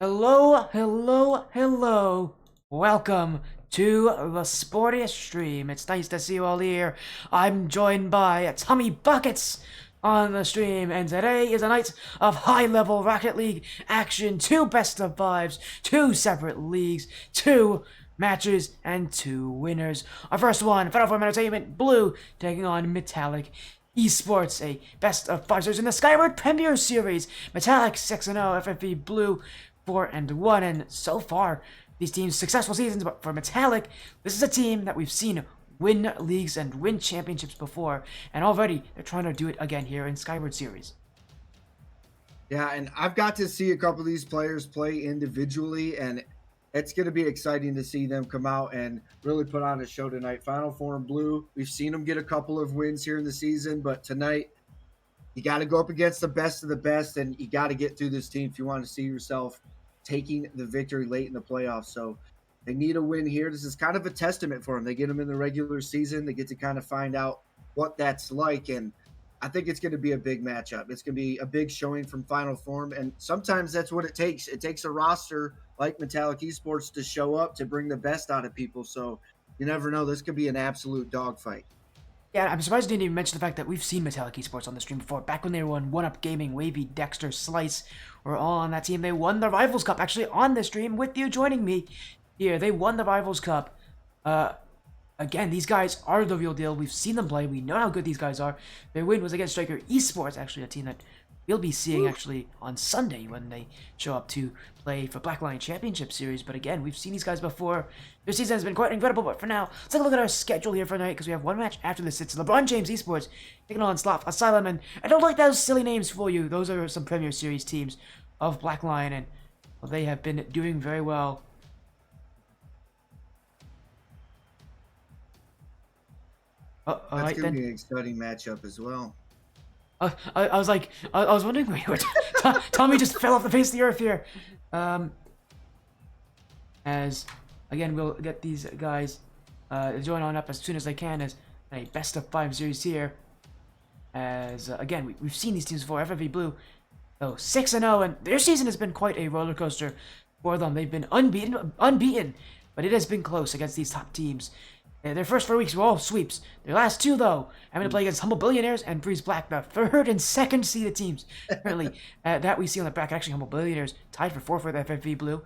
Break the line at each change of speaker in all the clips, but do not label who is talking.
Hello, hello, hello. Welcome to the sportiest stream. It's nice to see you all here. I'm joined by TommyBuckets on the stream, and today is a night of high-level Rocket League action. Two best of fives, two separate leagues, two matches, and two winners. Our first one, Final Form Entertainment Blue taking on Metallic Esports, a best of five series in the Skyward Premier Series. Metallic 6-0, FFV Blue 4-1, and so far these teams successful seasons. But for Metallic, this is a team that we've seen win leagues and win championships before, and already they're trying to do it again here in Skyward Series.
Yeah, and I've got to see a couple of these players play individually, and it's going to be exciting to see them come out and really put on a show tonight. Final Form Blue, we've seen them get a couple of wins here in the season, but tonight you got to go up against the best of the best, and you got to get through this team if you want to see yourself taking the victory late in the playoffs. So they need a win here. This is kind of a testament for them. They get them in the regular season. They get to kind of find out what that's like, and I think it's going to be a big matchup. It's going to be a big showing from Final Form, and sometimes that's what it takes. It takes a roster like Metallic Esports to show up to bring the best out of people. So you never know. This could be an absolute dogfight.
Yeah, I'm surprised you didn't even mention the fact that we've seen Metallic Esports on the stream before. Back when they were on 1UP Gaming, Wavy, Dexter, Slice were all on that team. They won the Rivals Cup, actually, on the stream with you joining me here. They won the Rivals Cup. Again, these guys are the real deal. We've seen them play. We know how good these guys are. Their win was against Striker Esports, actually, a team that we'll be seeing actually on Sunday when they show up to play for Black Lion Championship Series. But again, we've seen these guys before. Their season has been quite incredible. But for now, let's take a look at our schedule here for tonight, because we have one match after this. It's Lebron James Esports taking on Sloth, Asylum, and I don't like those silly names for you. Those are some Premier Series teams of Black Lion, and well, they have been doing very well.
That's
Alright
going to
then.
be an exciting matchup as well.
I was like, I was wondering where you were. Tommy just fell off the face of the earth here. As again, we'll get these guys join on up as soon as they can as a best of five series here. As again, we've seen these teams before. FFV Blue, 6-0, and their season has been quite a roller coaster for them. They've been unbeaten, but it has been close against these top teams. Their first 4 weeks were all sweeps. Their last two, though, having to play against Humble Billionaires and Breeze Black, the third and second seeded teams currently that we see on the bracket. Actually, Humble Billionaires tied for fourth with FFV Blue.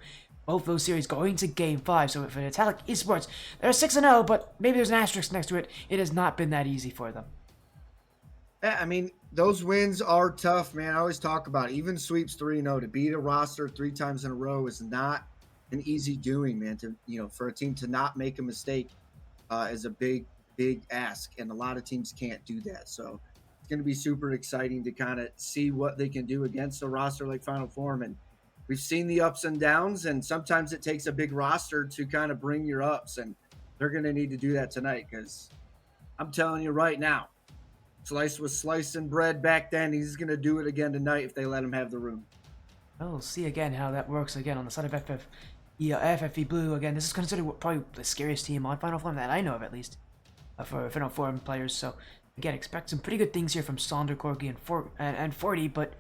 Both those series going to Game 5. So for Metallic Esports, they're 6-0, but maybe there's an asterisk next to it. It has not been that easy for them.
Yeah, I mean, those wins are tough, man. I always talk about it. Even sweeps 3-0 to beat a roster 3 times in a row is not an easy doing, man. To for a team to not make a mistake is a big ask, and a lot of teams can't do that. So it's going to be super exciting to kind of see what they can do against a roster like Final Form. And we've seen the ups and downs, and sometimes it takes a big roster to kind of bring your ups, and they're going to need to do that tonight, because I'm telling you right now, Slice was slicing bread back then. He's going to do it again tonight if they let him have the room.
Well, we'll see again how that works again on the side of FFV Blue. Again, this is considered probably the scariest team on Final Form that I know of, at least, for Final Form players. So, again, expect some pretty good things here from Sonder, Corgi, and 40, but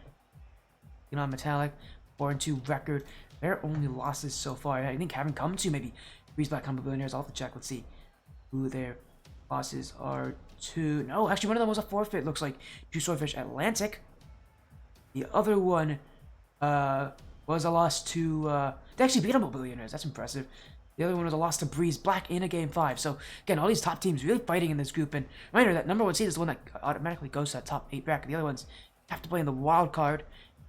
Metallic, 4-2 record. Their only losses so far, I think, haven't come to maybe Breeze Black, Humble Billionaires. I'll have to check. Let's see who their losses are to. No, actually, one of them was a forfeit, looks like, to Swordfish Atlantic. The other one was a loss to. They actually beat Humble Billionaires. That's impressive. The other one was a loss to Breeze Black in a Game 5. So, again, all these top teams really fighting in this group. And reminder, that number one seed is the one that automatically goes to that top 8 bracket. The other ones have to play in the wild card.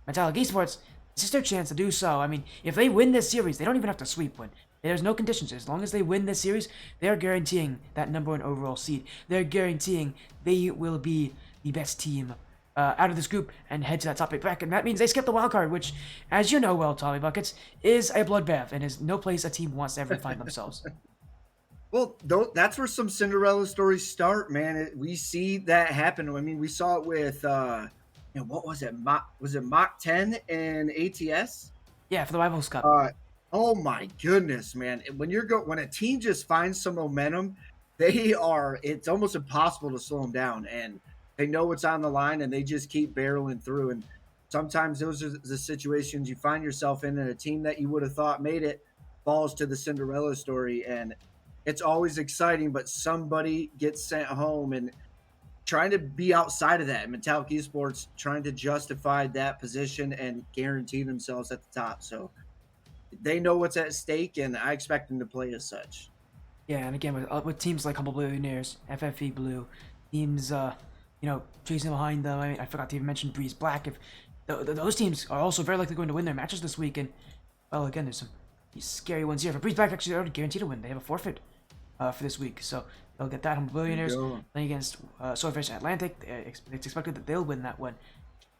Metallic Esports, this is their chance to do so. I mean, if they win this series, they don't even have to sweep one. There's no conditions. As long as they win this series, they're guaranteeing that number one overall seed. They're guaranteeing they will be the best team out of this group and head to that top 8 bracket. And that means they skip the wild card, which, as you know well, TommyBuckets, is a bloodbath and is no place a team wants to ever find themselves.
Well, that's where some Cinderella stories start, man. We see that happen. I mean, we saw it with, what was it? Was it Mach 10 and ATS?
Yeah, for the Rivals Cup.
Oh my goodness, man! When when a team just finds some momentum, it's almost impossible to slow them down, and they know what's on the line, and they just keep barreling through. And sometimes those are the situations you find yourself in, and a team that you would have thought made it falls to the Cinderella story. And it's always exciting, but somebody gets sent home, and trying to be outside of that. Metallic Esports trying to justify that position and guarantee themselves at the top. So they know what's at stake, and I expect them to play as such.
Yeah, and again with teams like Humble Billionaires, FFE Blue, teams chasing behind them. I mean, I forgot to even mention Breeze Black. If those teams are also very likely going to win their matches this week, and well, again, there's some these scary ones here. For Breeze Black, actually, they're already guaranteed to win. They have a forfeit for this week, so they'll get that. Humble Billionaires playing against Swordfish Atlantic. It's expected that they'll win that one.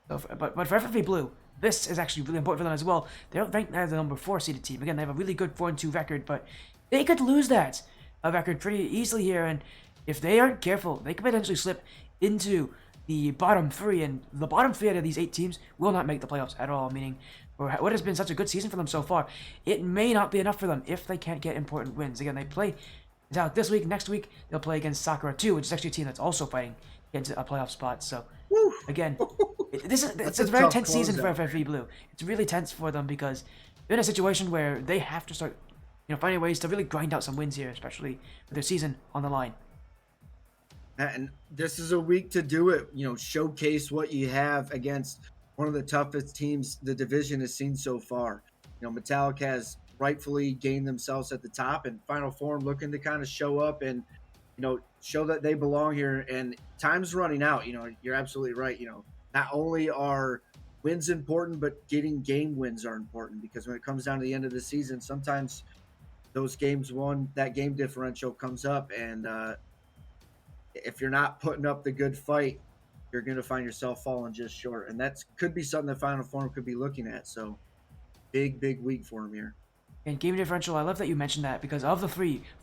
So but for FFE Blue, this is actually really important for them as well. They're ranked as the number 4 seeded team. Again, they have a really good 4-2 record, but they could lose that record pretty easily here, and if they aren't careful, they could potentially slip into the bottom 3, and the bottom 3 out of these 8 teams will not make the playoffs at all, meaning for what has been such a good season for them so far, it may not be enough for them if they can't get important wins. Again, they play this week. Next week, they'll play against Sakura 2, which is actually a team that's also fighting into a playoff spot. So, again, it's a very tense season for FFE Blue. It's really tense for them because they're in a situation where they have to start finding ways to really grind out some wins here, especially with their season on the line.
And this is a week to do it. Showcase what you have against one of the toughest teams the division has seen so far. Metallic has rightfully gained themselves at the top, and Final Form looking to kind of show up and show that they belong here. And time's running out. You're absolutely right. Not only are wins important, but getting game wins are important, because when it comes down to the end of the season, sometimes those games won, that game differential comes up, and if you're not putting up the good fight, you're going to find yourself falling just short. And that could be something that Final Form could be looking at. So big week for him here.
And game differential, I love that you mentioned that, because of the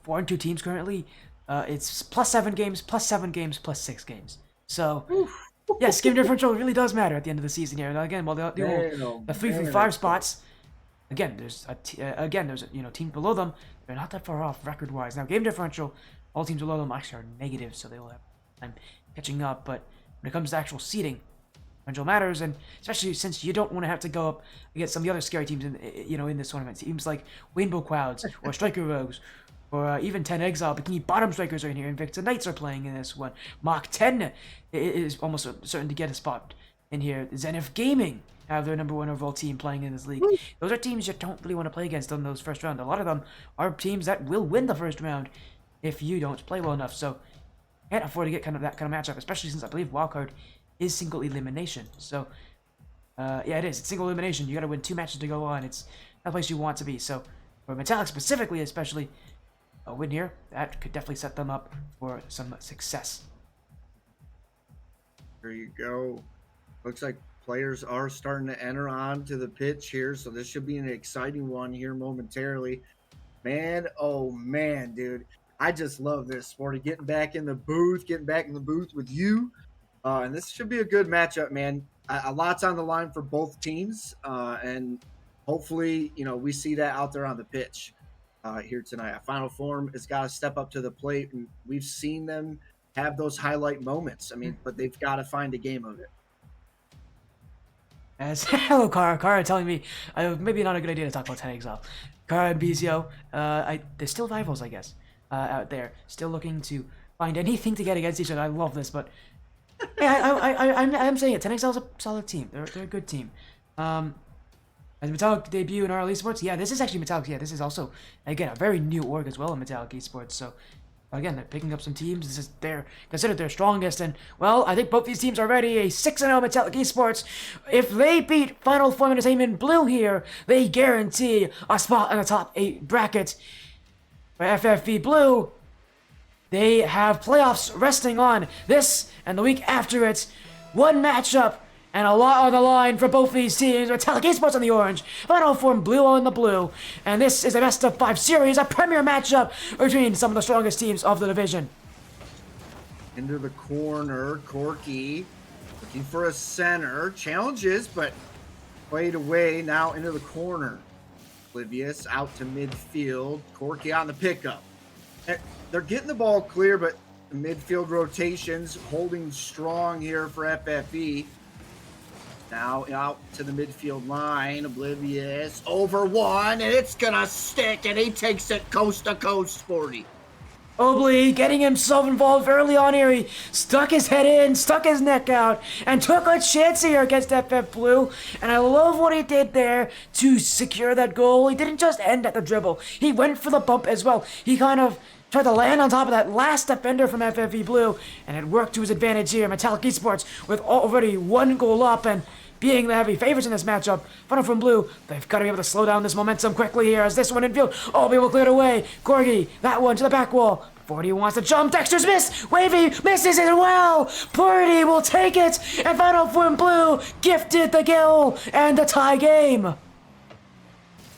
4-2 teams currently, it's +7 games, +7 games, +6 games. So yes, game differential really does matter at the end of the season here. And again, while the 3-5 spots, again, there's a team below them. They're not that far off record-wise. Now, game differential, all teams below them actually are negative, so they will have time catching up. But when it comes to actual seeding, differential matters, and especially since you don't want to have to go up against some of the other scary teams in this tournament. Teams like Rainbow Clouds or Striker Rogues, or even 10 Exile. Bikini Bottom Strikers are in here, Invicta Knights are playing in this one. Mach 10 is almost certain to get a spot in here. Zenith Gaming have their number 1 overall team playing in this league. Those are teams you don't really want to play against on those first round. A lot of them are teams that will win the first round if you don't play well enough. So can't afford to get that kind of matchup, especially since I believe wildcard is single elimination. So yeah, it is. It's single elimination. You got to win 2 matches to go on. It's not a place you want to be. So for Metallic specifically, especially, a win here, that could definitely set them up for some success.
There you go. Looks like players are starting to enter onto the pitch here, so this should be an exciting one here momentarily. Man, oh man, dude. I just love this, Sporty. Getting back in the booth with you. And this should be a good matchup, man. A lot's on the line for both teams. And hopefully, we see that out there on the pitch here tonight. Final Form has got to step up to the plate, and we've seen them have those highlight moments. I mean, but they've got to find a game of it.
Hello, Kara telling me maybe not a good idea to talk about 10 Exile. Kara and Bizio, they're still rivals, I guess, out there. Still looking to find anything to get against each other. I love this, but I'm saying it. 10 Exile is a solid team. They're a good team. As Metallic debut in RL Esports, yeah, this is actually Metallic. Yeah, this is also, again, a very new org as well in Metallic Esports. So, again, they're picking up some teams. This is considered their strongest, and well, I think both these teams are ready. A 6-0 Metallic Esports. If they beat Final Form Entertainment Blue here, they guarantee a spot in the top 8 bracket. For FFV Blue, they have playoffs resting on this and the week after it. One matchup and a lot on the line for both these teams. Metallic Esports on the orange, Final Form Blue on the blue. And this is a best-of-5 series, a premier matchup between some of the strongest teams of the division.
Into the corner, Corky looking for a center. Challenges, but played away. Now into the corner. Oblivious out to midfield. Corky on the pickup. They're getting the ball clear, but the midfield rotations holding strong here for FFE. Now out to the midfield line, Oblivious, over one, and it's gonna stick, and he takes it coast to coast, Sporty.
Obley getting himself involved early on here. He stuck his head in, stuck his neck out, and took a chance here against FF Blue. And I love what he did there to secure that goal. He didn't just end at the dribble. He went for the bump as well. He kind of tried to land on top of that last defender from FFE Blue, and it worked to his advantage here. Metallic Esports with already 1 goal up and being the heavy favorites in this matchup. Funnel from Blue, they've got to be able to slow down this momentum quickly here as this one in field. Oh, we will clear it away. Corgi, that one to the back wall. 40 wants to jump. Dexter's miss. Wavy misses it well. Purdy will take it. And Final from Blue gifted the kill and the tie game.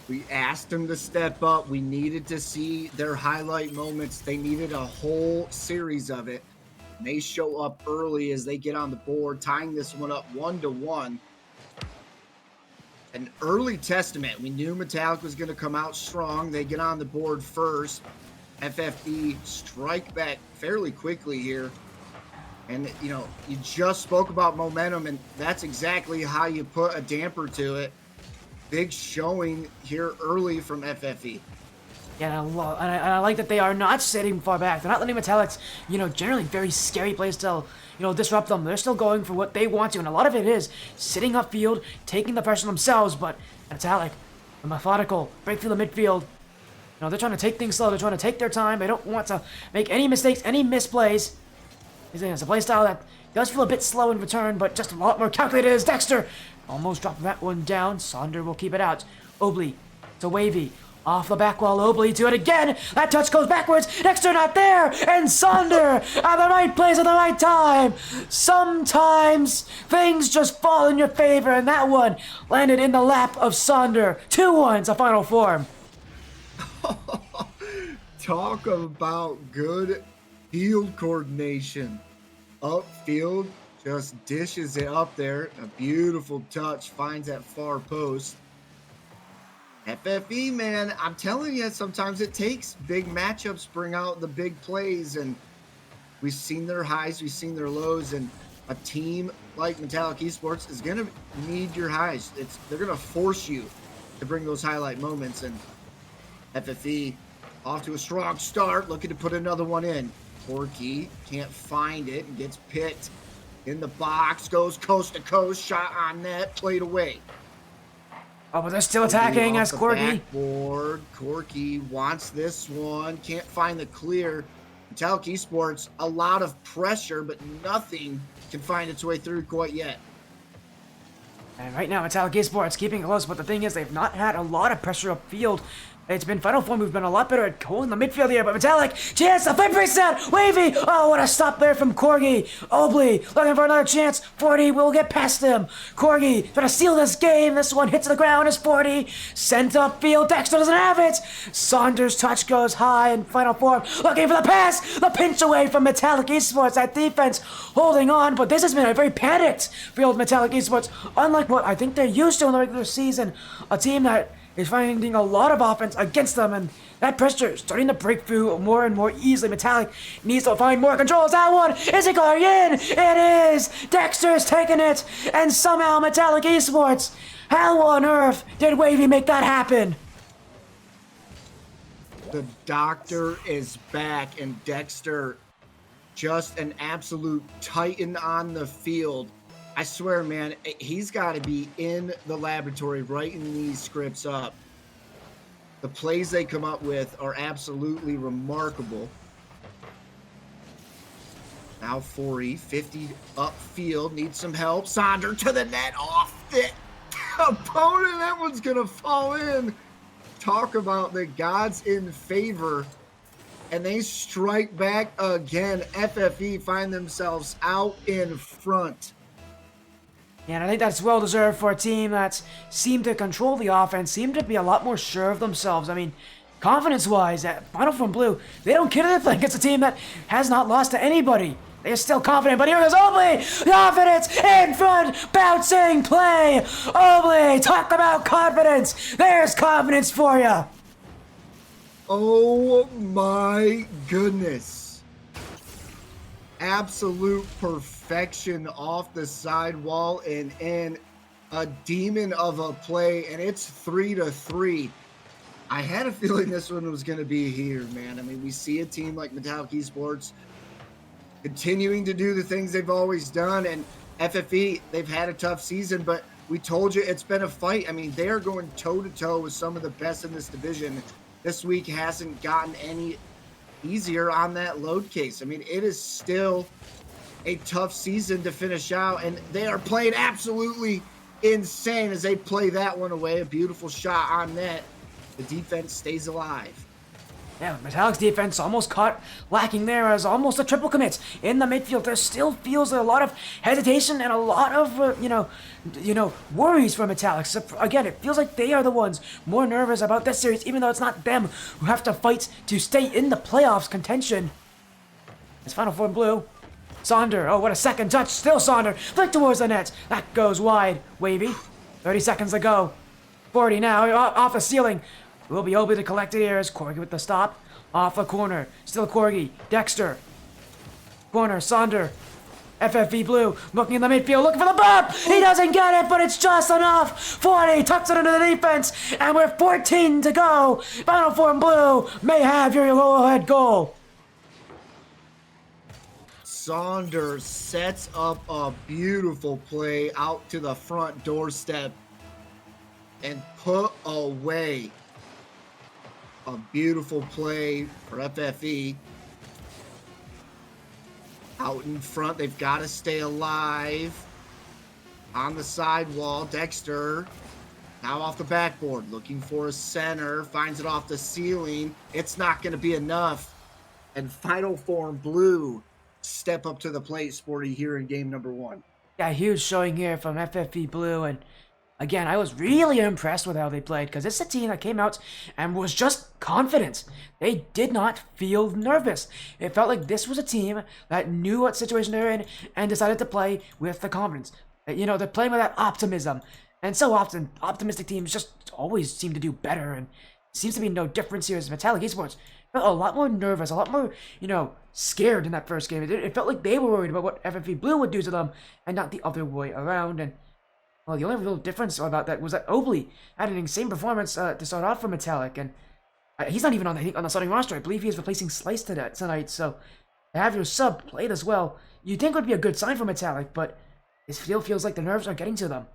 We asked them to step up. We needed to see their highlight moments. They needed a whole series of it. And they show up early as they get on the board, tying this one up 1-1. An early testament. We knew Metallic was going to come out strong. They get on the board first. FFB strike back fairly quickly here. And, you know, you just spoke about momentum, and that's exactly how you put a damper to it. Big showing here early from FFE.
Yeah, and I like that they are not sitting far back. They're not letting Metallic's, you know, generally very scary playstyle, you know, disrupt them. They're still going for what they want to, and a lot of it is sitting upfield, taking the pressure themselves, but Metallic, the methodical, break through the midfield. You know, they're trying to take things slow. They're trying to take their time. They don't want to make any mistakes, any misplays. It's a playstyle that does feel a bit slow in return, but just a lot more calculated as Dexter almost dropped that one down. Sonder will keep it out. Obley to Wavy. Off the back wall, Obley to it again. That touch goes backwards. Dexter not there. And Sonder at the right place at the right time. Sometimes things just fall in your favor, and that one landed in the lap of Sonder. 2-1's a final form.
Talk about good field coordination. Upfield, just dishes it up there. A beautiful touch, finds that far post. FFE, man, I'm telling you, sometimes it takes big matchups to bring out the big plays, and we've seen their highs, we've seen their lows, and a team like Metallic Esports is going to need your highs. They're going to force you to bring those highlight moments, and FFE off to a strong start, looking to put another one in. Porky can't find it and gets picked in the box, goes coast to coast, shot on net, played away.
Oh, but they're still attacking as Corky.
Backboard. Corky wants this one, can't find the clear. Metallic Esports, a lot of pressure, but nothing can find its way through quite yet.
And right now, Metallic Esports keeping close, but the thing is, they've not had a lot of pressure upfield. It's been Final Form who've been a lot better at holding the midfield here, but Metallic, chance, the flip reset, Wavy, oh, what a stop there from Corgi. Obley, looking for another chance, 40 will get past him. Corgi, trying to steal this game, this one hits the ground as 40, sent upfield, Dexter doesn't have it. Saunders' touch goes high in Final Form, looking for the pass, the pinch away from Metallic Esports, that defense holding on, but this has been a very panicked field Metallic Esports, unlike what I think they're used to in the regular season, a team that is finding a lot of offense against them, and that pressure is starting to break through more and more easily. Metallic needs to find more control. Is that one? Is it going in? It is! Dexter's taking it, and somehow Metallic Esports, how on earth did Wavy make that happen?
The doctor is back, and Dexter, just an absolute titan on the field. I swear, man, he's got to be in the laboratory writing these scripts up. The plays they come up with are absolutely remarkable. Now 40, 50 upfield, needs some help. Sonder to the net, off the opponent. That one's going to fall in. Talk about the gods in favor. And they strike back again. FFE find themselves out in front.
Yeah, and I think that's well-deserved for a team that seemed to control the offense, seemed to be a lot more sure of themselves. I mean, confidence-wise, at Final Form Blue, they don't care if they play against a team that has not lost to anybody. They're still confident, but here goes Obley! Confidence in front, bouncing play! Obley, talk about confidence! There's confidence for you!
Oh my goodness. Absolute perfection off the sidewall and in. a demon of a play, and it's 3-3. I had a feeling this one was going to be here, man. I mean, we see a team like Metallic Esports continuing to do the things they've always done, and FFE, they've had a tough season, but we told you it's been a fight. I mean, they are going toe-to-toe with some of the best in this division. This week hasn't gotten any easier on that load case. I mean, it is still a tough season to finish out, and they are playing absolutely insane as they play that one away. A beautiful shot on net. The defense stays alive.
Yeah, Metallic's defense almost caught lacking there as almost a triple commit in the midfield. There still feels a lot of hesitation and a lot of, worries for Metallic. So again, it feels like they are the ones more nervous about this series, even though it's not them who have to fight to stay in the playoffs contention. It's Final Four in blue. Sonder, oh, what a second touch. Still Sonder, flick towards the net. That goes wide. Wavy, 30 seconds to go. 40 now, off the ceiling. Will be able to collect it here as Corgi with the stop. Off the corner. Still Corgi. Dexter. Corner. Sonder. FFV Blue looking in the midfield, looking for the bump. He doesn't get it, but it's just enough. 40 tucks it into the defense, and we're 14 to go. Final Four in blue may have your go-ahead goal.
Saunders sets up a beautiful play out to the front doorstep and put away. A beautiful play for FFE. Out in front, they've got to stay alive. On the sidewall, Dexter now off the backboard, looking for a center, finds it off the ceiling. It's not going to be enough. And Final Four in blue step up to the plate, Sporty, here in game number 1.
Yeah, huge showing here from FFV Blue, and again, I was really impressed with how they played, because it's a team that came out and was just confident. They did not feel nervous. It felt like this was a team that knew what situation they're in and decided to play with the confidence. They're playing with that optimism. And so often, optimistic teams just always seem to do better, and it seems to be no difference here as Metallic Esports felt a lot more nervous, a lot more, scared in that first game. It felt like they were worried about what FFV Blue would do to them and not the other way around, and well, the only real difference about that was that Obley had an insane performance to start off for Metallic, and he's not even on the starting roster. I believe he is replacing Slice tonight, so to have your sub played as well, you'd think would be a good sign for Metallic, but it still feels like the nerves are getting to them.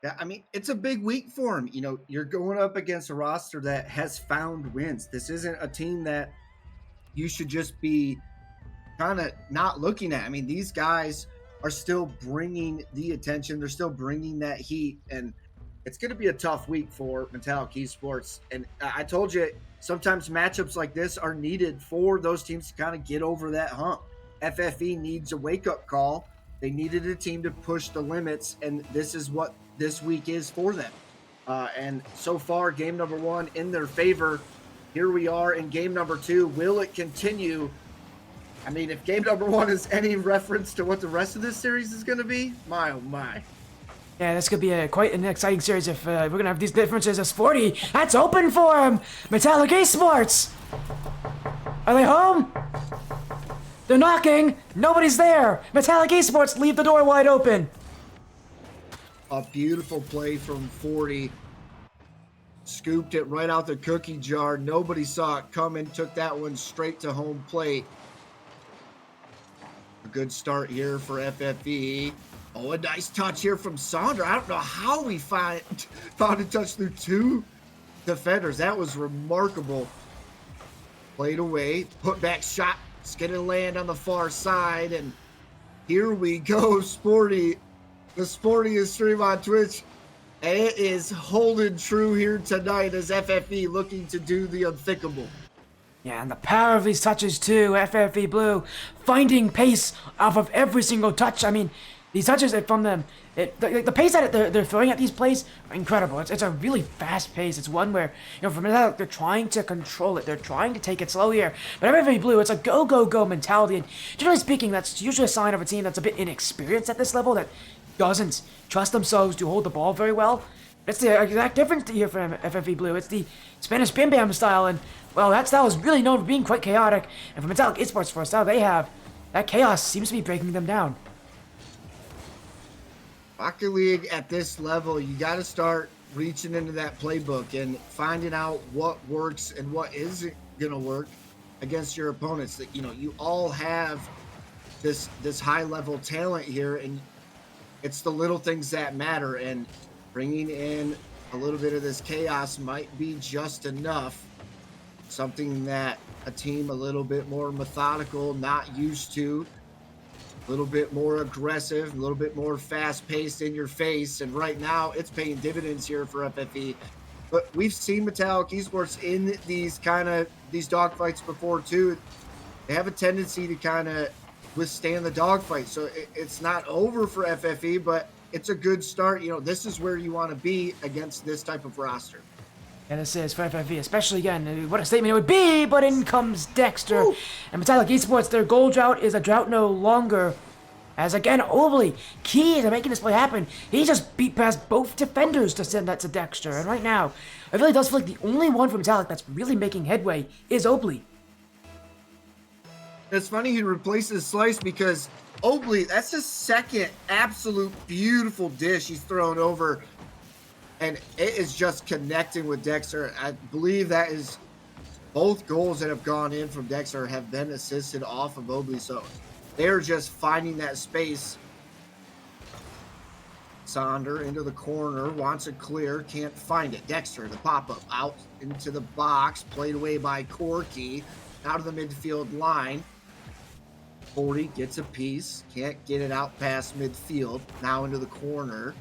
Yeah, I mean, it's a big week for him. You're going up against a roster that has found wins. This isn't a team that you should just be kind of not looking at. I mean, these guys are still bringing the attention. They're still bringing that heat, and it's going to be a tough week for Metallic Esports. And I told you, sometimes matchups like this are needed for those teams to kind of get over that hump. FFE needs a wake-up call. They needed a team to push the limits, and this is what this week is for them. And so far, game number 1 in their favor. Here we are in game number 2. Will it continue? I mean, if game number 1 is any reference to what the rest of this series is going to be, my oh my.
Yeah, this could be quite an exciting series if we're going to have these differences as 40. That's open for him! Metallic Esports! Are they home? They're knocking! Nobody's there! Metallic Esports leave the door wide open!
A beautiful play from 40. Scooped it right out the cookie jar. Nobody saw it coming. Took that one straight to home plate. A good start here for FFE. Oh, a nice touch here from Sonder. I don't know how we found a touch through 2 defenders. That was remarkable. Played away. Put back shot. It's going to land on the far side. And here we go, Sporty. The Sportiest stream on Twitch. And it is holding true here tonight as FFE looking to do the unthinkable.
Yeah, and the power of these touches too. FFE Blue finding pace off of every single touch. I mean, these touches from them, the pace that they're throwing at these plays are incredible. It's a really fast pace. It's one where, for Metallic, they're trying to control it. They're trying to take it slow here. But FFE Blue, it's a go, go, go mentality. And generally speaking, that's usually a sign of a team that's a bit inexperienced at this level, that doesn't trust themselves to hold the ball very well. It's the exact difference here for FFE Blue. It's the Spanish Bam Bam style, and well, that style is really known for being quite chaotic. And for Metallic Esports, for a style they have, that chaos seems to be breaking them down.
Rocket League at this level, you got to start reaching into that playbook and finding out what works and what isn't going to work against your opponents. That you all have this high level talent here, and it's the little things that matter. And bringing in a little bit of this chaos might be just enough. Something that a team a little bit more methodical, not used to, a little bit more aggressive, a little bit more fast-paced in your face, and right now it's paying dividends here for FFE. But we've seen Metallic Esports in these dogfights before too. They have a tendency to kind of withstand the dogfight, so it's not over for FFE, but it's a good start. This is where you want to be against this type of roster.
And this is for FFV, especially again, what a statement it would be, but in comes Dexter. Ooh. And Metallic Esports, their goal drought is a drought no longer. As again, Obley, key to making this play happen. He just beat past both defenders to send that to Dexter. And right now, it really does feel like the only one from Metallic that's really making headway is Obley.
It's funny he replaces Slice because Obley, that's his second absolute beautiful dish he's thrown over. And it is just connecting with Dexter. I believe that is both goals that have gone in from Dexter have been assisted off of Obley. So they're just finding that space. Sonder into the corner, wants it clear, can't find it. Dexter, the pop-up, out into the box, played away by Corky, out of the midfield line. 40 gets a piece, can't get it out past midfield, now into the corner.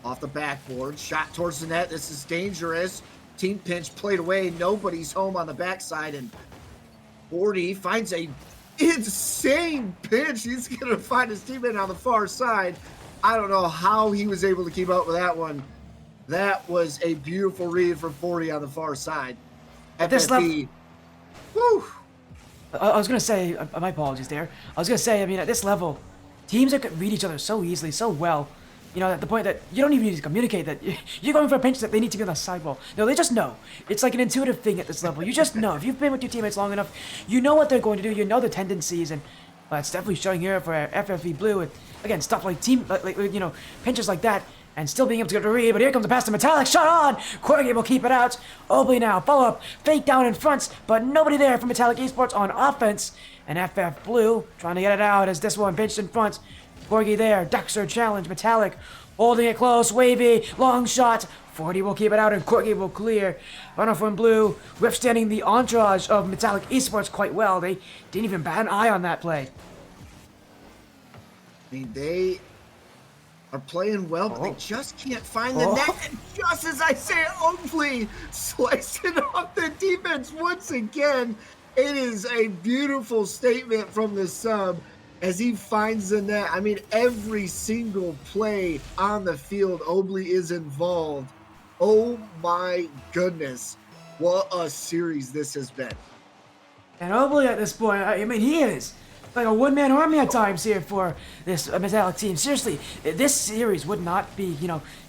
Off the backboard, shot towards the net. This is dangerous. Team pinch played away. Nobody's home on the backside, and 40 finds a insane pitch. He's gonna find his teammate on the far side. I don't know how he was able to keep up with that one. That was a beautiful read from 40 on the far side.
At this level, whew. I was gonna say, my apologies there. I was gonna say, I mean, at this level, teams that could read each other so easily, so well. At the point that you don't even need to communicate that you're going for a pinch that they need to be on the sidewall. No, they just know. It's like an intuitive thing at this level. You just know. If you've been with your teammates long enough, you know what they're going to do. You know the tendencies, and it's definitely showing here for FFV Blue. And again, stuff like pinches like that, and still being able to get a read. But here comes the pass to Metallic. Shot on! Corgi will keep it out. Obley now, follow up, fake down in front, but nobody there for Metallic Esports on offense. And FF Blue trying to get it out as this one pinched in front. Corgi there, Dexter challenge, Metallic holding it close, wavy, long shot. 40 will keep it out and Corgi will clear. Runner from Blue, withstanding the entourage of Metallic Esports quite well. They didn't even bat an eye on that play.
I mean, they are playing well, but they just can't find the net. And just as I say it, Oakley slicing off the defense once again. It is a beautiful statement from the sub as he finds the net. I mean, every single play on the field, Obley is involved. Oh my goodness. What a series this has been.
And Obley at this point, I mean, he is like a one-man army at times here for this Metallic team. Seriously, this series would not be,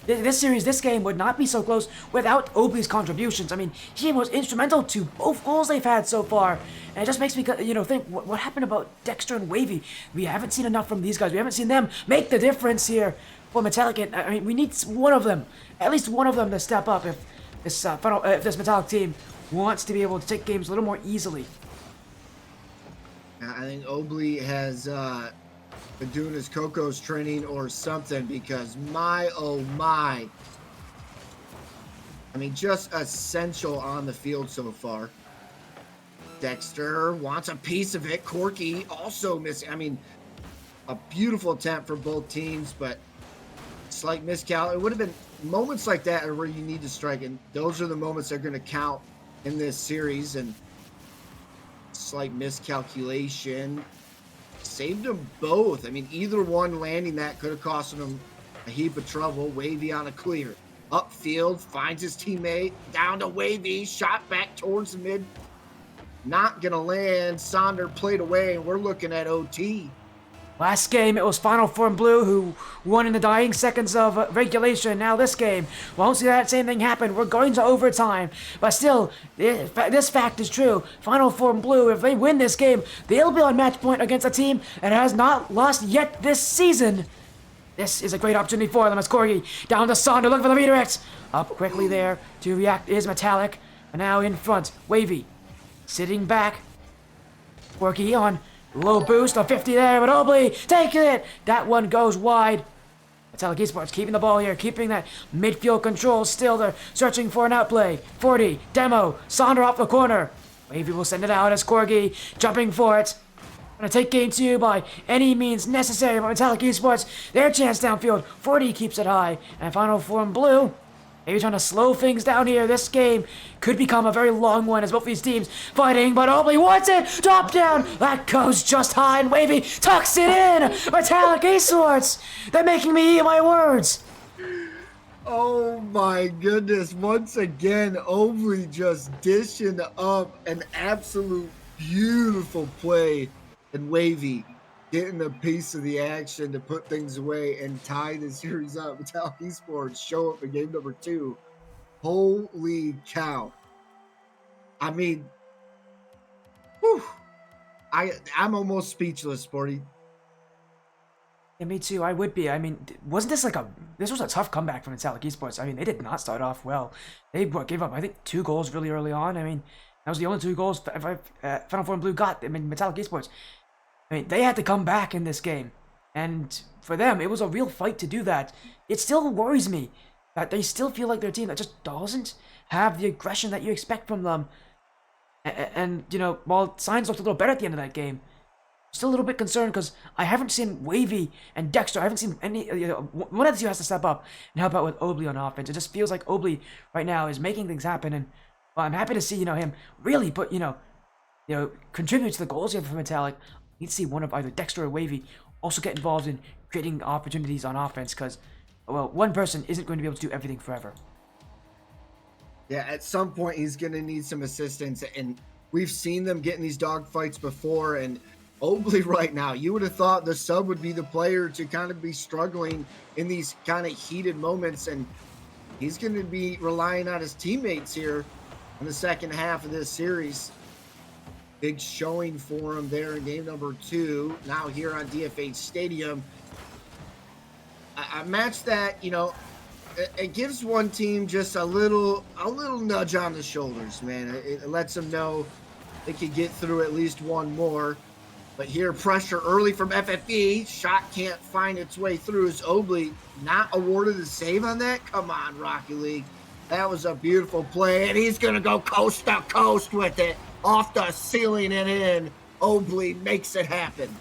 this game would not be so close without Obley's contributions. I mean, he was instrumental to both goals they've had so far. And it just makes me, think, what happened about Dexter and Wavy? We haven't seen enough from these guys. We haven't seen them make the difference here for Metallic. And, I mean, we need one of them, at least one of them, to step up if this Metallic team wants to be able to take games a little more easily.
I think Obley has been doing his Coco's training or something because my, oh my. I mean, just essential on the field so far. Dexter wants a piece of it. Corky also missing. I mean, a beautiful attempt for both teams, but slight miscal. It would have been moments like that are where you need to strike, and those are the moments that are going to count in this series. And slight miscalculation saved them both. I mean, either one landing that could have cost them a heap of trouble. Wavy on a clear. Upfield, finds his teammate. Down to Wavy. Shot back towards the mid. Not going to land. Sonder played away, and we're looking at OT.
Last game, it was Final Form Blue who won in the dying seconds of regulation. Now this game, won't see that same thing happen. We're going to overtime. But still, this fact is true. Final Form Blue, if they win this game, they'll be on match point against a team that has not lost yet this season. This is a great opportunity for them as Corgi down to Sonder, looking for the redirect. Up quickly there to react is Metallic. And now in front, Wavy. Sitting back. Corgi on low boost, a 50 there, but Obley taking it. That one goes wide. Metallic Esports keeping the ball here, keeping that midfield control still. They're searching for an outplay. 40, Demo, Sonder off the corner. Wavy will send it out as Corgi jumping for it. Gonna take game 2 by any means necessary for Metallic Esports. Their chance downfield. 40 keeps it high. And final form blue. Maybe trying to slow things down here. This game could become a very long one as both these teams fighting, but Obley wants it! Drop down! That goes just high, and Wavy tucks it in! Metallic Esports! They're making me eat my words!
Oh my goodness. Once again, Obley just dishing up an absolute beautiful play. And Wavy getting a piece of the action to put things away and tie the series up. Metallic Esports show up in game number 2. Holy cow. I mean, whew, I'm almost speechless, Sporty.
Yeah, me too. I would be. I mean, wasn't this this was a tough comeback from Metallic Esports. I mean, they did not start off well. They gave up, I think, 2 goals really early on. I mean, that was the only 2 goals Final Four and Blue got. I mean, Metallic Esports, I mean, they had to come back in this game. And for them, it was a real fight to do that. It still worries me that they still feel like they're a team that just doesn't have the aggression that you expect from them. And you know, while signs looked a little better at the end of that game, still a little bit concerned because I haven't seen Wavy and Dexter. I haven't seen any. One of the 2 has to step up and help out with Obley on offense. It just feels like Obley right now is making things happen, and well, I'm happy to see him really put contribute to the goals here for Metallic. I need to see one of either Dexter or Wavy also get involved in creating opportunities on offense because, well, one person isn't going to be able to do everything forever.
Yeah, at some point he's going to need some assistance, and we've seen them get in these dogfights before, and Obley right now, you would have thought the sub would be the player to kind of be struggling in these kind of heated moments, and he's going to be relying on his teammates here in the second half of this series. Big showing for him there in game number 2. Now here on DFH Stadium. A match that, it gives one team just a little nudge on the shoulders, man. It lets them know they could get through at least one more. But here, pressure early from FFE. Shot can't find its way through. Is Obley not awarded a save on that? Come on, Rocky League. That was a beautiful play, and he's going to go coast to coast with it. Off the ceiling and in. Obley makes it happen.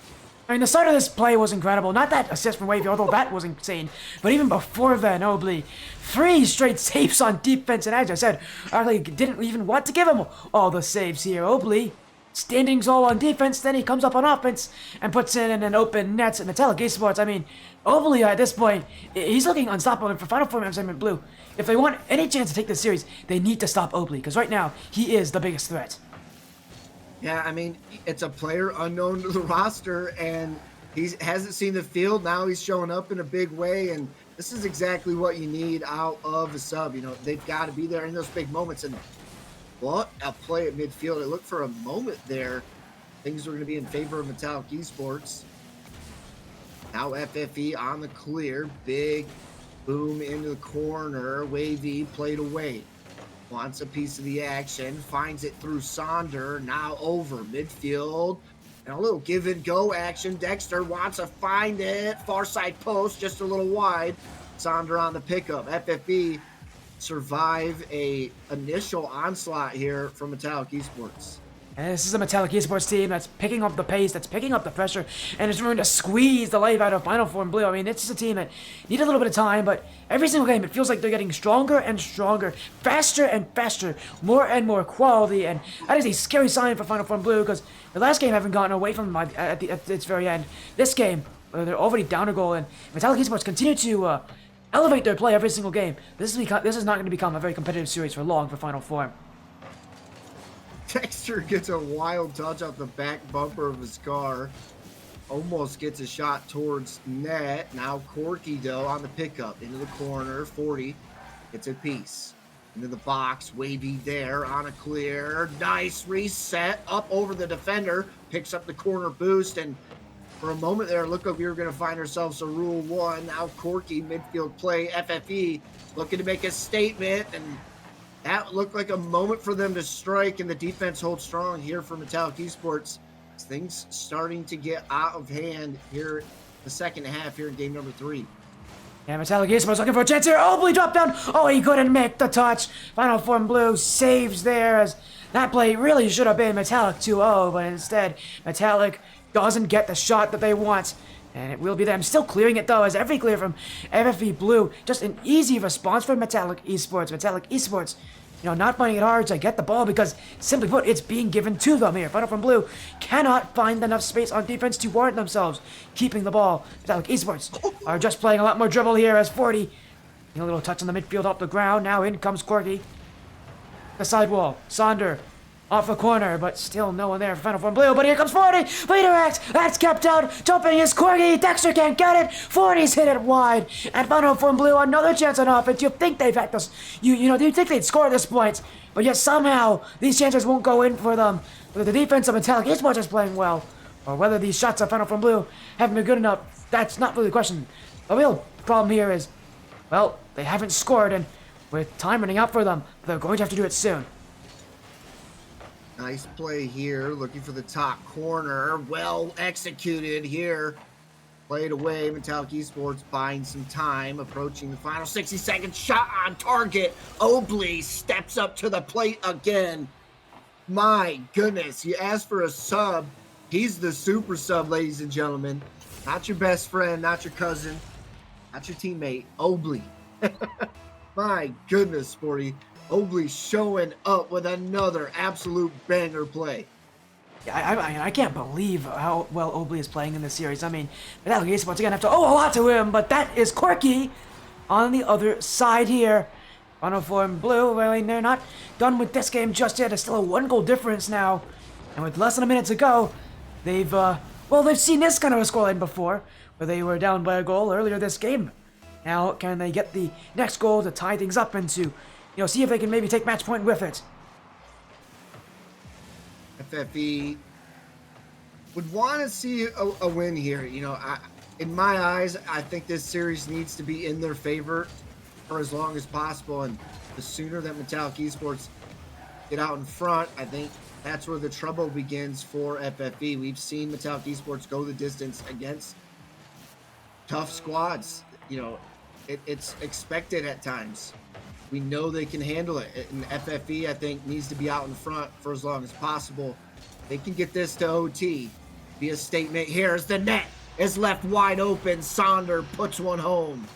I mean, the start of this play was incredible. Not that assist from Wavy, although that was insane. But even before then, Obley, 3 straight saves on defense. And as I said, I didn't even want to give him all the saves here. Obley, standing tall on defense, then he comes up on offense and puts in an open net at Metallic Esports. I mean, Obley at this point, he's looking unstoppable. And for Final Four Entertainment Blue, if they want any chance to take this series, they need to stop Obley. Because right now, he is the biggest threat.
Yeah, I mean, it's a player unknown to the roster, and he hasn't seen the field. Now he's showing up in a big way, and this is exactly what you need out of a sub. They've got to be there in those big moments. And what a play at midfield. It looked for a moment there. Things were going to be in favor of Metallic Esports. Now FFE on the clear. Big boom into the corner. Wavy played away. Wants a piece of the action, finds it through Sonder, now over midfield, and a little give and go action. Dexter wants to find it, far side post, just a little wide. Sonder on the pickup. FFB survive a initial onslaught here from Metallic Esports.
And this is a Metallic Esports team that's picking up the pace, that's picking up the pressure, and is going to squeeze the life out of Final Four and Blue. I mean, it's just a team that need a little bit of time, but every single game, it feels like they're getting stronger and stronger, faster and faster, more and more quality, and that is a scary sign for Final Four and Blue, because the last game haven't gotten away from them at its very end. This game, they're already down a goal, and Metallic Esports continue to elevate their play every single game. This is not going to become a very competitive series for long for Final Four.
Dexter gets a wild touch off the back bumper of his car. Almost gets a shot towards net. Now Corky, though, on the pickup. Into the corner. 40. Gets a piece. Into the box. Wavy there on a clear. Nice reset. Up over the defender. Picks up the corner boost. And For a moment there, it looked like we were going to find ourselves a Rule 1. Now Corky, midfield play, FFE, looking to make a statement. And that looked like a moment for them to strike, and the defense holds strong here for Metallic Esports. Things starting to get out of hand here the second half here in game number 3.
Yeah, Metallic Esports looking for a chance here. Oh, drop down. Oh, he couldn't make the touch. Final Form Blue saves there, as that play really should have been Metallic 2-0, but instead, Metallic doesn't get the shot that they want. And it will be them still clearing it, though, as every clear from FFE Blue. Just an easy response for Metallic Esports. Metallic Esports, not finding it hard to get the ball because, simply put, it's being given to them here. Final Form Blue cannot find enough space on defense to warrant themselves keeping the ball. Metallic Esports are just playing a lot more dribble here as 40. A little touch on the midfield off the ground. Now in comes Corky. The sidewall. Sonder off the corner, but still no one there for Final Form Blue. But here comes 40. Redirect. That's kept out. Jumping is Corky. Dexter can't get it. 40's hit it wide. And Final Form Blue, another chance on offense. You think they've had this. You think they'd score at this point. But yet somehow these chances won't go in for them. Whether the defense of Metallic Esports is playing well, or whether these shots of Final Form Blue haven't been good enough, that's not really the question. The real problem here is, well, they haven't scored, and with time running out for them, they're going to have to do it soon.
Nice play here, looking for the top corner. Well executed here. Played away. Metallic Esports buying some time. Approaching the final 60 seconds. Shot on target. Obley steps up to the plate again. My goodness. You asked for a sub. He's the super sub, ladies and gentlemen. Not your best friend, not your cousin, not your teammate. Obley. My goodness, Sporty. Obley showing up with another absolute banger play.
Yeah, I can't believe how well Obley is playing in this series. I mean, Metallic Esports again have to owe a lot to him, but that is Corky on the other side here. Final Form Blue, well, they're not done with this game just yet. It's still a 1-goal difference now. And with less than a minute to go, they've seen this kind of a scoreline before, where they were down by a goal earlier this game. Now, can they get the next goal to tie things up and to, see if they can maybe take match point with it?
FFE would want to see a win here. In my eyes, I think this series needs to be in their favor for as long as possible. And the sooner that Metallic Esports get out in front, I think that's where the trouble begins for FFE. We've seen Metallic Esports go the distance against tough squads. It's expected at times. We know they can handle it. And FFE, I think, needs to be out in front for as long as possible. They can get this to OT. Be a statement here as the net is left wide open. Sonder puts one home.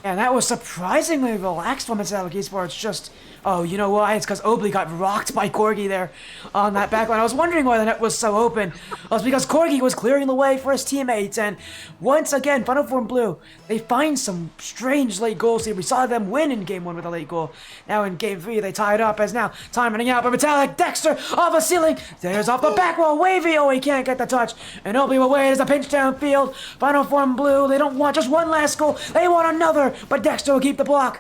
And that was surprisingly relaxed from Metallic Esports. Just, you know why? It's because Obley got rocked by Corgi there on that backline. I was wondering why the net was so open. It was because Corgi was clearing the way for his teammates. And once again, Final Form Blue, they find some strange late goals here. We saw them win in Game 1 with a late goal. Now in Game 3, they tie it up as now time running out. But Metallic, Dexter off a ceiling. There's off the back wall. Wavy, he can't get the touch. And Obley will wait as a pinch downfield. Final Form Blue, they don't want just one last goal. They want another. But Dexter will keep the block.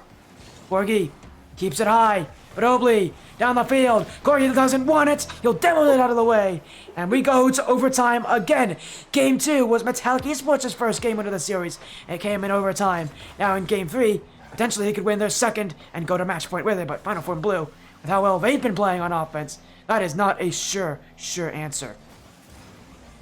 Corgi keeps it high. But Obley down the field. Corgi doesn't want it. He'll demo it out of the way. And we go to overtime again. Game 2 was Metallic Esports' first game into the series. It came in overtime. Now in Game 3, potentially they could win their second and go to match point with it. But Final Form Blue, with how well they've been playing on offense, that is not a sure answer.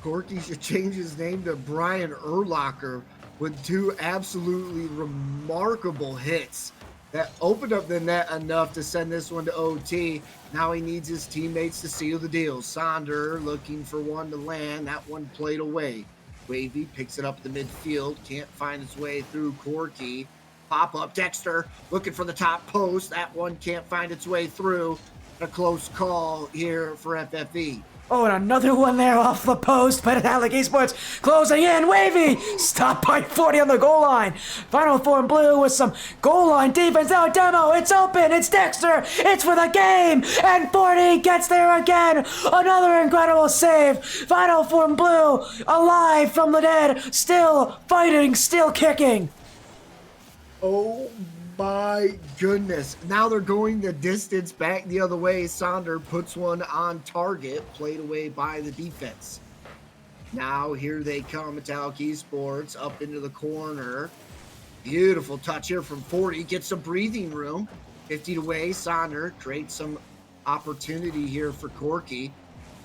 Corky should change his name to Brian Urlacher with 2 absolutely remarkable hits that opened up the net enough to send this one to OT. Now he needs his teammates to seal the deal. Sonder looking for one to land. That one played away. Wavy picks it up the midfield. Can't find its way through Corky. Pop up Dexter looking for the top post. That one can't find its way through. A close call here for FFE.
Oh, and another one there off the post. Metallic Esports closing in. Wavy stopped by 40 on the goal line. Final Form Blue with some goal line defense. Now a demo. It's open. It's Dexter. It's for the game. And 40 gets there again. Another incredible save. Final Form Blue alive from the dead. Still fighting. Still kicking.
Oh my goodness. Now they're going the distance back the other way. Sonder puts one on target, played away by the defense. Now here they come, Metallic Esports up into the corner. Beautiful touch here from 40. Gets some breathing room. 50 away. Sonder creates some opportunity here for Corky.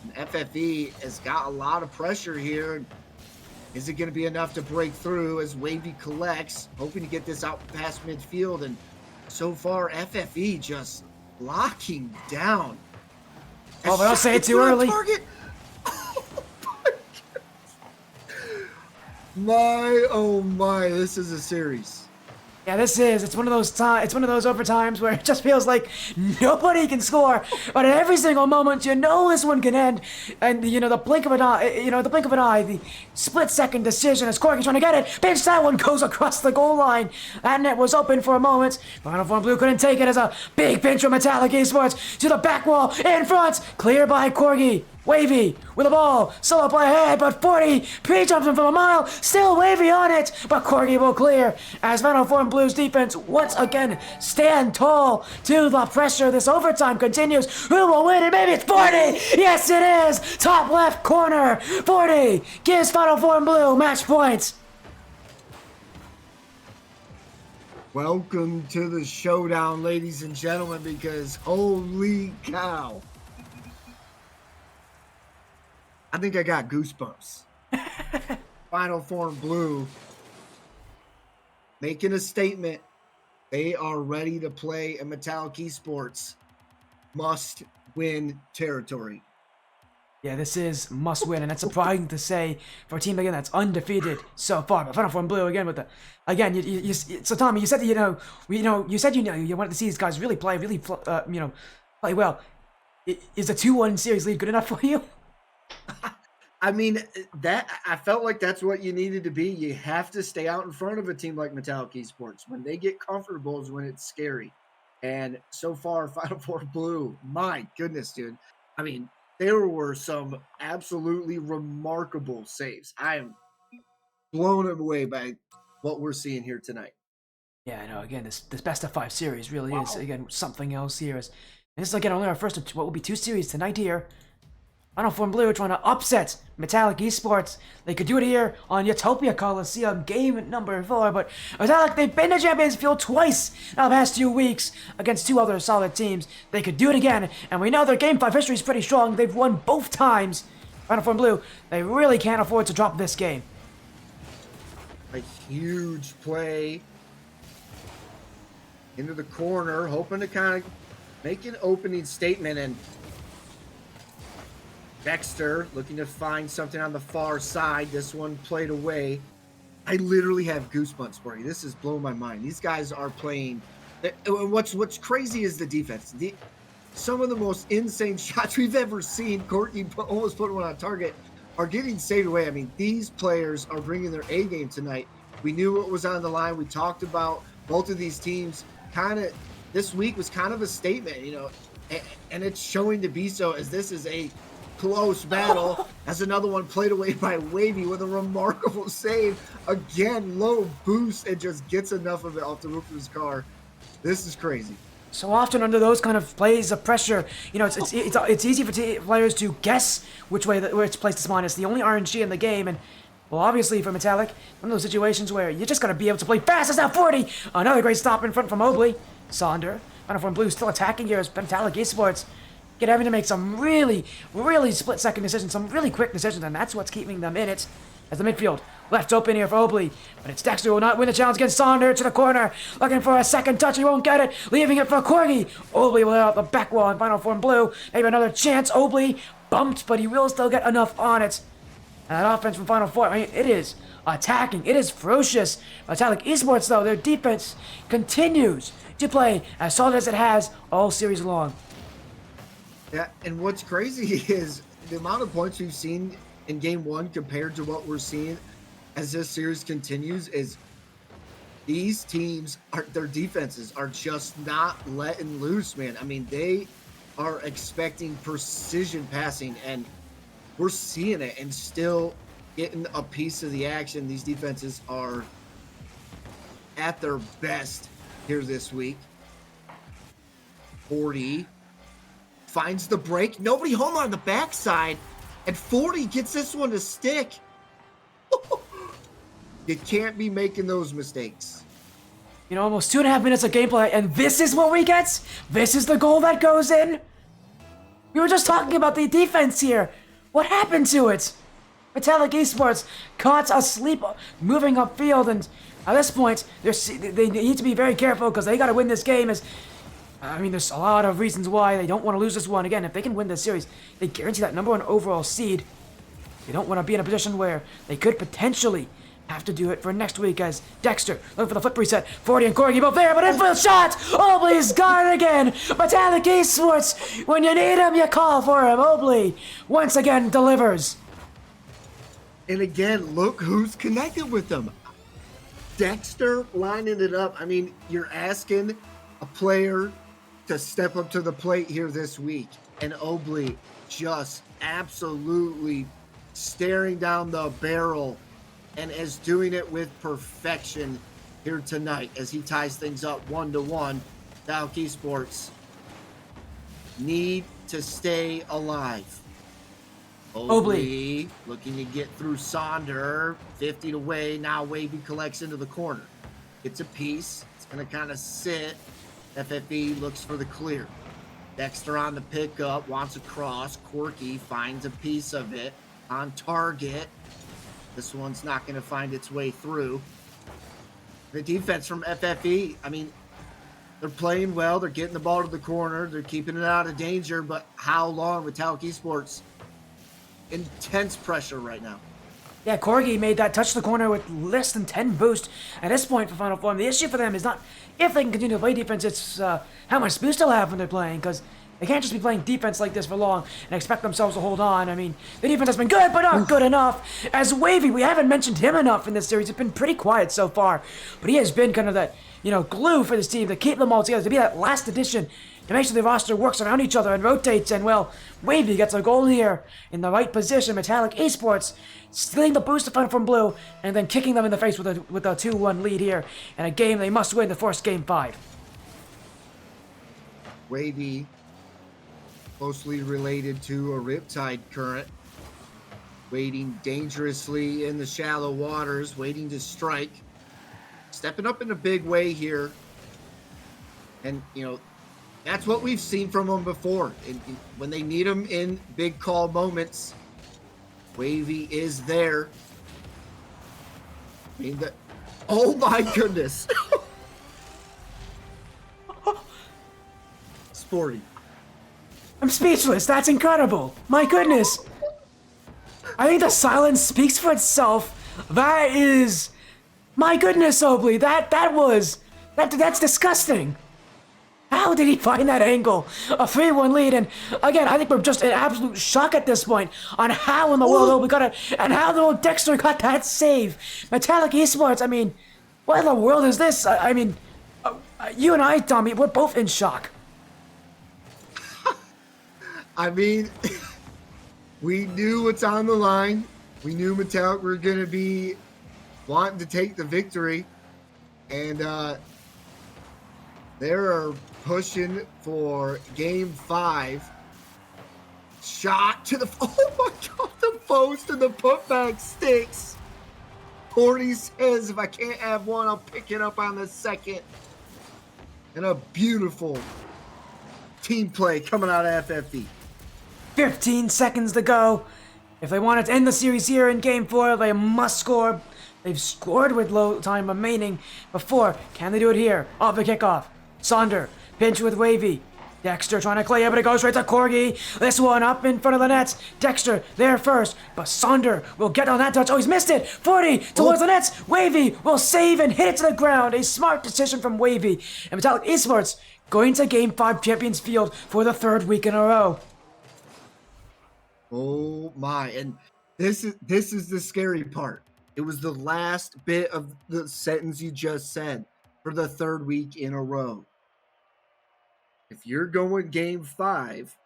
And FFE has got a lot of pressure here. Is it going to be enough to break through as Wavy collects, hoping to get this out past midfield? And so far, FFE just locking down.
Oh, but don't say it too early.
Target. Oh my, this is a series.
Yeah, this is. It's one of those times. It's one of those overtimes where it just feels like nobody can score, but at every single moment, you know this one can end. And the blink of an eye. The split-second decision as Corky's trying to get it. Pinch that one goes across the goal line. That net was open for a moment. Final Form Blue couldn't take it as a big pinch from Metallic Esports to the back wall in front. Cleared by Corky. Wavy with the ball, still up ahead, but 40 pre-jumps him from a mile, still Wavy on it, but Corky will clear as Final Form Blues defense once again stand tall to the pressure. This overtime continues. Who will win? And maybe it's 40! Yes, it is! Top left corner, 40 gives Final Form Blue match points.
Welcome to the showdown, ladies and gentlemen, because holy cow. I think I got goosebumps. Final Form Blue making a statement. They are ready to play in Metallic Esports must-win territory.
Yeah, this is must-win, and that's surprising to say for a team again that's undefeated so far. But Final Form Blue again with so Tommy, you said that you said you wanted to see these guys really play well. Is a 2-1 series lead good enough for you?
I mean, that I felt like that's what you needed to be. You have to stay out in front of a team like Metallic Esports. When they get comfortable is when it's scary. And so far, Final Four Blue, my goodness, dude. I mean, there were some absolutely remarkable saves. I am blown away by what we're seeing here tonight.
Yeah, I know. Again, this best of 5 series really is again something else here. And this is again only our first of what will be 2 series tonight here. Final Form Blue trying to upset Metallic Esports. They could do it here on Utopia Coliseum, game number 4, but Metallic, they've been to Champions Field twice in the past 2 weeks against 2 other solid teams. They could do it again, and we know their Game 5 history is pretty strong. They've won both times. Final Form Blue, they really can't afford to drop this game.
A huge play into the corner, hoping to kind of make an opening statement, and Dexter looking to find something on the far side. This one played away. I literally have goosebumps for you. This is blowing my mind. These guys are playing. What's crazy is the defense. Some of the most insane shots we've ever seen. Courtney almost put one on target. Are getting saved away. I mean, these players are bringing their A game tonight. We knew what was on the line. We talked about both of these teams. This week was kind of a statement, and it's showing to be so, as this is a close battle, as another one played away by Wavy with a remarkable save. Again, low boost and just gets enough of it off the roof of his car. This is crazy.
So often under those kind of plays of pressure, it's easy for players to guess which place to spawn. It's the only RNG in the game, and well, obviously for Metallic, one of those situations where you just gotta be able to play fast. It's now 40. Another great stop in front from Obley. Sonder. Final Form Blue still attacking here as Metallic Esports having to make some really, really split-second decisions, some really quick decisions, and that's what's keeping them in it. As the midfield left open here for Obley, but it's Dexter who will not win the challenge against Sonder to the corner, looking for a second touch. He won't get it, leaving it for Corky. Obley will hit out the back wall in Final Form Blue. Maybe another chance. Obley bumped, but he will still get enough on it. And that offense from Final Form, it is attacking. It is ferocious. Metallic Esports, though, their defense continues to play as solid as it has all series long.
Yeah, and what's crazy is the amount of points we've seen in Game 1 compared to what we're seeing as this series continues is these teams, their defenses are just not letting loose, man. I mean, they are expecting precision passing, and we're seeing it and still getting a piece of the action. These defenses are at their best here this week. 40 finds the break. Nobody home on the backside. And 40 gets this one to stick. You can't be making those mistakes.
You know, almost 2.5 minutes of gameplay, and this is what we get? This is the goal that goes in? We were just talking about the defense here. What happened to it? Metallic Esports caught asleep moving upfield, and at this point, they need to be very careful because they got to win this game. I mean, there's a lot of reasons why they don't want to lose this one. Again, if they can win this series, they guarantee that #1 overall seed. They don't want to be in a position where they could potentially have to do it for next week as Dexter looking for the flip reset. 40 and Corgi both there, but infield shot! Obley's got it again! Metallic Esports, when you need him, you call for him. Obley once again delivers.
And again, look who's connected with them. Dexter lining it up. I mean, you're asking a player to step up to the plate here this week. And Obley just absolutely staring down the barrel and is doing it with perfection here tonight as he ties things up 1-1. Metallic Esports need to stay alive. Obley looking to get through Sonder, 50 away. Now Wavy collects into the corner. Gets a piece. It's going to kind of sit. FFE looks for the clear. Dexter on the pickup, wants a cross. Corky finds a piece of it on target. This one's not going to find its way through. The defense from FFE, I mean, they're playing well. They're getting the ball to the corner. They're keeping it out of danger. But how long? Metallic Esports, intense pressure right now.
Yeah, Corgi made that touch the corner with less than 10 boost at this point for Final Form. The issue for them is not if they can continue to play defense, it's how much boost they'll have when they're playing, because they can't just be playing defense like this for long and expect themselves to hold on. I mean, the defense has been good, but not good enough. As Wavy, we haven't mentioned him enough in this series. It's been pretty quiet so far, but he has been kind of that, glue for this team to keep them all together, to be that last addition, to make sure the roster works around each other and rotates. And, well, Wavy gets a goal here in the right position. Metallic Esports stealing the boost to Final Form Blue and then kicking them in the face with a 2-1 lead here in a game they must win to force Game 5.
Wavy, closely related to a riptide current, waiting dangerously in the shallow waters, waiting to strike, stepping up in a big way here. And, that's what we've seen from them before. When they need them in big call moments, Wavy is there. I mean, oh my goodness. Sporty.
I'm speechless. That's incredible. My goodness. I think the silence speaks for itself. That is... My goodness, Obley. That's disgusting. How did he find that angle? A 3-1 lead, and again, I think we're just in absolute shock at this point on how in the world Obley got it, and how the old Dexter got that save. Metallic Esports, I mean, what in the world is this? I mean, you and I, Tommy, we're both in shock.
I mean, we knew what's on the line. We knew Metallic were going to be wanting to take the victory, and they're pushing for Game 5. Shot to the... Oh my God, the post and the putback sticks. Cordy says, if I can't have one, I'll pick it up on the second. And a beautiful team play coming out of FFE.
15 seconds to go. If they want to end the series here in Game 4, they must score. They've scored with low time remaining before. Can they do it here? Off the kickoff. Sonder, pinch with Wavy. Dexter trying to clear, but it goes right to Corgi. This one up in front of the nets. Dexter there first, but Sonder will get on that touch. Oh, he's missed it. 40 towards the nets. Wavy will save and hit it to the ground. A smart decision from Wavy. And Metallic Esports going to Game 5 Champions Field for the 3rd week in a row.
Oh my, and this is the scary part. It was the last bit of the sentence you just said. For the 3rd week in a row. If you're going Game 5,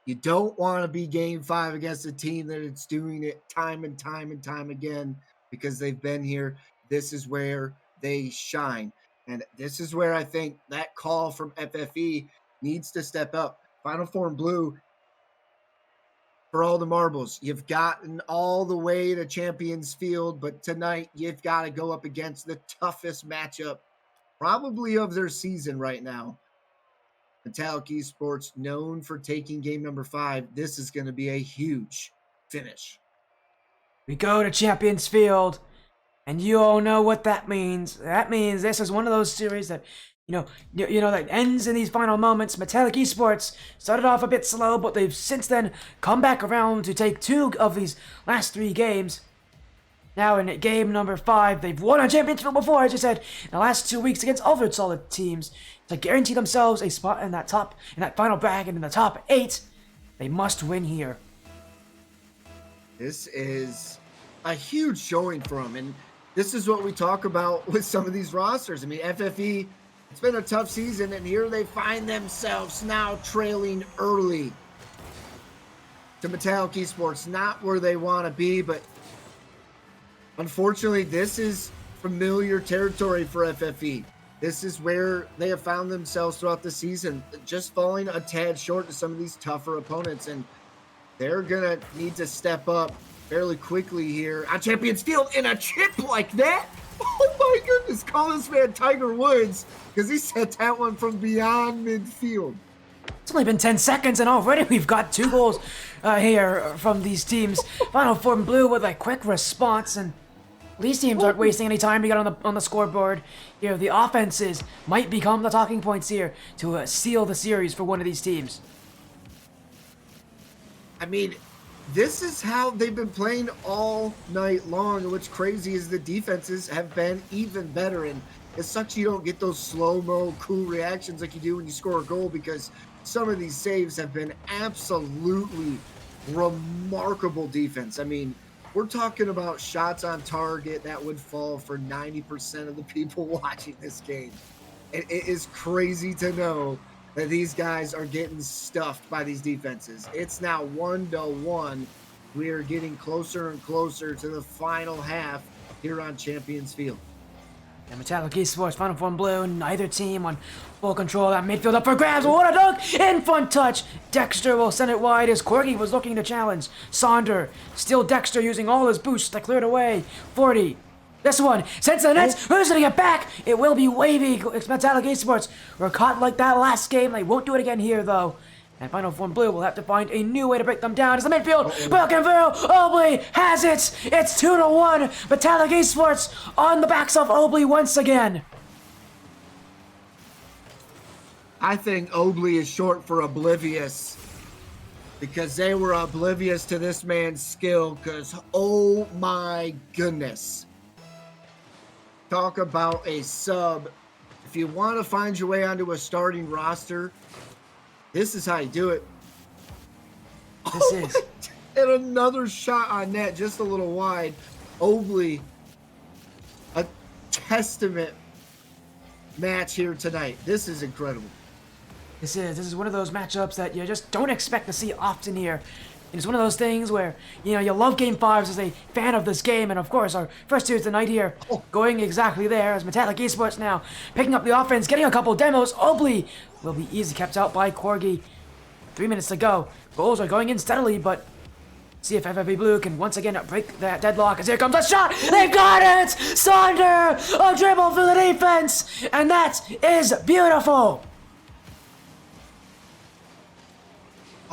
you don't want to be Game 5 against a team that it's doing it time and time and time again because they've been here. This is where they shine. And this is where I think that call from FFE needs to step up. Final Form Blue, for all the marbles. You've gotten all the way to Champions Field, but tonight you've got to go up against the toughest matchup probably of their season right now. Metallic Esports, known for taking game number 5. This is going to be a huge finish.
We go to Champions Field, and you all know what that means. That means this is one of those series that, that ends in these final moments. Metallic Esports started off a bit slow, but they've since then come back around to take 2 of these last 3 games. Now in game number 5, they've won on Champions Field before, as I said, in the last 2 weeks against other solid teams to guarantee themselves a spot in that final bracket in the top 8. They must win here.
This is a huge showing for them, and this is what we talk about with some of these rosters. I mean, FFE, it's been a tough season, and here they find themselves now trailing early to Metallic Esports. Not where they want to be, but unfortunately, this is familiar territory for FFE. This is where they have found themselves throughout the season, just falling a tad short to some of these tougher opponents, and they're going to need to step up fairly quickly here on Champions Field in a chip like that. Oh my goodness, call this man Tiger Woods, because he sent that one from beyond midfield.
It's only been 10 seconds, and already we've got 2 goals here from these teams. Final Form Blue with a quick response, and these teams aren't wasting any time to get on the scoreboard. Here, the offenses might become the talking points here to seal the series for one of these teams.
I mean, this is how they've been playing all night long, and what's crazy is the defenses have been even better, and it sucks you don't get those slow-mo, cool reactions like you do when you score a goal, because some of these saves have been absolutely remarkable defense. I mean, we're talking about shots on target that would fall for 90% of the people watching this game. It is crazy to know that these guys are getting stuffed by these defenses. It's now 1-1. We are getting closer and closer to the final half here on Champions Field.
And Metallic Esports, Final Form Blue, neither team on full control. That midfield up for grabs. What a dunk! In front touch. Dexter will send it wide as Corgi was looking to challenge. Sonder, still Dexter using all his boosts to clear it away. 40. This one, sends to the nets. Who's going to get back? It will be Wavy. It's Metallic Esports. We're caught like that last game. They won't do it again here, though. And Final Form Blue will have to find a new way to break them down. It's the midfield. Broken through. Obley has it. It's 2-1. Metallic Esports on the backs of Obley once again.
I think Obley is short for oblivious, because they were oblivious to this man's skill, because oh my goodness. Talk about a sub. If you want to find your way onto a starting roster, this is how you do it.
This is.
And another shot on net, just a little wide. Obley, a testament match here tonight. This is incredible.
This is one of those matchups that you just don't expect to see often here. And it's one of those things where, you love Game 5s as a fan of this game. And of course, our first series tonight here going exactly there as Metallic Esports now picking up the offense, getting a couple demos. Obley will be easy kept out by Corgi. 3 minutes to go. Goals are going in steadily, but see if FFB Blue can once again break that deadlock as here comes a shot. They got it! Sonder! A dribble through the defense! And that is beautiful!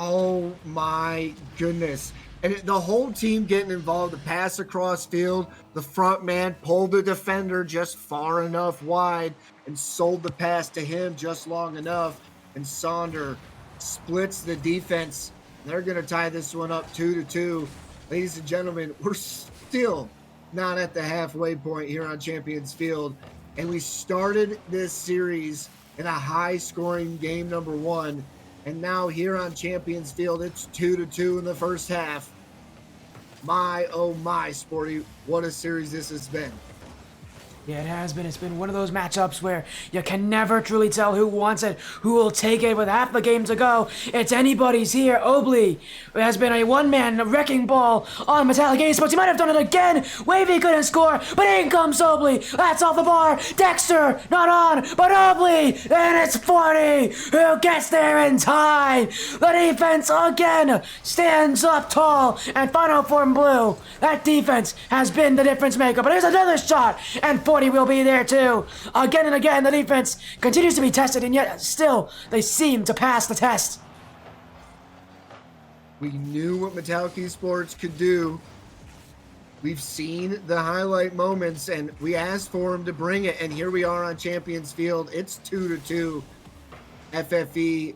Oh my goodness. And the whole team getting involved. The pass across field. The front man pulled the defender just far enough wide and sold the pass to him just long enough. And Sonder splits the defense. They're going to tie this one up 2-2. Ladies and gentlemen, we're still not at the halfway point here on Champions Field. And we started this series in a high-scoring game number 1. And now here on Champions Field, it's 2-2 in the first half. My, oh my, Sporty, what a series this has been.
Yeah, it has been. It's been one of those matchups where you can never truly tell who wants it, who will take it with half the game to go. It's anybody's here. Obley has been a one-man wrecking ball on Metallic Esports. He might have done it again. Wavy couldn't score, but in comes Obley. That's off the bar. Dexter, not on, but Obley. And it's 40 who gets there in time. The defense again stands up tall. And Final Form Blue, that defense has been the difference maker. But here's another shot, and 40 will be there too. Again and again, the defense continues to be tested, and yet still they seem to pass the test.
We knew what Metallic Esports could do. We've seen the highlight moments, and we asked for him to bring it, and here we are on Champions Field. It's 2-2. FFE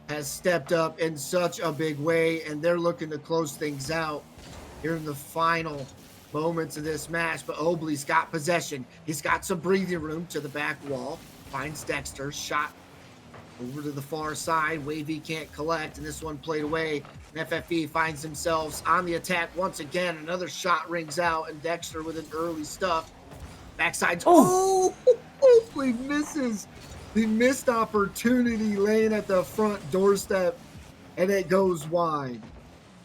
has stepped up in such a big way, and they're looking to close things out here in the final moments of this match. But Obley's got possession. He's got some breathing room to the back wall. Finds Dexter. Shot over to the far side. Wavy can't collect, and this one played away. And FFE finds themselves on the attack once again. Another shot rings out, and Dexter with an early stuff. Backside's. Oh! Obley misses the missed opportunity laying at the front doorstep, and it goes wide.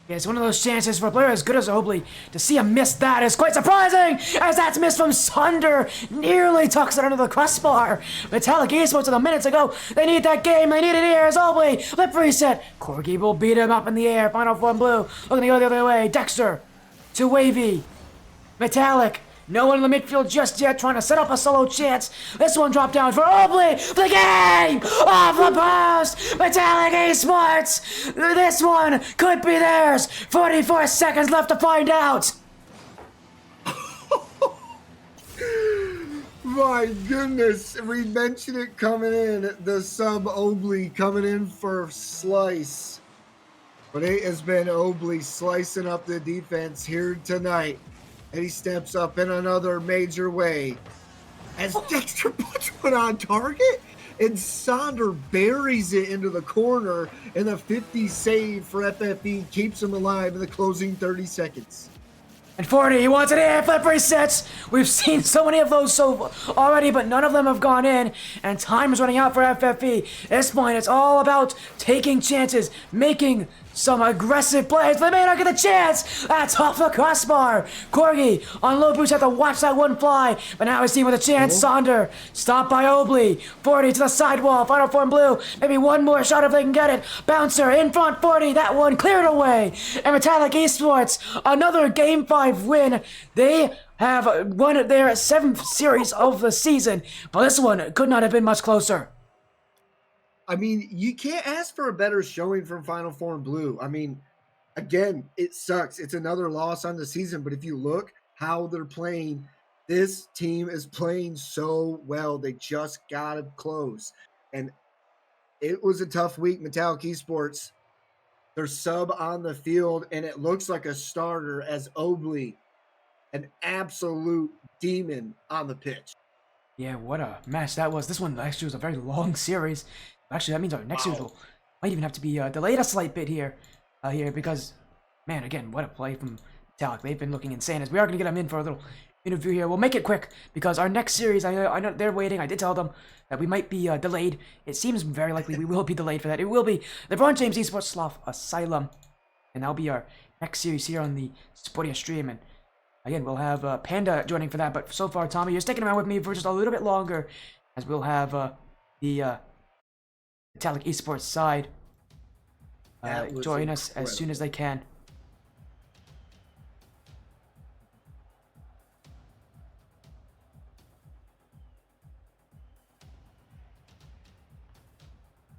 Yeah, it's one of those chances for a player as good as Obley. To see him miss that is quite surprising, as that's missed from Sunder. Nearly tucks it under the crossbar. Metallic Esports a minutes ago. They need that game. They need it here as Obley. Lip reset. Corgi will beat him up in the air. Final Form Blue. Looking to go the other way. Dexter to Wavy. Metallic. No one in the midfield just yet, trying to set up a solo chance. This one dropped down for Obley. The game off the post. Metallic Esports. This one could be theirs. 44 seconds left to find out.
My goodness, we mentioned it coming in. The sub Obley coming in for Slice. But it has been Obley slicing up the defense here tonight. And he steps up in another major way as Dexter puts one on target, and Sonder buries it into the corner, and the 50 save for FFE keeps him alive in the closing 30 seconds.
And 40, he wants it in. Flip resets. We've seen so many of those already, but none of them have gone in. And time is running out for FFE. At this point, it's all about taking chances, making some aggressive plays. They may not get the chance. That's off the crossbar. Corgi on low boots had to watch that one fly, but now he's seen with a chance. Sonder stopped by Obley. 40 to the sidewall. Final Form Blue. Maybe one more shot if they can get it. Bouncer in front. 40. That one cleared away. And Metallic Esports, another Game 5 win. They have won their 7th series of the season, but this one could not have been much closer.
I mean, you can't ask for a better showing from Final Form Blue. I mean, again, it sucks. It's another loss on the season, but if you look how they're playing, this team is playing so well. They just got to close. And it was a tough week. Metallic Esports, they're sub on the field, and it looks like a starter as Obley, an absolute demon on the pitch.
Yeah, what a match that was. This one actually was a very long series. Actually, that means our next series might even have to be delayed a slight bit here, because, man, again, what a play from Metallic. They've been looking insane. As we are going to get them in for a little interview here. We'll make it quick because our next series, I know they're waiting. I did tell them that we might be delayed. It seems very likely we will be delayed for that. It will be Lebron James Esports Sloth Asylum, and that'll be our next series here on the Sportia stream. And again, we'll have Panda joining for that. But so far, Tommy, you're sticking around with me for just a little bit longer, as we'll have the Metallic Esports side join us as soon as they can.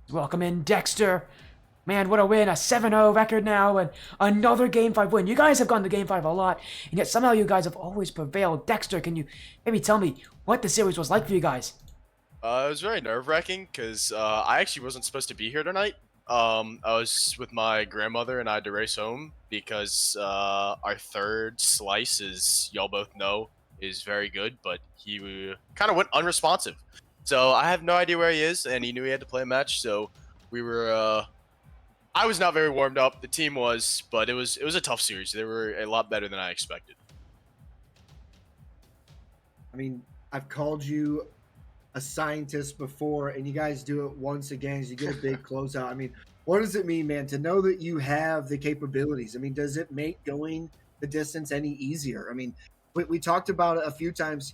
Welcome in, Dexter. Man, what a win. A 7-0 record now, and another Game 5 win. You guys have gone to Game 5 a lot, and yet somehow you guys have always prevailed. Dexter, can you maybe tell me what the series was like for you guys?
It was very nerve-wracking because I actually wasn't supposed to be here tonight. I was with my grandmother, and I had to race home because our third Slice, as y'all both know, is very good, but he kind of went unresponsive. So I have no idea where he is, and he knew he had to play a match, so we were... I was not very warmed up. The team was, but it was a tough series. They were a lot better than I expected.
I mean, I've called you a scientist before, and you guys do it once again as you get a big closeout. I mean, what does it mean, man, to know that you have the capabilities? I mean, does it make going the distance any easier? I mean, we talked about it a few times.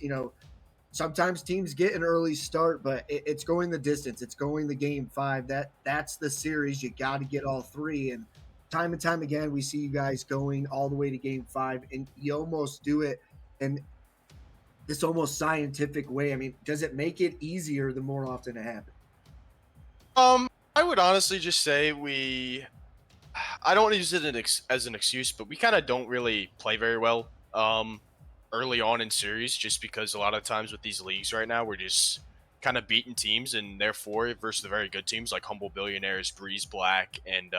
Sometimes teams get an early start, but it's going the distance. It's going the game five. That's the series. You got to get all three. And time again, we see you guys going all the way to game five, and you almost do it in this almost scientific way. I mean, does it make it easier the more often it happens?
I would honestly just say I don't use it as an excuse, but we kind of don't really play very well early on in series, just because a lot of times with these leagues right now, we're just kind of beating teams, and therefore versus the very good teams like Humble Billionaires, Breeze Black, and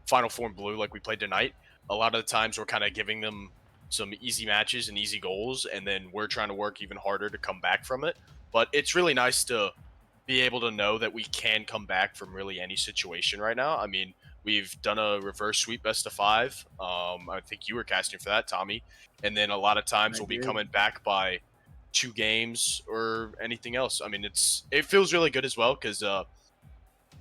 Final Form Blue, like we played tonight. A lot of the times we're kind of giving them some easy matches and easy goals, and then we're trying to work even harder to come back from it. But it's really nice to be able to know that we can come back from really any situation right now. I mean, we've done a reverse sweep best of five. I think you were casting for that, Tommy. And then a lot of times we'll be coming back by 2 games or anything else. I mean, it feels really good as well because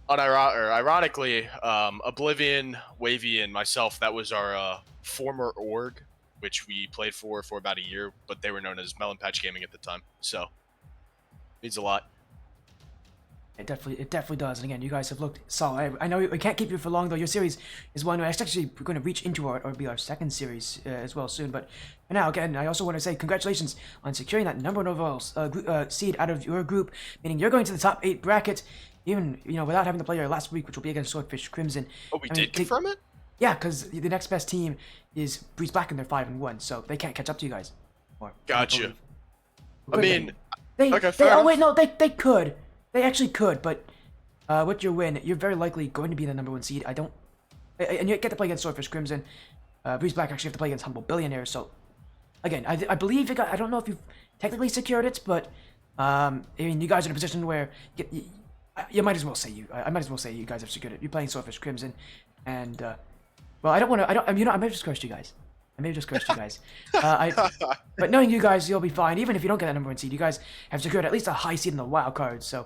ironically, Oblivion, Wavy, and myself, that was our former org, which we played for about a year, but they were known as Melon Patch Gaming at the time. So, means a lot.
It definitely does. And again, you guys have looked solid. I know we can't keep you for long though. Your series is one we're actually going to reach into our second series as well soon. But for now, again, I also want to say congratulations on securing that number 1 overall seed out of your group, meaning you're going to the top 8 bracket, even without having to play your last week, which will be against Swordfish Crimson.
Oh, we did confirm it.
Yeah, because the next best team is Breeze Black, and they're 5-1, so they can't catch up to you guys.
Gotcha. I mean,
okay, they could. They actually could, but with your win, you're very likely going to be the number 1 seed. And you get to play against Swordfish Crimson. Breeze Black actually have to play against Humble Billionaires. So, again, I believe I don't know if you've technically secured it, but I mean, you guys are in a position where you might as well say I might as well say you guys have secured it. You're playing Swordfish Crimson, and well, I may have just cursed you guys. But knowing you guys, you'll be fine. Even if you don't get that number 1 seed, you guys have secured at least a high seed in the wild card. So,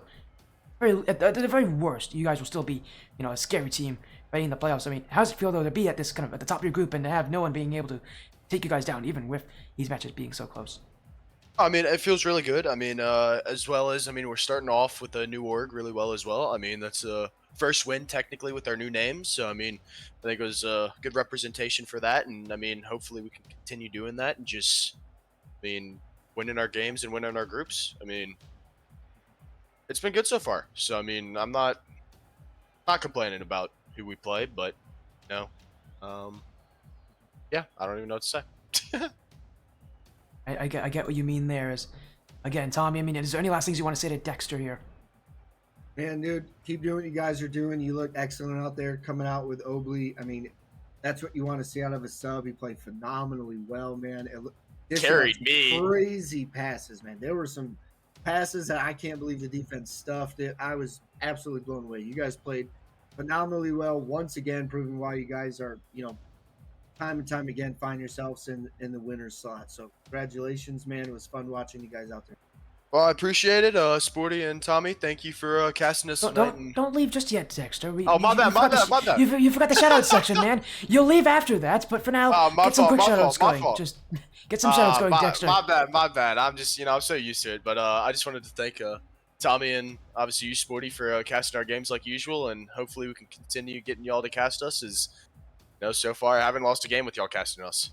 at the very worst, you guys will still be, a scary team fighting the playoffs. I mean, how does it feel though to be at this kind of at the top of your group and to have no one being able to take you guys down, even with these matches being so close?
I mean, it feels really good. I mean, as well as we're starting off with a new org really well as well. I mean, that's a first win technically with our new names. So I mean, I think it was a good representation for that, and I mean, hopefully we can continue doing that and just, winning our games and winning our groups. I mean, it's been good so far. So I mean, I'm not complaining about who we played, but yeah, I don't even know what to say.
I get what you mean there. Is again, Tommy. I mean, is there any last things you want to say to Dexter here?
Man, dude, keep doing what you guys are doing. You look excellent out there, coming out with Obli. I mean, that's what you want to see out of a sub. He played phenomenally well, man.
Carried me.
Crazy passes, man. There were some passes that I can't believe the defense stuffed it. I was absolutely blown away. You guys played phenomenally well. Once again, proving why you guys are, time and time again, find yourselves in the winner's slot. So congratulations, man. It was fun watching you guys out there.
Well, I appreciate it, Sporty and Tommy. Thank you for casting us tonight.
Don't leave just yet, Dexter.
My bad.
You forgot the shoutouts section, man. You'll leave after that, but for now, get some quick shoutouts going. Just get some shoutouts going, Dexter.
My bad. I'm just, I'm so used to it. But I just wanted to thank Tommy and obviously you, Sporty, for casting our games like usual, and hopefully we can continue getting y'all to cast us. As so far I haven't lost a game with y'all casting us.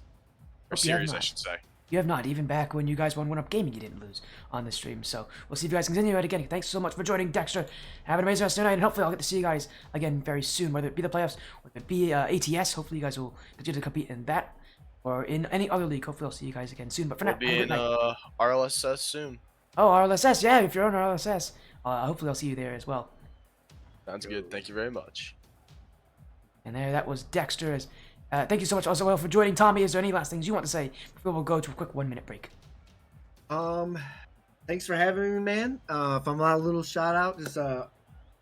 Or series, I should say.
You have not. Even back when you guys won 1-Up Gaming, you didn't lose on the stream. So we'll see if you guys continue it again. Thanks so much for joining, Dexter. Have an amazing rest of the night, and hopefully I'll get to see you guys again very soon, whether it be the playoffs or it be ATS. Hopefully you guys will continue to compete in that or in any other league. Hopefully I'll see you guys again soon. But for now,
we'll be in RLSS soon.
Oh, RLSS. Yeah, if you're on RLSS, hopefully I'll see you there as well.
Sounds good. Thank you very much.
And that was Dexter. Thank you so much also well for joining. Tommy, is there any last things you want to say before we'll go to a quick 1-minute break?
Thanks for having me, man. If I'm allowed a little shout out, just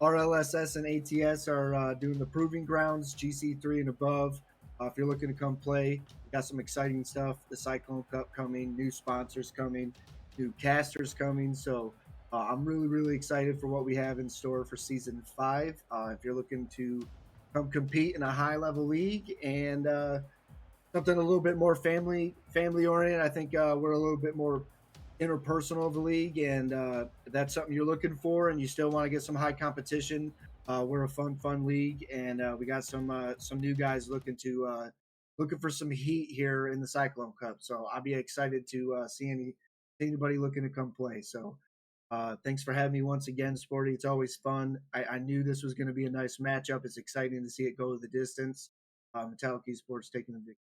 RLSS and ATS are doing the proving grounds, GC3 and above. If you're looking to come play, we got some exciting stuff. The Cyclone Cup coming, new sponsors coming. new casters coming. So I'm really, really excited for what we have in store for season 5. If you're looking to come compete in a high level league and something a little bit more family oriented, I think we're a little bit more interpersonal of the league, and if that's something you're looking for, and you still want to get some high competition. We're a fun league, and we got some new guys looking for some heat here in the Cyclone Cup. So I'll be excited to see anybody looking to come play. So thanks for having me once again, Sporty. It's always fun. I knew this was going to be a nice matchup. It's exciting to see it go the distance. Metallic Esports taking the big.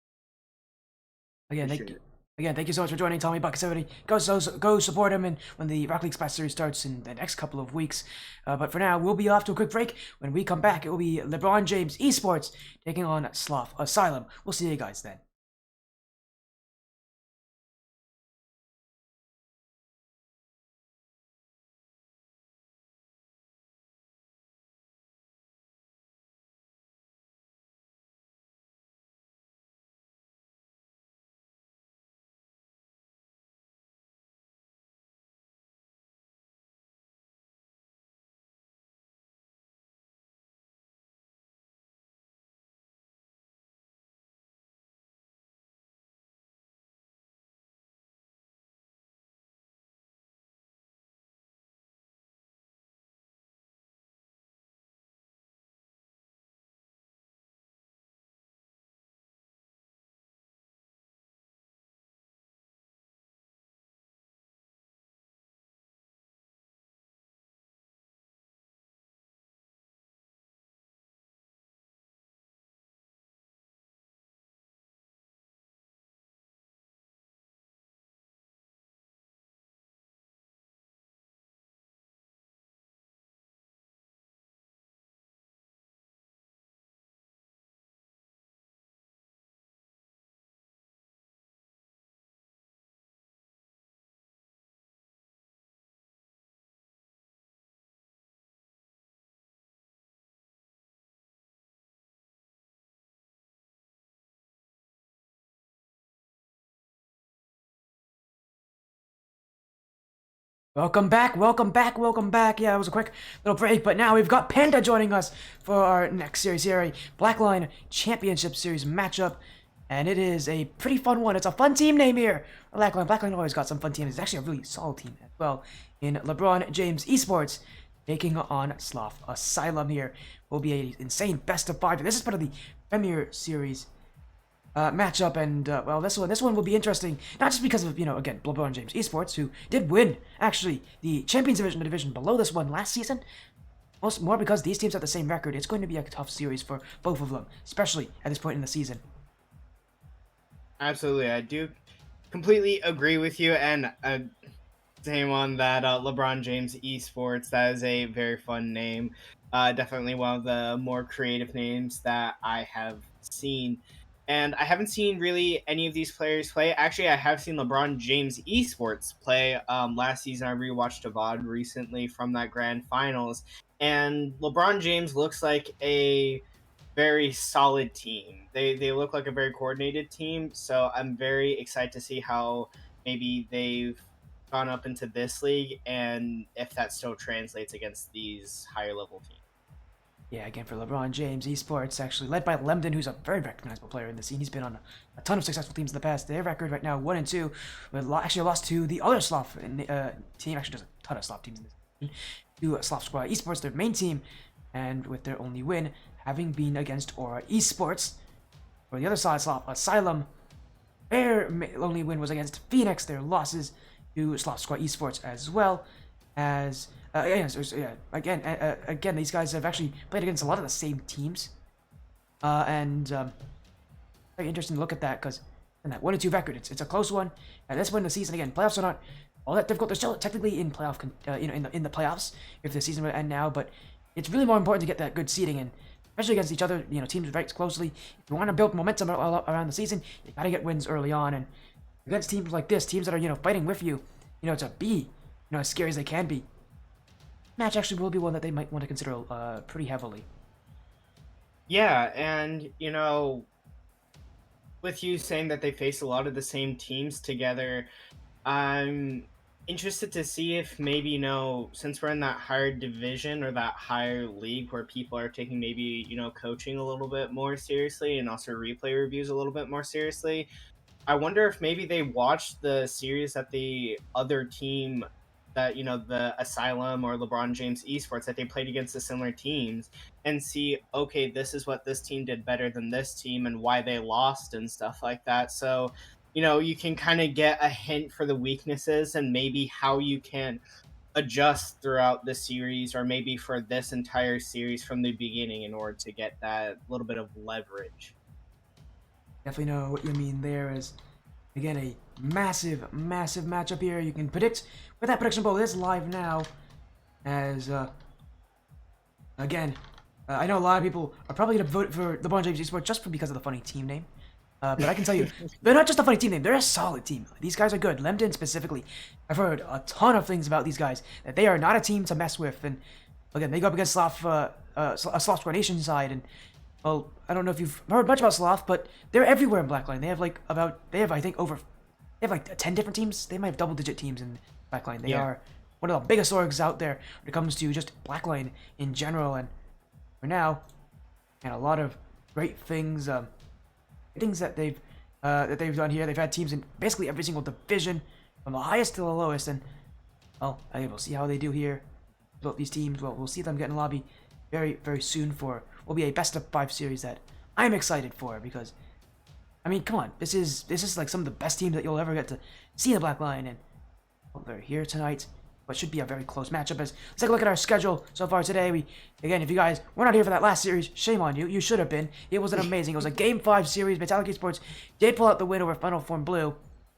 Again,
Appreciate it.
thank you so much for joining TommyBuckets, everybody. Go support him and when the Rocket League Splash Series starts in the next couple of weeks. But for now, we'll be off to a quick break. When we come back, it will be LeBron James Esports taking on Sloth Asylum. We'll see you guys then. Welcome back, welcome back, welcome back. Yeah, it was a quick little break, but now we've got Panda joining us for our next series here, a Blackline Championship Series matchup. And it is a pretty fun one. It's a fun team name here. Blackline. Blackline always got some fun teams. It's actually a really solid team as well. In LeBron James Esports, taking on Sloth Asylum here. Will be an insane best of 5. This is part of the Premier Series matchup, and well, this one will be interesting, not just because of, again, LeBron James Esports, who did win actually the Champions Division, the division below this one last season. More because these teams have the same record. It's going to be a tough series for both of them, especially at this point in the season.
Absolutely, I do completely agree with you, and same on that. LeBron James Esports, that is a very fun name. Definitely one of the more creative names that I have seen. And I haven't seen really any of these players play. Actually, I have seen LeBron James Esports play. Last season, I rewatched a VOD recently from that grand finals. And LeBron James looks like a very solid team. They look like a very coordinated team. So I'm very excited to see how maybe they've gone up into this league and if that still translates against these higher level teams.
Yeah, again, for LeBron James Esports, actually led by Lemden, who's a very recognizable player in the scene. He's been on a ton of successful teams in the past. Their record right now, 1-2, with actually lost to the other Sloth team. Actually, there's a ton of Sloth teams in this team. To Sloth Squad Esports, their main team, and with their only win having been against Aura Esports. For the other side, Sloth Asylum, their only win was against Phoenix. Their losses to Sloth Squad Esports as well as. Again, these guys have actually played against a lot of the same teams, and very interesting to look at that because in that 1-2 record, it's a close one. At this point in the season, again, playoffs are not all that difficult. They're still technically in playoff, in the playoffs if the season would end now, but it's really more important to get that good seeding in, especially against each other. Teams very closely. If you want to build momentum around the season, you gotta get wins early on, and against teams like this, teams that are fighting with you, to be as scary as they can be. Match actually will be one that they might want to consider pretty heavily.
Yeah, and with you saying that they face a lot of the same teams together, I'm interested to see if maybe, since we're in that higher division or that higher league where people are taking maybe, coaching a little bit more seriously and also replay reviews a little bit more seriously, I wonder if maybe they watched the series that the other team, that the Asylum or LeBron James Esports, that they played against the similar teams, and see, okay, this is what this team did better than this team and why they lost and stuff like that. So, you can kind of get a hint for the weaknesses and maybe how you can adjust throughout the series, or maybe for this entire series from the beginning, in order to get that little bit of leverage.
Definitely know what you mean there. Is again a massive matchup here. You can predict where that prediction poll is live now. As again, I know a lot of people are probably gonna vote for LeBron James Esports just because of the funny team name. But I can tell you, they're not just a funny team name, they're a solid team. These guys are good. Lemden specifically, I've heard a ton of things about these guys, that they are not a team to mess with. And again, they go up against Sloth, Sloth Coronation side, and well, I don't know if you've heard much about Sloth, but they're everywhere in Blackline. They have I think they have like 10 different teams. They might have double-digit teams in Blackline. They are one of the biggest orgs out there when it comes to just Blackline in general. And for now, and a lot of great things. Things that they've done here. They've had teams in basically every single division, from the highest to the lowest, and well, I think we'll see how they do here. Both these teams, well, we'll see them get in the lobby very soon for will be a best of 5 series that I'm excited for, because I mean, come on, this is like some of the best teams that you'll ever get to see in the Black Line, and well, they're here tonight. What should be a very close matchup. Let's take a look at our schedule so far today. Again, if you guys were not here for that last series, shame on you. You should have been. It was an amazing. It was a Game 5 series. Metallic Esports did pull out the win over Final Form Blue.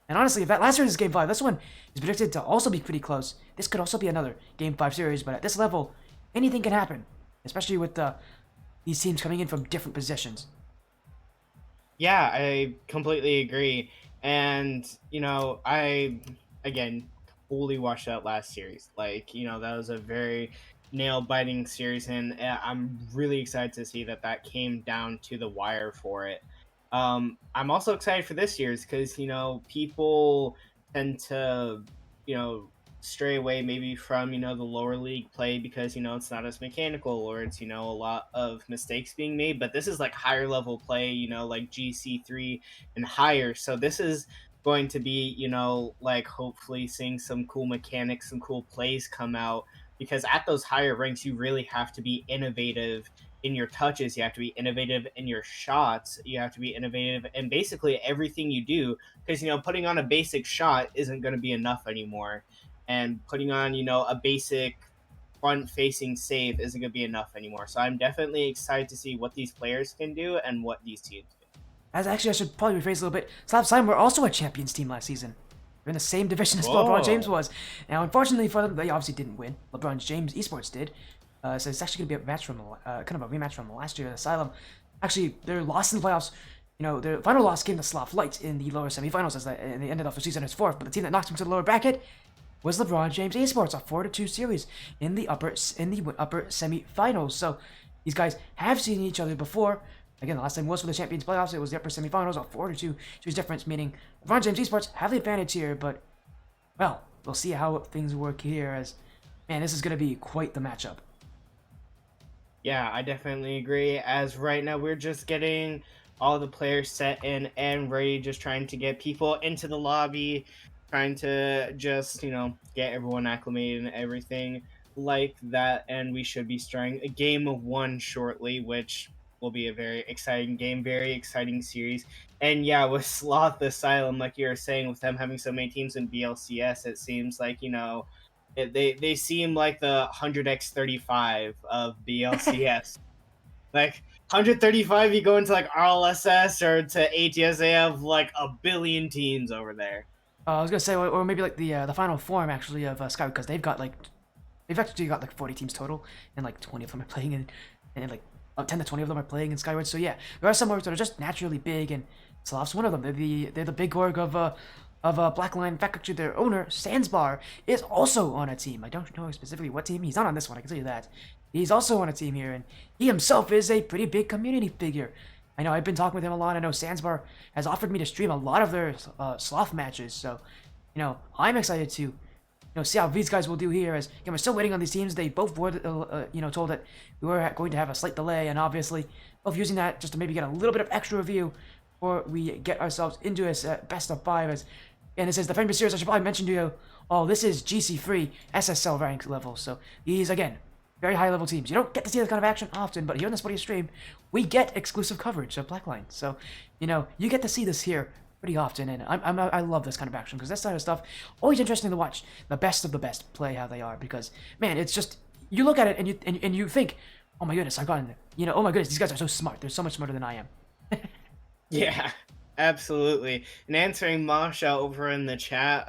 And honestly, if that last series is Game 5, this one is predicted to also be pretty close. This could also be another Game 5 series, but at this level, anything can happen. Especially with these teams coming in from different positions.
Yeah, I completely agree. And, I, again, fully watched that last series. Like, that was a very nail-biting series, and I'm really excited to see that came down to the wire for it. I'm also excited for this year's, because, people tend to, stray away maybe from, the lower league play because, it's not as mechanical, or it's, a lot of mistakes being made. But this is like higher level play, like GC3 and higher. So this is going to be, like hopefully seeing some cool mechanics, some cool plays come out, because at those higher ranks, you really have to be innovative in your touches. You have to be innovative in your shots. You have to be innovative in basically everything you do, because, putting on a basic shot isn't going to be enough anymore. And putting on, a basic front-facing save isn't going to be enough anymore. So I'm definitely excited to see what these players can do and what these teams do.
As actually, I should probably rephrase a little bit. Sloth Asylum were also a champions team last season. They're in the same division as LeBron James was. Now, unfortunately for them, they obviously didn't win. LeBron James Esports did. So it's actually going to be a match from kind of a rematch from last year. Asylum, actually, their loss in the playoffs. Their final loss came to Sloth Light in the lower semifinals, and they ended off the season as 4th. But the team that knocked them to the lower bracket was LeBron James Esports, a 4-2 series in the upper semifinals. So these guys have seen each other before. Again, the last time was for the Champions playoffs. It was the upper semifinals, a 4-2 series difference, meaning LeBron James Esports have the advantage here. But well, we'll see how things work here. As man, this is going to be quite the matchup.
Yeah, I definitely agree. As right now, we're just getting all the players set in and ready, just trying to get people into the lobby, trying to just, get everyone acclimated and everything like that. And we should be starting a game of 1 shortly, which will be a very exciting game, very exciting series. And yeah, with Sloth Asylum, like you were saying, with them having so many teams in BLCS, it seems like, they seem like the 100x35 of BLCS. Like 135, you go into like RLSS or to ATS, they have like a billion teams over there.
I was gonna say, or maybe like the final form actually of Skyward, because they've actually got like 40 teams total, and like 20 of them are playing in, and like 10 to 20 of them are playing in Skyward. So yeah, there are some orgs that are just naturally big, and Sloth's one of them. They're the big org of Blackline. In fact, actually, their owner Sandsbar is also on a team. I don't know specifically what team. He's not on this one, I can tell you that. He's also on a team here, and he himself is a pretty big community figure. I know I've been talking with him a lot. I know Sandsbar has offered me to stream a lot of their Sloth matches. So, I'm excited to see how these guys will do here. As again, we're still waiting on these teams. They both were, told that we were going to have a slight delay, and obviously, both using that just to maybe get a little bit of extra review before we get ourselves into this best of 5. As and this is the Panda series. I should probably mention to you. Oh, this is GC free SSL rank level. So these again, very high level teams. You don't get to see this kind of action often, but here on the Spotty stream, we get exclusive coverage of Blackline. So you get to see this here pretty often, and I love this kind of action because this kind of stuff always interesting to watch the best of the best play how they are, because man, it's just you look at it and you think, oh my goodness, I've gotten oh my goodness, these guys are so smart. They're so much smarter than I am.
Yeah, absolutely. And answering Masha over in the chat,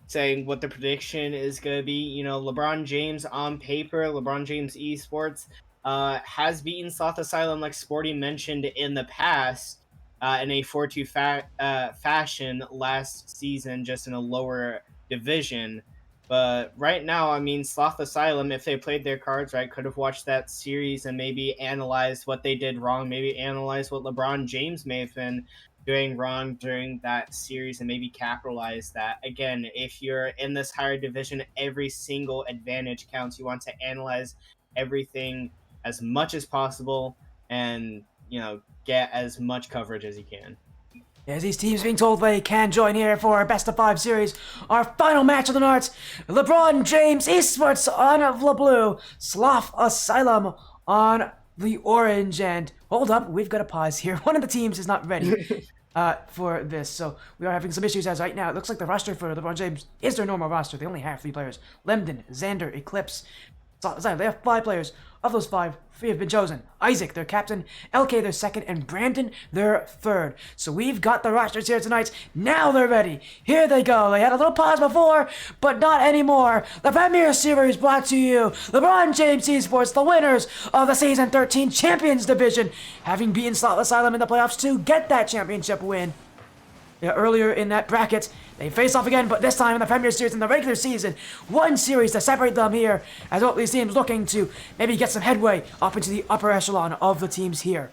saying what the prediction is going to be, LeBron James on paper, LeBron James Esports has beaten Sloth Asylum, like Sporty mentioned in the past, in a 4-2 fashion last season, just in a lower division. But right now, I mean, Sloth Asylum, if they played their cards right, could have watched that series and maybe analyzed what they did wrong, maybe analyzed what LeBron James may have been doing wrong during that series and maybe capitalize that. Again, if you're in this higher division, every single advantage counts. You want to analyze everything as much as possible and, get as much coverage as you can.
As these teams being told they can join here for our best of 5 series, our final match of the night, LeBron James Esports on the blue, Sloth Asylum on the orange. And hold up, we've got to pause here. One of the teams is not ready for this, so we are having some issues as right now. It looks like the roster for LeBron James is their normal roster. They only have 3 players: Lemden, Xander, Eclipse. They have 5 players. Of those 5, 3 have been chosen. Isaac, their captain, LK, their second, and Brandon, their third. So we've got the rosters here tonight. Now they're ready. Here they go. They had a little pause before, but not anymore. The Premier Series brought to you. LeBron James Esports, the winners of the Season 13 Champions Division, having beaten Sloth Asylum in the playoffs to get that championship win. Earlier in that bracket, they face off again, but this time in the Premier Series in the regular season. One series to separate them here, as both these teams looking to maybe get some headway up into the upper echelon of the teams here.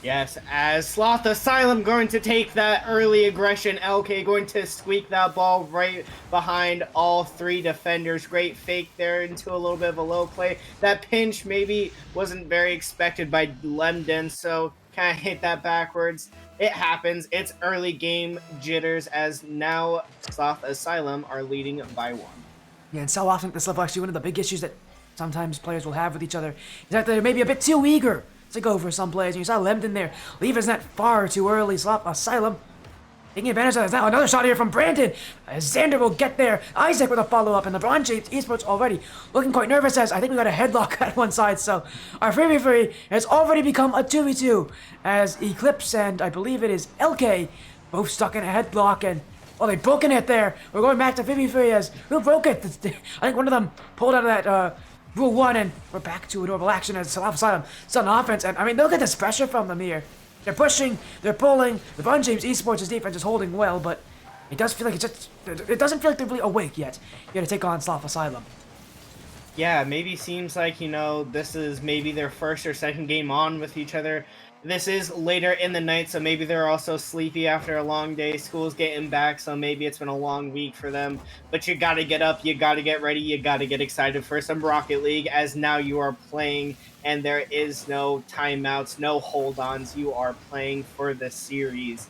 Yes, as Sloth Asylum going to take that early aggression, LK going to squeak that ball right behind all 3 defenders. Great fake there into a little bit of a low play. That pinch maybe wasn't very expected by Lemden, so kind of hit that backwards. It happens. It's early game jitters, as now Sloth Asylum are leading by 1.
Yeah, and so often this level, actually one of the big issues that sometimes players will have with each other is that they're maybe a bit too eager to go for some plays. And you saw Lemden there leave his net far too early. Sloth Asylum taking advantage of that. Now another shot here from Brandon. Xander will get there. Isaac with a follow-up, and LeBron James Esports already looking quite nervous, as I think we got a headlock at one side. So our 3v3 has already become a 2v2, as Eclipse and I believe it is LK both stuck in a headlock, and they've broken it there. We're going back to 3v3, as who broke it? I think one of them pulled out of that Rule 1, and we're back to a normal action as Sloth Asylum still on offense. And I mean, look at this pressure from them here. They're pushing, they're pulling. LeBron James Esports' defense is holding well, but it does feel like it doesn't feel like they're really awake yet. You gotta take on Sloth Asylum.
Yeah, maybe seems like, this is maybe their first or second game on with each other. This is later in the night, so maybe they're also sleepy after a long day. School's getting back, so maybe it's been a long week for them. But you gotta get up, you gotta get ready, you gotta get excited for some Rocket League, as now you are playing, and there is no timeouts, no hold-ons. You are playing for the series.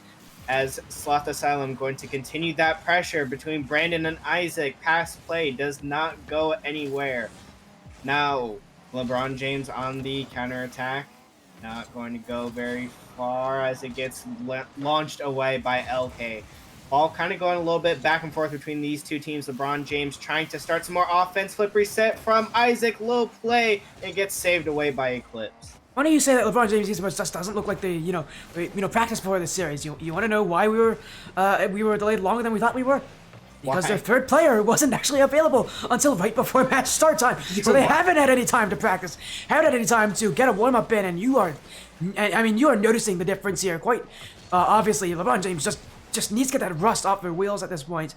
As Sloth Asylum going to continue that pressure between Brandon and Isaac. Pass play does not go anywhere. Now, LeBron James on the counterattack. Not going to go very far, as it gets launched away by LK. Ball kind of going a little bit back and forth between these 2 teams. LeBron James trying to start some more offense. Flip reset from Isaac. Low play. And gets saved away by Eclipse.
Why don't you say that LeBron James Esports just doesn't look like they, practiced for this series? You want to know why we were delayed longer than we thought we were? Because their 3rd player wasn't actually available until right before match start time. So they haven't had any time to practice, haven't had any time to get a warm-up in, and you are noticing the difference here. Quite obviously, LeBron James just needs to get that rust off their wheels at this point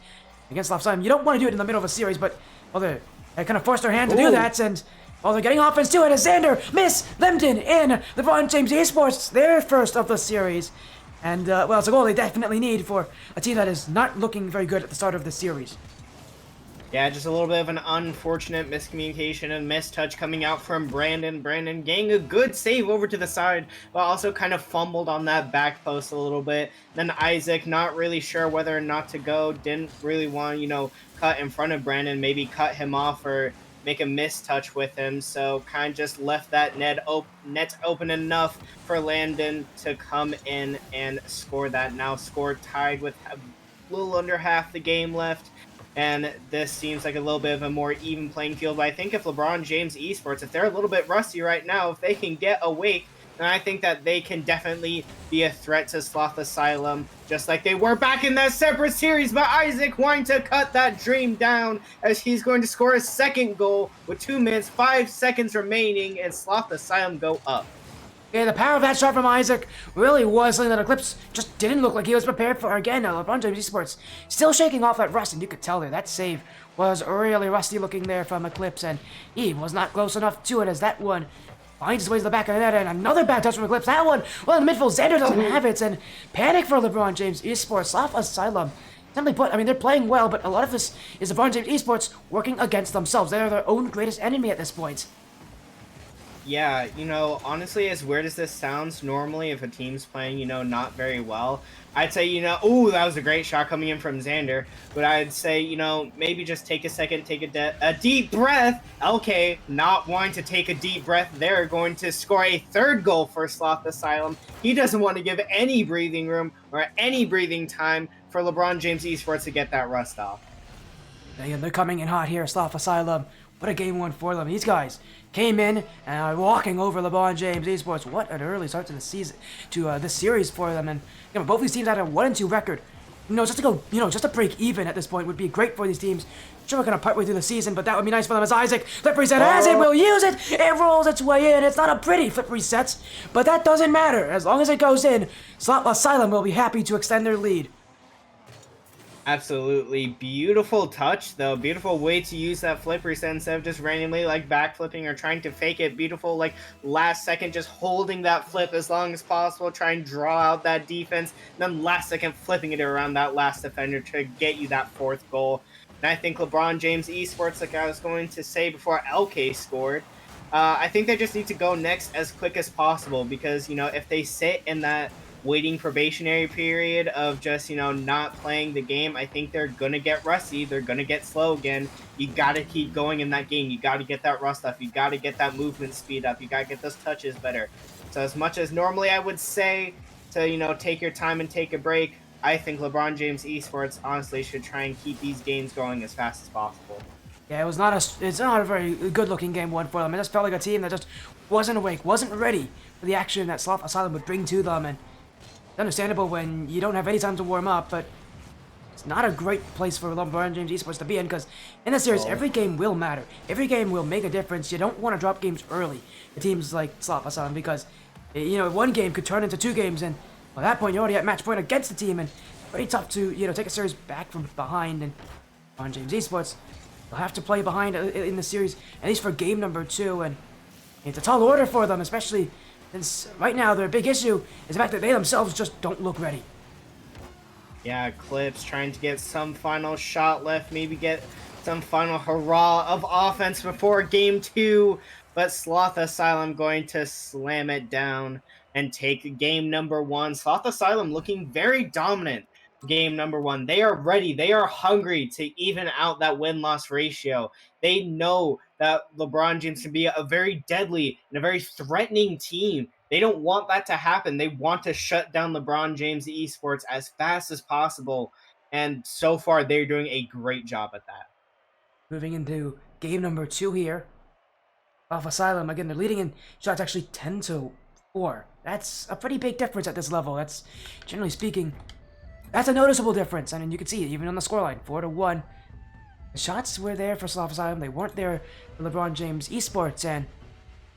against Sloth Asylum. You don't want to do it in the middle of a series, but they kind of forced their hand to do that, and they're getting offense to it as Xander, Miss, Lemden, in LeBron James Esports, their first of the series. And, it's a goal they definitely need for a team that is not looking very good at the start of the series.
Yeah, just a little bit of an unfortunate miscommunication and mistouch coming out from Brandon. Brandon getting a good save over to the side, but also kind of fumbled on that back post a little bit. Then Isaac, not really sure whether or not to go, didn't really want, cut in front of Brandon, maybe cut him off or make a mistouch with him. So kind of just left that net open enough for Landon to come in and score that. Now score tied with a little under half the game left. And this seems like a little bit of a more even playing field. But I think if LeBron James Esports, if they're a little bit rusty right now, if they can get awake, then I think that they can definitely be a threat to Sloth Asylum, just like they were back in that separate series. But Isaac wanting to cut that dream down as he's going to score his second goal with 2 minutes, 5 seconds remaining, and Sloth Asylum go up.
Yeah, the power of that shot from Isaac really was something that Eclipse just didn't look like he was prepared for. Again, LeBron James Esports still shaking off that rust, and you could tell there that save was really rusty looking there from Eclipse, and he was not close enough to it as that one finds his way to the back of the net, and another bad touch from Eclipse. That one, well, in the midfield, Xander doesn't have it, and panic for LeBron James Esports. Sloth Asylum, simply put, I mean, they're playing well, but a lot of this is LeBron James Esports working against themselves. They are their own greatest enemy at this point.
Yeah, honestly, as weird as this sounds, normally if a team's playing, not very well, I'd say, ooh, that was a great shot coming in from Xander. But I'd say, maybe just take a second, take a deep breath. LK, not wanting to take a deep breath, they're going to score a third goal for Sloth Asylum. He doesn't want to give any breathing room or any breathing time for LeBron James Esports to get that rust off.
Yeah, they're coming in hot here, Sloth Asylum. What a game one for them. These guys came in and are walking over LeBron James Esports. What an early start to the season, to this series for them. And both these teams had a 1-2 record. Just to go, just to break even at this point would be great for these teams. Sure, we're gonna partway through the season, but that would be nice for them. As Isaac flip reset, as it will use it, it rolls its way in. It's not a pretty flip reset, but that doesn't matter as long as it goes in. Sloth Asylum will be happy to extend their lead.
Absolutely beautiful touch, though. Beautiful way to use that flip reset instead of just randomly backflipping or trying to fake it. Beautiful last second just holding that flip as long as possible, try and draw out that defense, and then last second flipping it around that last defender to get you that fourth goal. And I think LeBron James Esports, like I was going to say before LK scored, I think they just need to go next as quick as possible because, if they sit in that waiting probationary period of just, not playing the game, I think they're going to get rusty. They're going to get slow again. You got to keep going in that game. You got to get that rust off. You got to get that movement speed up. You got to get those touches better. So as much as normally I would say to, take your time and take a break, I think LeBron James Esports honestly should try and keep these games going as fast as possible.
Yeah, it's not a very good-looking game one for them. It just felt like a team that just wasn't awake, wasn't ready for the action that Sloth Asylum would bring to them, and it's understandable when you don't have any time to warm up, but it's not a great place for LeBron James Esports to be in, because in this series, every game will matter. Every game will make a difference. You don't want to drop games early to teams like Sloth Asylum, because, one game could turn into 2 games, and at that point, you're already at match point against the team, and very tough to, take a series back from behind, and LeBron James Esports will have to play behind in the series, at least for game number 2, and it's a tall order for them, especially since right now their big issue is the fact that they themselves just don't look ready.
Yeah, Clips trying to get some final shot left, maybe get some final hurrah of offense before game 2, but Sloth Asylum going to slam it down and take game number 1. Sloth Asylum looking very dominant game number 1. They are ready. They are hungry to even out that win-loss ratio. They know that LeBron James can be a very deadly and a very threatening team. They don't want that to happen. They want to shut down LeBron James Esports as fast as possible. And so far, they're doing a great job at that.
Moving into game number 2 here. Off Asylum, again, they're leading in shots actually 10-4. That's a pretty big difference at this level. That's, generally speaking, that's a noticeable difference. I mean, you can see it even on the scoreline, 4-1. The shots were there for Sloth Asylum. They weren't there for LeBron James Esports. And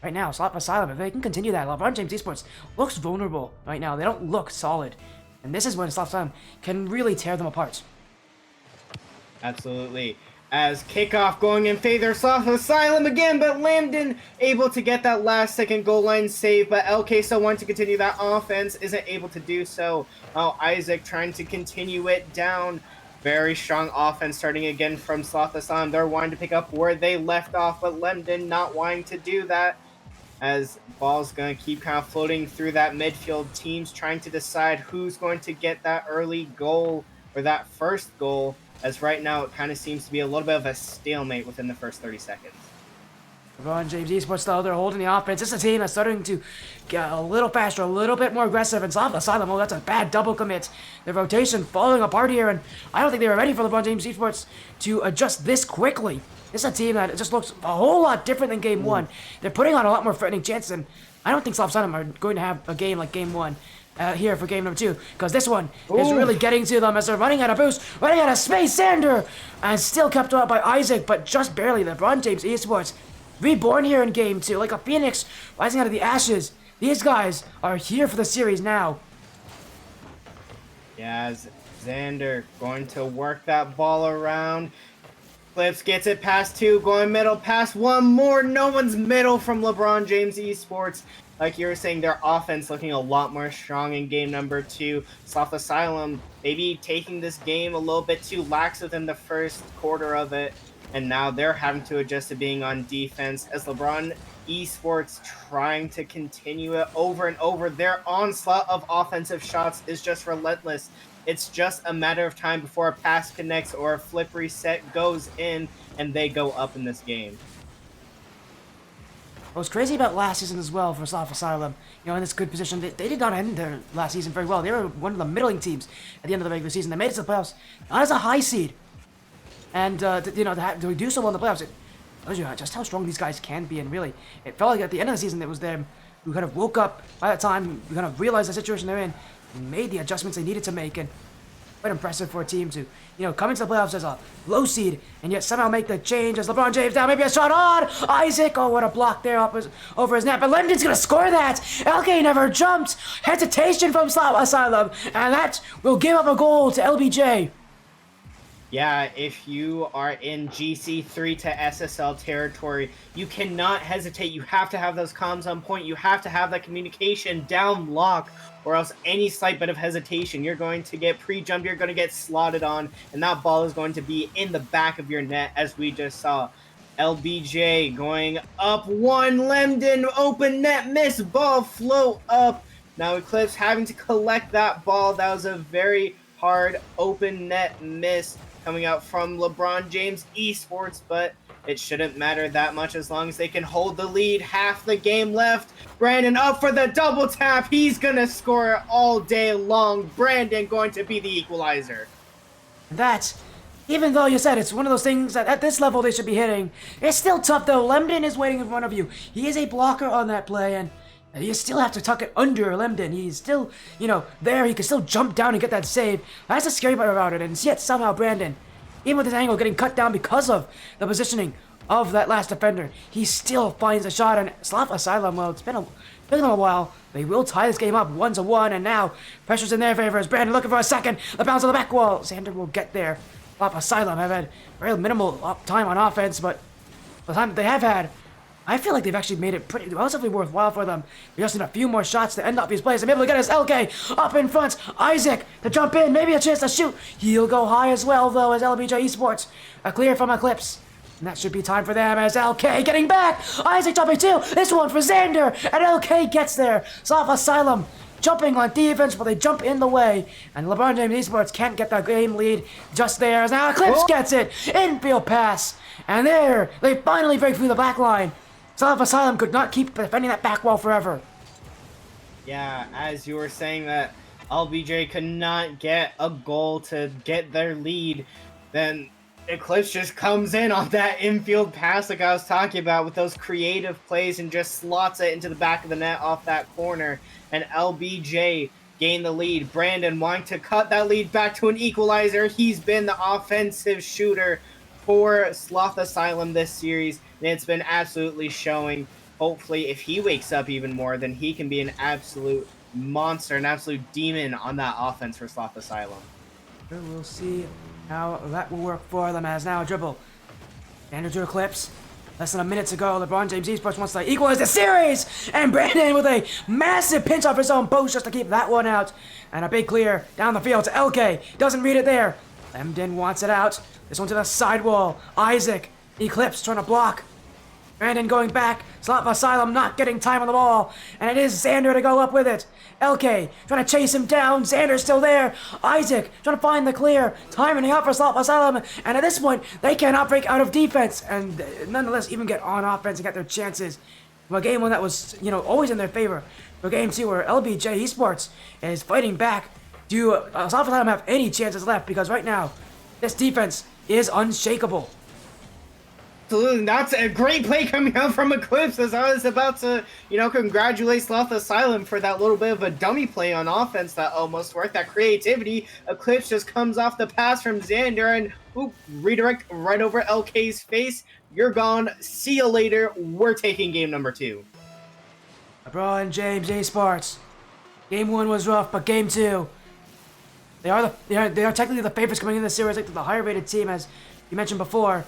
right now, Sloth Asylum, if they can continue that, LeBron James Esports looks vulnerable right now. They don't look solid. And this is when Sloth Asylum can really tear them apart.
Absolutely. As kickoff going in favor of Sloth Asylum again, but Landon able to get that last second goal line save, but LK still wanting to continue that offense, isn't able to do so. Oh, Isaac trying to continue it down Very strong offense starting again from Sloth Asylum. They're wanting to pick up where they left off, but Lemden not wanting to do that, as ball's going to keep kind of floating through that midfield. Teams trying to decide who's going to get that early goal or that first goal, as right now it kind of seems to be a little bit of a stalemate within the first 30 seconds.
LeBron James Esports, though, they're holding the offense. This is a team that's starting to get a little faster, a little bit more aggressive. And Sloth Asylum, oh, that's a bad double commit. Their rotation falling apart here, and I don't think they were ready for LeBron James Esports to adjust this quickly. This is a team that just looks a whole lot different than Game 1. They're putting on a lot more threatening chances, and I don't think Sloth Asylum are going to have a game like Game 1. Here for game number 2, because this one is really getting to them as they're running out of boost, running out of space. Xander, and still kept up by Isaac, but just barely. LeBron James Esports reborn here in game 2, like a phoenix rising out of the ashes. These guys are here for the series now.
Yeah, Xander going to work that ball around. Clips gets it past 2, going middle, past 1 more. No one's middle from LeBron James Esports. Like you were saying, their offense looking a lot more strong in game number 2. Sloth Asylum maybe taking this game a little bit too lax within the first quarter of it. And now they're having to adjust to being on defense as LeBron Esports trying to continue it over and over. Their onslaught of offensive shots is just relentless. It's just a matter of time before a pass connects or a flip reset goes in and they go up in this game.
What was crazy about last season as well for Sloth Asylum, in this good position, they did not end their last season very well. They were one of the middling teams at the end of the regular season. They made it to the playoffs, not as a high seed. And, to do so well in the playoffs, it shows you just how strong these guys can be. And really, it felt like at the end of the season, it was them who kind of woke up by that time, who kind of realized the situation they're in, and made the adjustments they needed to make. And quite impressive for a team to, come into the playoffs as a low seed, and yet somehow make the change as LeBron James down, maybe a shot on Isaac. Oh, what a block there over his net. But Lemden's going to score that. LK never jumped. Hesitation from Sloth Asylum, and that will give up a goal to LBJ.
Yeah, if you are in GC3 to SSL territory, you cannot hesitate. You have to have those comms on point. You have to have that communication down lock, or else any slight bit of hesitation, you're going to get pre-jumped, you're going to get slotted on, and that ball is going to be in the back of your net, as we just saw. LBJ going up 1, Lemden, open net, miss, ball float up. Now Eclipse having to collect that ball. That was a very hard open net miss coming out from LeBron James Esports, but it shouldn't matter that much as long as they can hold the lead. Half the game left. Brandon up for the double tap. He's going to score all day long. Brandon going to be the equalizer.
That, even though you said it's one of those things that at this level they should be hitting, it's still tough though. Lemden is waiting in front of you. He is a blocker on that play, and you still have to tuck it under Lemden. He's still, there. He can still jump down and get that save. That's the scary part about it. And yet somehow Brandon, even with his angle getting cut down because of the positioning of that last defender, he still finds a shot. And Sloth Asylum, well, it's been a while. They will tie this game up 1-1, and now pressure's in their favor as Brandon looking for a second. The bounce on the back wall. Xander will get there. Sloth Asylum have had very minimal time on offense, but the time that they have had, I feel like they've actually made it pretty relatively worthwhile for them. We just need a few more shots to end up these plays and be able to get his LK up in front. Isaac to jump in, maybe a chance to shoot. He'll go high as well, though, as LBJ Esports a clear from Eclipse. And that should be time for them as LK getting back. Isaac jumping too. This one for Xander, and LK gets there. Sloth Asylum jumping on defense, but they jump in the way. And LeBron James Esports can't get the game lead just there. As now Eclipse gets it. Infield pass. And there, they finally break through the back line. Sloth Asylum could not keep defending that back wall forever.
Yeah, as you were saying that LBJ could not get a goal to get their lead, then Eclipse just comes in on that infield pass like I was talking about with those creative plays and just slots it into the back of the net off that corner. And LBJ gained the lead. Brandon wanting to cut that lead back to an equalizer. He's been the offensive shooter for Sloth Asylum this series, and it's been absolutely showing. Hopefully, if he wakes up even more, then he can be an absolute monster, an absolute demon on that offense for Sloth Asylum.
We'll see how that will work for them as now a dribble. Xander to Eclipse. Less than a minute to go. LeBron James Esports wants to equalize the series! And Brandon with a massive pinch off his own post just to keep that one out. And a big clear down the field to LK. Doesn't read it there. Lemden wants it out. This one to the sidewall. Isaac, Eclipse trying to block. Brandon going back. Sloth Asylum not getting time on the ball. And it is Xander to go up with it. LK trying to chase him down. Xander's still there. Isaac trying to find the clear. Timing out for Sloth Asylum. And at this point, they cannot break out of defense. And nonetheless, even get on offense and get their chances. From a game one that was, always in their favor. For game two, where LBJ Esports is fighting back. Do Sloth Asylum have any chances left? Because right now, this defense is unshakable.
Absolutely, that's a great play coming out from Eclipse as I was about to, congratulate Sloth Asylum for that little bit of a dummy play on offense that almost worked, that creativity. Eclipse just comes off the pass from Xander and redirect right over LK's face. You're gone. See you later. We're taking game number 2.
LeBron James Esports. Game 1 was rough, but game 2, they are technically the favorites coming in the series, like the higher rated team, as you mentioned before.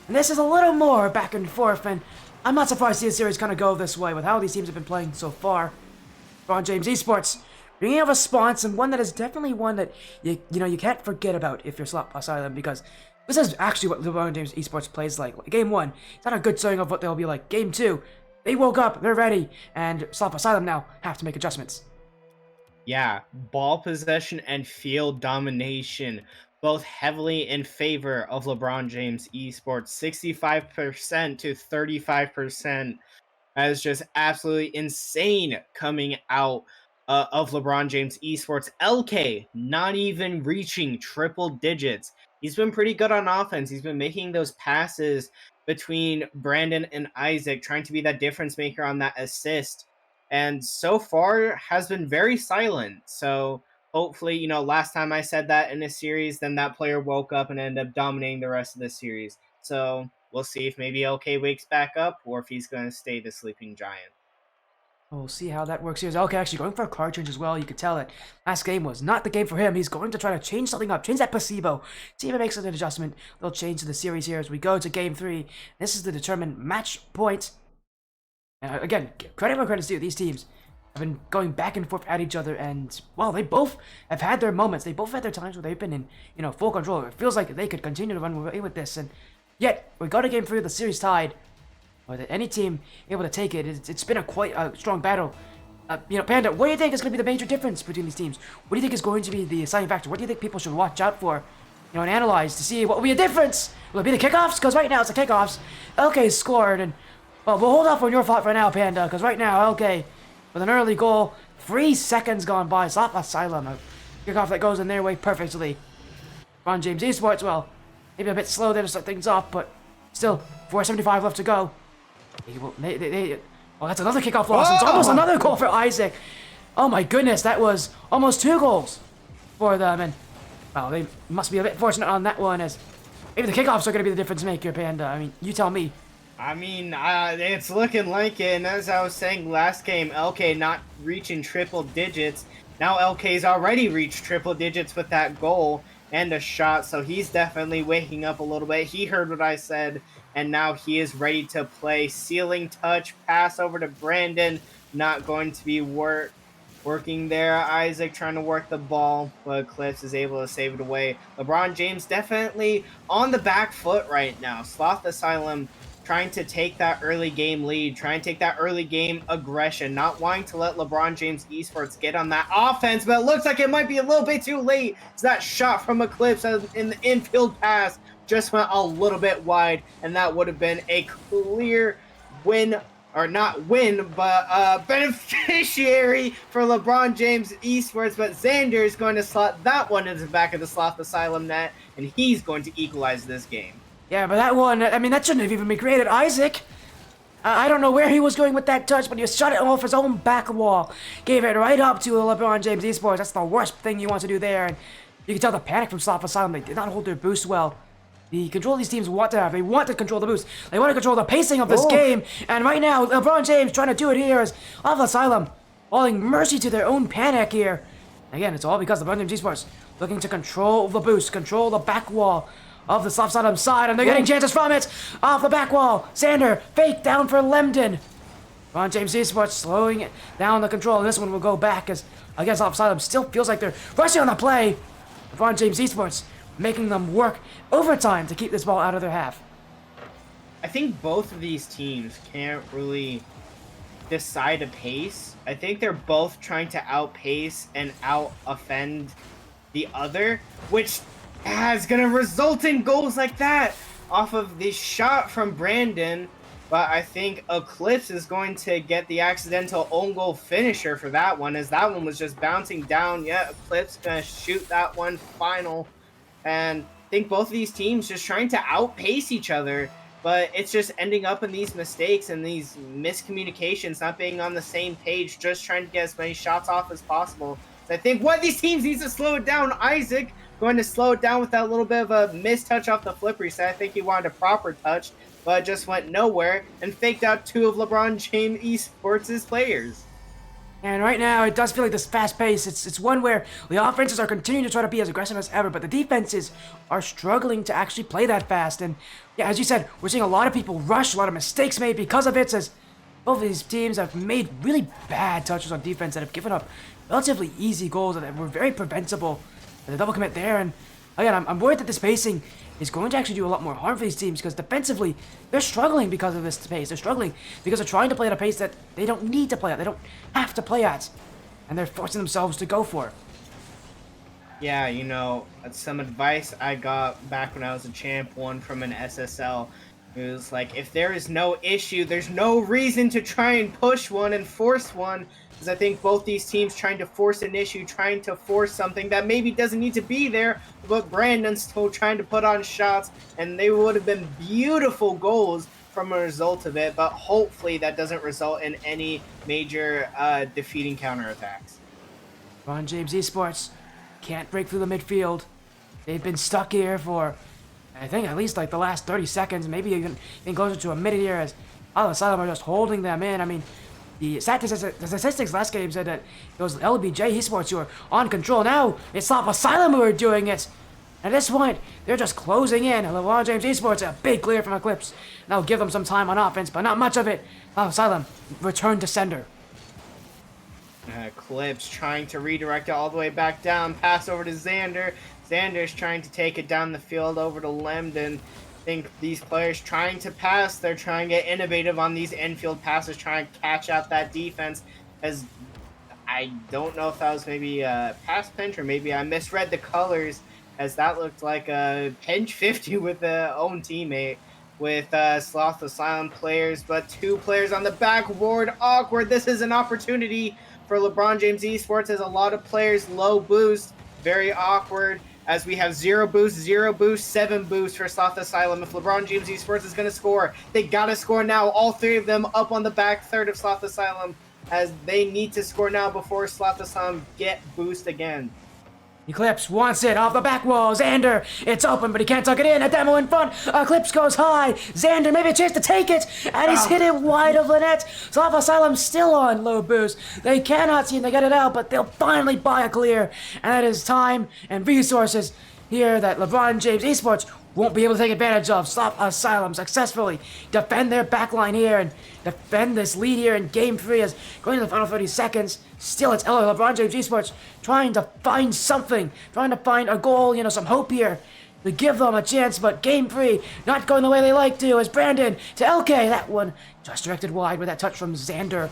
And this is a little more back and forth, and I'm not surprised to see the series kind of go this way with how these teams have been playing so far. LeBron James Esports bringing a response, and one that is definitely one that you can't forget about if you're Sloth Asylum, because this is actually what LeBron James Esports plays like. Game 1, it's not a good showing of what they'll be like. Game 2, they woke up, they're ready, and Sloth Asylum now have to make adjustments.
Yeah, ball possession and field domination, both heavily in favor of LeBron James Esports. 65% to 35%. That is just absolutely insane coming out of LeBron James Esports. LK not even reaching triple digits. He's been pretty good on offense. He's been making those passes between Brandon and Isaac, trying to be that difference maker on that assist. And so far has been very silent. So hopefully, last time I said that in a series, then that player woke up and ended up dominating the rest of the series. So we'll see if maybe LK wakes back up or if he's going to stay the sleeping giant.
We'll see how that works here. LK actually going for a card change as well. You could tell that last game was not the game for him. He's going to try to change something up, change that placebo, see if it makes an adjustment. They'll change to the series here as we go to game 3. This is to determine match point. Again, credit where credit's due. These teams have been going back and forth at each other, and well, they both have had their moments. They both had their times where they've been in full control. It feels like they could continue to run away with this, and yet we go to game 3 of the series tied. With any team able to take it, it's been quite a strong battle. Panda, what do you think is going to be the major difference between these teams? What do you think is going to be the deciding factor? What do you think people should watch out for, and analyze to see what will be a difference? Will it be the kickoffs? Because right now it's the kickoffs. LK scored, and well, we'll hold off on your thought for now, Panda, because right now LK with an early goal, 3 seconds gone by. Sloth Asylum, a kickoff that goes in their way perfectly. LeBron James Esports, well, maybe a bit slow there to start things off, but still 4:75 left to go. Well, that's another kickoff loss. It's almost another goal for Isaac. Oh my goodness, that was almost 2 goals for them, and well, they must be a bit fortunate on that one, as maybe the kickoffs are going to be the difference maker, Panda. I mean, you tell me.
I mean, it's looking like it, and as I was saying last game, LK not reaching triple digits. Now LK's already reached triple digits with that goal and a shot, so he's definitely waking up a little bit. He heard what I said, and now he is ready to play. Ceiling touch, pass over to Brandon, not going to be working there. Isaac trying to work the ball, but Eclipse is able to save it away. LeBron James definitely on the back foot right now. Sloth Asylum trying to take that early game lead, trying to take that early game aggression, not wanting to let LeBron James Esports get on that offense, but it looks like it might be a little bit too late. It's that shot from Eclipse in the infield pass just went a little bit wide, and that would have been a clear win, or not win, but beneficiary for LeBron James Esports, but Xander is going to slot that one into the back of the Sloth Asylum net, and he's going to equalize this game.
Yeah, but that one, I mean, that shouldn't have even been created. Isaac, I don't know where he was going with that touch, but he shot it off his own back wall. Gave it right up to LeBron James Esports. That's the worst thing you want to do there. And you can tell the panic from Sloth Asylum. They did not hold their boost well. The control these teams want to have. They want to control the boost. They want to control the pacing of this game. And right now, LeBron James trying to do it here as Sloth Asylum falling mercy to their own panic here. Again, it's all because LeBron James Esports looking to control the boost, control the back wall of the Sloth Asylum side, and they're getting chances from it. Off the back wall, Xander, fake down for Lemden. LeBron James Esports slowing it down the control, and this one will go back as, again, Sloth Asylum still feels like they're rushing on the play. LeBron James Esports making them work overtime to keep this ball out of their half.
I think both of these teams can't really decide a pace. I think they're both trying to outpace and out-offend the other, which is going to result in goals like that off of this shot from Brandon. But I think Eclipse is going to get the accidental own goal finisher for that one, as that one was just bouncing down. Yeah, Eclipse going to shoot that one final. And I think both of these teams just trying to outpace each other, but it's just ending up in these mistakes and these miscommunications, not being on the same page, just trying to get as many shots off as possible. So I think one of these teams needs to slow it down. Isaac going to slow it down with that little bit of a mistouch off the flip reset. I think he wanted a proper touch, but it just went nowhere and faked out two of LeBron James Esports' players.
And right now, it does feel like this fast pace. It's one where the offenses are continuing to try to be as aggressive as ever, but the defenses are struggling to actually play that fast. And yeah, as you said, we're seeing a lot of people rush, a lot of mistakes made because of it, as both of these teams have made really bad touches on defense that have given up relatively easy goals that were very preventable. And the double commit there, and again, I'm worried that this pacing is going to actually do a lot more harm for these teams, because defensively, they're struggling because of this pace. They're struggling because they're trying to play at a pace that they don't need to play at. They don't have to play at. And they're forcing themselves to go for it.
Yeah, you know, some advice I got back when I was a champ one from an SSL. It was like, if there is no issue, there's no reason to try and push one and force one. Because I think both these teams trying to force an issue, trying to force something that maybe doesn't need to be there, but Brandon's still trying to put on shots, and they would have been beautiful goals from a result of it, but hopefully that doesn't result in any major defeating counterattacks.
LeBron James Esports can't break through the midfield. They've been stuck here for, I think, at least like the last 30 seconds, maybe even closer to a minute here, as Asylum are just holding them in. I mean, the statistics last game said that it was LBJ Esports who were on control. Now it's Sloth Asylum who are doing it. At this point, they're just closing in. LeBron James Esports, a big clear from Eclipse. That'll give them some time on offense, but not much of it. Asylum, return to sender.
Eclipse trying to redirect it all the way back down. Pass over to Xander. Xander's trying to take it down the field over to Lemden. I think these players trying to pass, they're trying to get innovative on these infield passes, trying to catch out that defense. As I don't know if that was maybe a pass pinch or maybe I misread the colors, as that looked like a pinch 50 with their own teammate with Sloth Asylum players, but two players on the backboard. Awkward. This is an opportunity for LeBron James Esports, as a lot of players low boost. Very awkward, as we have 0 boost, 7 boost for Sloth Asylum. If LeBron James Esports is going to score, they got to score now. All three of them up on the back third of Sloth Asylum, as they need to score now before Sloth Asylum get boost again.
Eclipse wants it off the back wall. Xander, it's open, but he can't tuck it in. A demo in front. Eclipse goes high. Xander, maybe a chance to take it. And he's hit it wide of the net. Sloth Asylum still on low boost. They cannot seem to get it out, but they'll finally buy a clear. And that is time and resources here that LeBron James Esports won't be able to take advantage of. Sloth Asylum successfully defend their backline here and defend this lead here in Game 3, as going to the final 30 seconds. Still, it's LeBron James Esports trying to find something, trying to find a goal, some hope here to give them a chance, but Game 3 not going the way they like to, as Brandon to LK. That one just directed wide with that touch from Xander.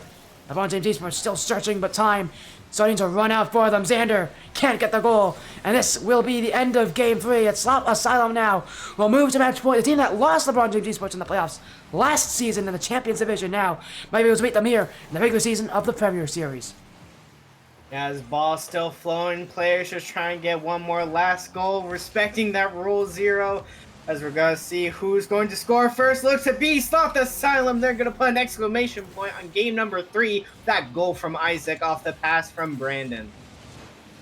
LeBron James Esports still searching, but time starting to run out for them. Xander can't get the goal, and this will be the end of Game 3. It's Sloth Asylum now will move to match point. The team that lost LeBron James Esports in the playoffs last season in the Champions Division now might be able to beat them here in the regular season of the Premier Series.
Yeah, his ball's still flowing. Players just trying to get one more last goal, respecting that rule 0. As we're going to see who's going to score first. Looks to be Sloth Asylum. They're going to put an exclamation point on game number 3. That goal from Isaac off the pass from Brandon.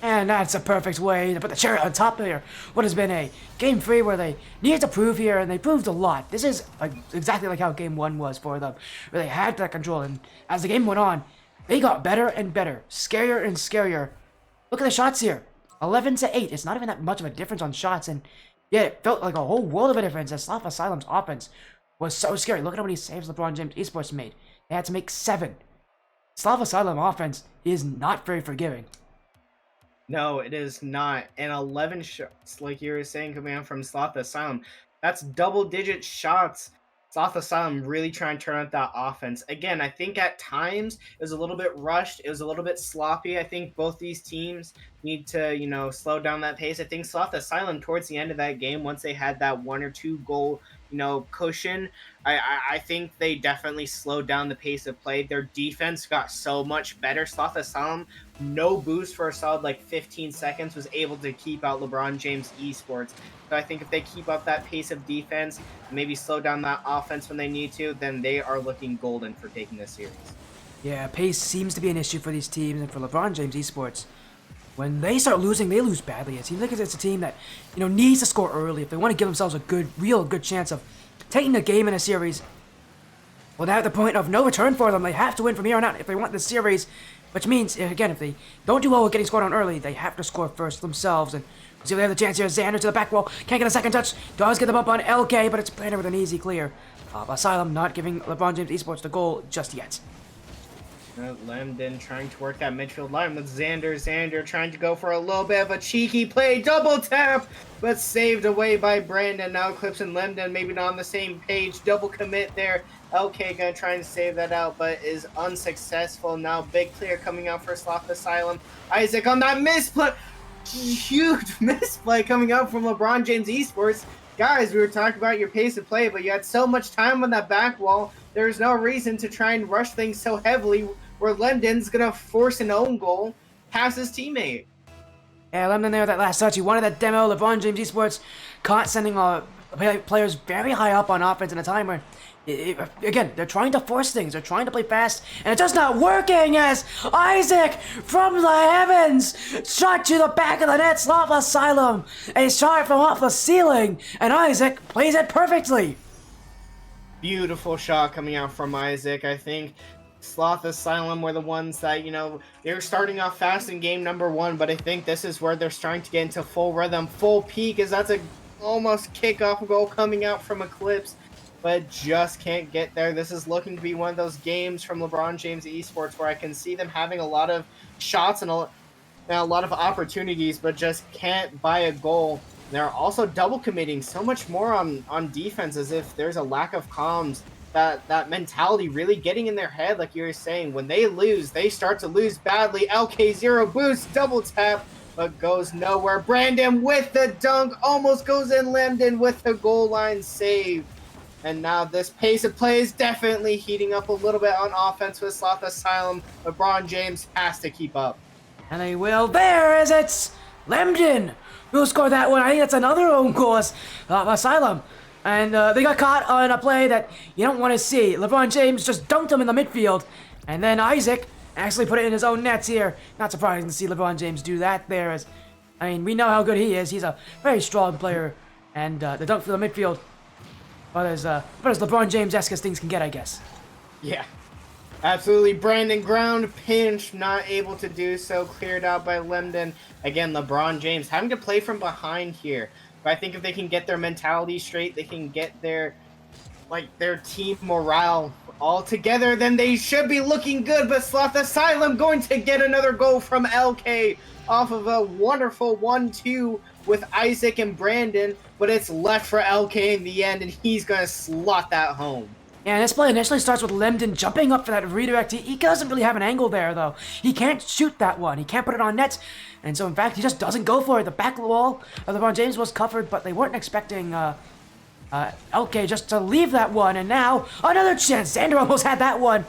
And that's a perfect way to put the cherry on top here. What has been a Game 3 where they needed to prove here, and they proved a lot. This is exactly like how Game 1 was for them, where they had that control, and as the game went on, they got better and better, scarier and scarier. Look at the shots here, 11-8. It's not even that much of a difference on shots, and yet it felt like a whole world of a difference, as Sloth Asylum's offense was so scary. Look at how many saves LeBron James Esports made. They had to make 7. Sloth Asylum offense is not very forgiving.
No, it is not. And 11 shots, like you were saying, coming out from Sloth Asylum. That's double-digit shots. Sloth Asylum really trying to turn out that offense. Again, I think at times it was a little bit rushed. It was a little bit sloppy. I think both these teams need to, slow down that pace. I think Sloth Asylum towards the end of that game, once they had that 1 or 2 goal, cushion, I think they definitely slowed down the pace of play. Their defense got so much better. Sloth Asylum, no boost for a solid like 15 seconds, was able to keep out LeBron James Esports. So I think if they keep up that pace of defense, maybe slow down that offense when they need to, then they are looking golden for taking this series.
Yeah, pace seems to be an issue for these teams and for LeBron James Esports. When they start losing, they lose badly. It seems like it's a team that, needs to score early if they want to give themselves a real good chance of taking a game in a series. Well, they're at the point of no return for them. They have to win from here on out if they want this series, which means, again, if they don't do well with getting scored on early, they have to score first themselves. And see if they have the chance here. Xander to the back wall. Can't get a second touch. Does get the bump on LK, but it's Panda with an easy clear. Asylum not giving LeBron James Esports the goal just yet.
Lemden trying to work that midfield line with Xander. Xander trying to go for a little bit of a cheeky play. Double tap, but saved away by Brandon. Now Clips and Lemden maybe not on the same page. Double commit there. LK gonna try and save that out, but is unsuccessful. Now big clear coming out for Sloth Asylum. Isaac on that misplay. Huge misplay coming out from LeBron James Esports. Guys, we were talking about your pace of play, but you had so much time on that back wall. There's no reason to try and rush things so heavily where Lemden's going to force an own goal past his teammate.
Yeah, Lemden there, that last touch. He wanted that demo. LeBron James Esports caught sending players very high up on offense in a time where, again, they're trying to force things. They're trying to play fast, and it's just not working as Isaac from the heavens shot to the back of the net. Sloth Asylum, a shot from off the ceiling, and Isaac plays it perfectly.
Beautiful shot coming out from Isaac. I think Sloth Asylum were the ones that, they were starting off fast in game number 1, but I think this is where they're starting to get into full rhythm, full peak, as that's a almost kickoff goal coming out from Eclipse, but just can't get there. This is looking to be one of those games from LeBron James Esports where I can see them having a lot of shots and a lot of opportunities, but just can't buy a goal. They're also double committing so much more on defense, as if there's a lack of comms. That mentality really getting in their head, like you were saying. When they lose, they start to lose badly. LK0 boost, double tap, but goes nowhere. Brandon with the dunk, almost goes in. Lemden with the goal line save. And now this pace of play is definitely heating up a little bit on offense with Sloth Asylum. LeBron James has to keep up.
And they will there as it's Lemden who scored that one. I think that's another own goal as Asylum. And they got caught on a play that you don't want to see. LeBron James just dunked him in the midfield. And then Isaac actually put it in his own nets here. Not surprising to see LeBron James do that there. We know how good he is. He's a very strong player. And the dunk for the midfield, about as LeBron James-esque as things can get, I guess.
Yeah. Absolutely. Brandon ground pinch, not able to do so. Cleared out by Lemden. Again, LeBron James having to play from behind here. But I think if they can get their mentality straight, they can get their team morale all together, then they should be looking good. But Sloth Asylum going to get another goal from LK off of a wonderful 1-2 with Isaac and Brandon. But it's left for LK in the end, and he's going to slot that home.
Yeah, this play initially starts with Lemden jumping up for that redirect. He doesn't really have an angle there, though. He can't shoot that one. He can't put it on net. And so, in fact, he just doesn't go for it. The back wall of LeBron James was covered, but they weren't expecting LK just to leave that one. And now, another chance. Xander almost had that one.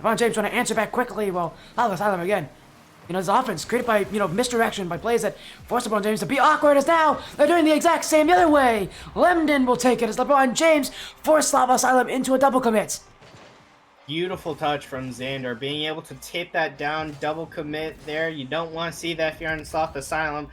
LeBron James trying to answer back quickly. Well, Asylum again. His offense created by, misdirection, by plays that force LeBron James to be awkward, as now they're doing the exact same the other way. Lemden will take it as LeBron James forced Sloth Asylum into a double commit.
Beautiful touch from Xander, being able to tip that down, double commit there. You don't want to see that if you're on Sloth Asylum.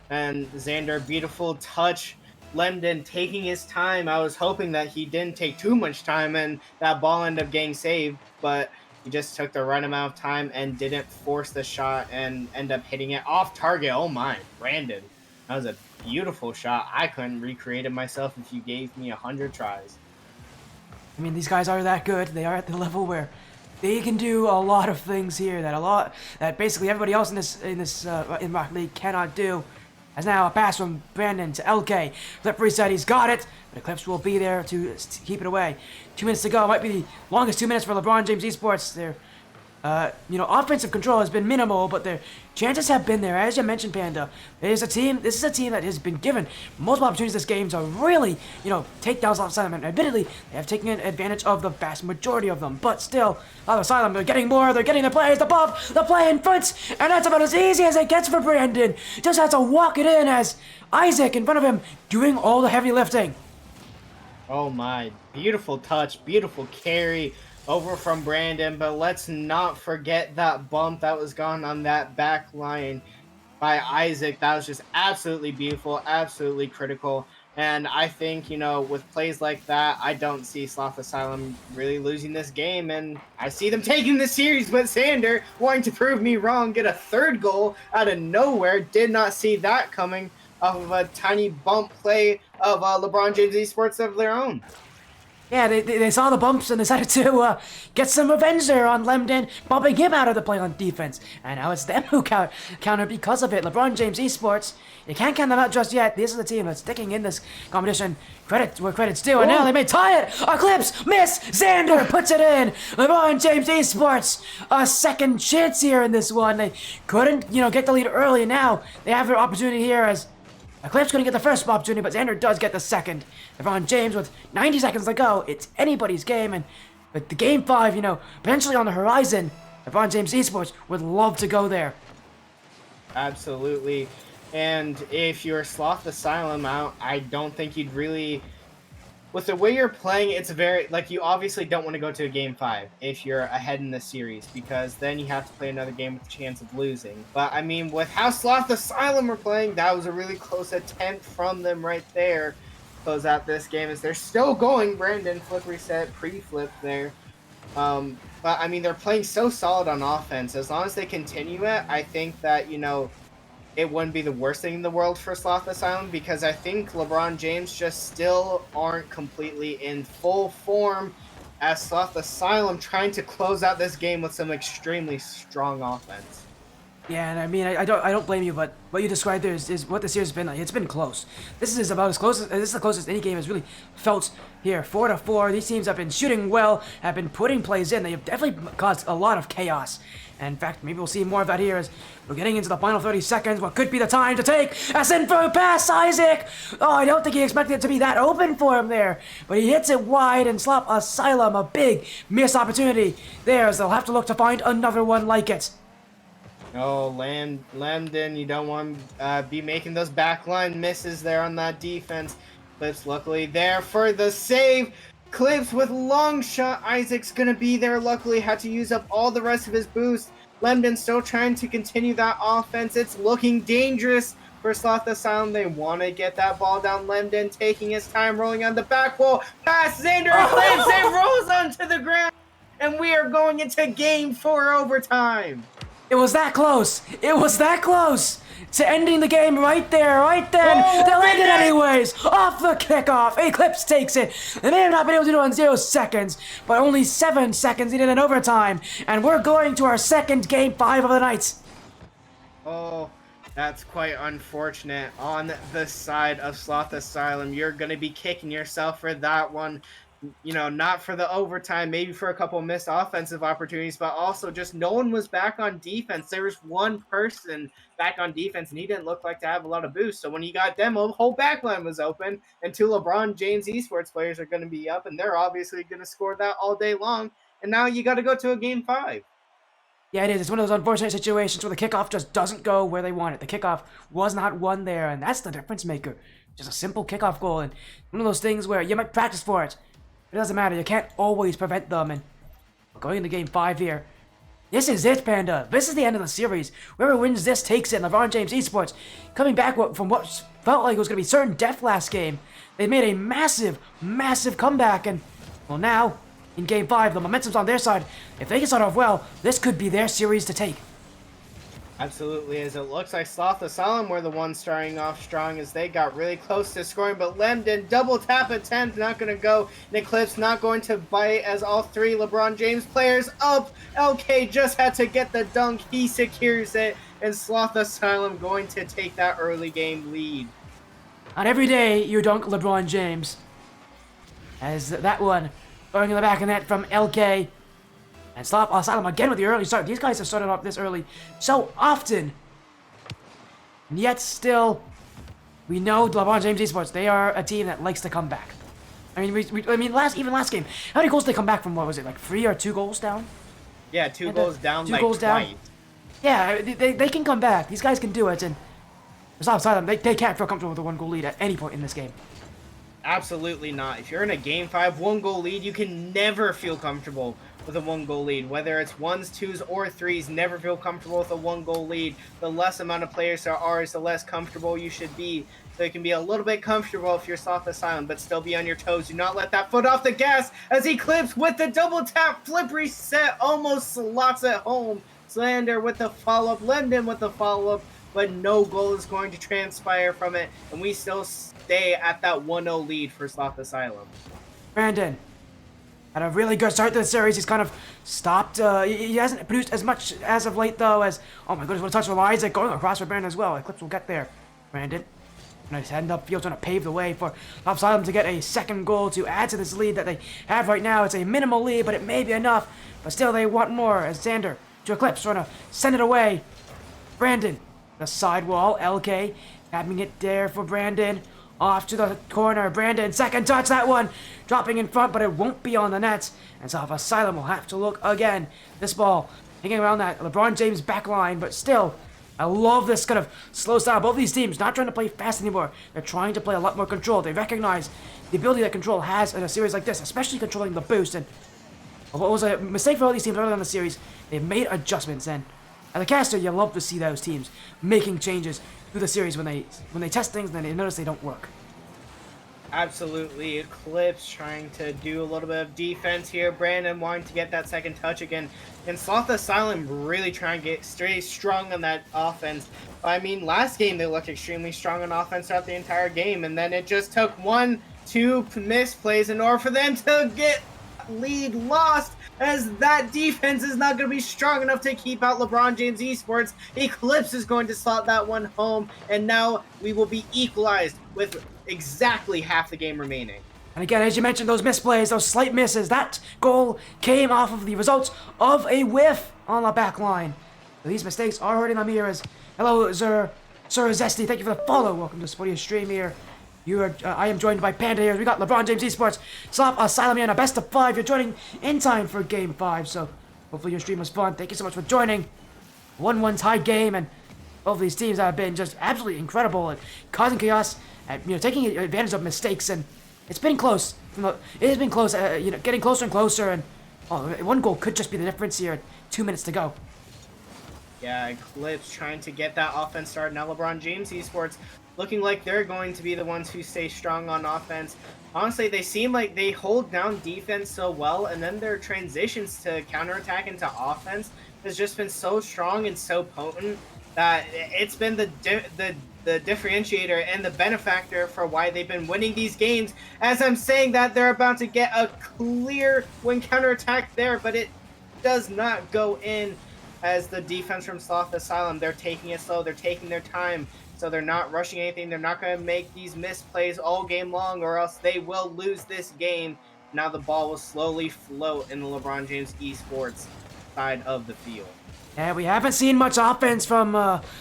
And Xander, beautiful touch. Lemden taking his time. I was hoping that he didn't take too much time and that ball ended up getting saved, but he just took the right amount of time and didn't force the shot and end up hitting it off target. Oh my, Brandon. That was a beautiful shot. I couldn't recreate it myself if you gave me 100 tries.
These guys are that good. They are at the level where they can do a lot of things here that basically everybody else in Rocket League cannot do. As now a pass from Brandon to LK. Flip reset, he's got it, but Eclipse will be there to keep it away. 2 minutes to go, might be the longest 2 minutes for LeBron James Esports. Their offensive control has been minimal, but their chances have been there. As you mentioned, Panda, this is a team that has been given multiple opportunities this game to really, take down Sloth Asylum. And admittedly, they have taken advantage of the vast majority of them. But still, Sloth Asylum, they're getting more, they're getting the players above, the play in front, and that's about as easy as it gets for Brandon. Just has to walk it in as Isaac in front of him doing all the heavy lifting.
Oh my, beautiful touch, beautiful carry over from Brandon, but let's not forget that bump that was gone on that back line by Isaac. That was just absolutely beautiful, absolutely critical. And I think, with plays like that, I don't see Sloth Asylum really losing this game, and I see them taking the series, but Sander, wanting to prove me wrong, get a third goal out of nowhere. Did not see that coming off of a tiny bump play of LeBron James Esports of their own.
Yeah, they saw the bumps and decided to get some revenge there on Lemden, bumping him out of the play on defense. And now it's them who counter because of it. LeBron James Esports, you can't count them out just yet. This is the team that's sticking in this competition. Credit where credit's due, and now they may tie it. Eclipse, miss, Xander puts it in. LeBron James Esports, a second chance here in this one. They couldn't, get the lead early, and now they have their opportunity here as Eclipse couldn't get the first opportunity, but Xander does get the second. LeBron James with 90 seconds to go. It's anybody's game, and with the game 5, potentially on the horizon, LeBron James Esports would love to go there.
Absolutely. And if you're Sloth Asylum out, I don't think you'd really... With the way you're playing, it's very... you obviously don't want to go to a game 5 if you're ahead in the series, because then you have to play another game with a chance of losing. But, with how Sloth Asylum were playing, that was a really close attempt from them right there. Close out this game as they're still going. Brandon, flip reset, pre-flip there. But, they're playing so solid on offense. As long as they continue it, I think that, it wouldn't be the worst thing in the world for Sloth Asylum, because I think LeBron James just still aren't completely in full form as Sloth Asylum trying to close out this game with some extremely strong offense.
Yeah, and I don't blame you, but what you described there is what the series has been like. It's been close. This is about as close as this is the closest any game has really felt here. 4-4. These teams have been shooting well, have been putting plays in. They have definitely caused a lot of chaos. And in fact, maybe we'll see more of that here as we're getting into the final 30 seconds. What could be the time to take a in for a pass, Isaac? Oh, I don't think he expected it to be that open for him there. But he hits it wide, and Sloth Asylum, a big missed opportunity there, as they'll have to look to find another one like it.
Oh, Lamden, you don't want to be making those backline misses there on that defense. Clips luckily there for the save. Clips with long shot. Isaac's going to be there. Luckily had to use up all the rest of his boost. Lemden still trying to continue that offense. It's looking dangerous for Sloth Asylum. They want to get that ball down. Lemden taking his time, rolling on the back wall. Pass Xander. Clips and rolls onto the ground. And we are going into game 4 overtime.
It was that close. It was that close to ending the game right there, right then.
Oh,
They'll end it anyways. Off the kickoff. Eclipse takes it. They may have not been able to do it in 0 seconds, but only 7 seconds needed in overtime. And we're going to our second game 5 of the night.
Oh, that's quite unfortunate. On the side of Sloth Asylum, you're going to be kicking yourself for that one. Not for the overtime, maybe for a couple missed offensive opportunities, but also just no one was back on defense. There was one person back on defense, and he didn't look like to have a lot of boost. So when you got them, the whole backline was open, and 2 LeBron James Esports players are going to be up, and they're obviously going to score that all day long. And now you got to go to a game 5.
Yeah, it is. It's one of those unfortunate situations where the kickoff just doesn't go where they want it. The kickoff was not won there, and that's the difference maker. Just a simple kickoff goal, and one of those things where you might practice for it. It doesn't matter. You can't always prevent them. And we're going into game 5 here. This is it, Panda. This is the end of the series. Whoever wins this takes it. LeBron James Esports coming back from what felt like it was going to be certain death last game. They made a massive, massive comeback. And, well, now, in game 5, the momentum's on their side. If they can start off well, this could be their series to take.
Absolutely, as it looks like Sloth Asylum were the ones starting off strong as they got really close to scoring, but Lemden double tap attempt not going to go. And Eclipse not going to bite as all three LeBron James players up. LK just had to get the dunk. He secures it, and Sloth Asylum going to take that early game lead.
Not every day you dunk LeBron James. As that one going in the back of net from LK. And Sloth Asylum again with the early start. These guys have started off this early so often. And yet still, we know LeBron James Esports, they are a team that likes to come back. I mean, even last game, how many goals did they come back from? What was it, like 3 or 2 goals down?
Yeah, two goals down,
two
like
goals
twice.
down. Yeah, they can come back. These guys can do it, and Sloth Asylum, they can't feel comfortable with a 1-goal lead at any point in this game.
Absolutely not. If you're in a game 5 1-goal lead, you can never feel comfortable with a 1-goal lead. Whether it's 1s, 2s, or 3s, never feel comfortable with a 1-goal lead. The less amount of players there are, the less comfortable you should be. So you can be a little bit comfortable if you're Sloth Asylum, but still be on your toes. Do not let that foot off the gas as Eclipse with the double tap flip reset almost slots it home. Slander with the follow-up, Lemden with the follow-up, but no goal is going to transpire from it, and we still stay at that 1-0 lead for Sloth Asylum.
Brandon had a really good start to the series. He's kind of stopped. He hasn't produced as much as of late, though, as, oh my goodness, what a touch from Isaac going across for Brandon as well. Eclipse will get there. Brandon, nice head upfield, trying to pave the way for Asylum to get a second goal to add to this lead that they have right now. It's a minimal lead, but it may be enough. But still, they want more as Xander to Eclipse, trying to send it away. Brandon, the sidewall, LK, having it there for Brandon. Off to the corner, Brandon, second touch, that one dropping in front, but it won't be on the net. And so Asylum will have to look again. This ball hanging around that LeBron James back line, but still, I love this kind of slow style. Both these teams not trying to play fast anymore. They're trying to play a lot more control. They recognize the ability that control has in a series like this, especially controlling the boost. And what was a mistake for all these teams early on in the series, they've made adjustments. And as a caster, you love to see those teams making changes through the series when they test things and then they notice they don't work.
Absolutely. Eclipse trying to do a little bit of defense here. Brandon wanting to get that second touch again. And Sloth Asylum really trying to stay strong on that offense. I mean, last game they looked extremely strong on offense throughout the entire game. And then it just took 1-2 misplays in order for them to get lead lost, as that defense is not going to be strong enough to keep out LeBron James Esports. Eclipse is going to slot that one home, and now we will be equalized with exactly half the game remaining.
And again, as you mentioned, those misplays, those slight misses, that goal came off of the results of a whiff on the back line. So these mistakes are hurting the mirrors. Hello, Sir Zesty, thank you for the follow. Welcome to Sporty Stream here. I am joined by Panda here. We got LeBron James Esports, Sloth Asylum here in a best of 5. You're joining in time for Game 5, so hopefully your stream was fun. Thank you so much for joining. 1-1 tied game, and both of these teams have been just absolutely incredible at causing chaos, at taking advantage of mistakes, and it's been close. It has been close, getting closer and closer, and 1 goal could just be the difference here. 2 minutes to go.
Yeah, Eclipse trying to get that offense started. Now LeBron James Esports looking like they're going to be the ones who stay strong on offense. Honestly, they seem like they hold down defense so well, and then their transitions to counterattack into offense has just been so strong and so potent that it's been the differentiator and the benefactor for why they've been winning these games. As I'm saying that, they're about to get a clear win counterattack there, but it does not go in, as the defense from Sloth Asylum, they're taking it slow, they're taking their time. So they're not rushing anything. They're not going to make these misplays all game long, or else they will lose this game. Now the ball will slowly float in the LeBron James Esports side of the field.
Yeah, we haven't seen much offense from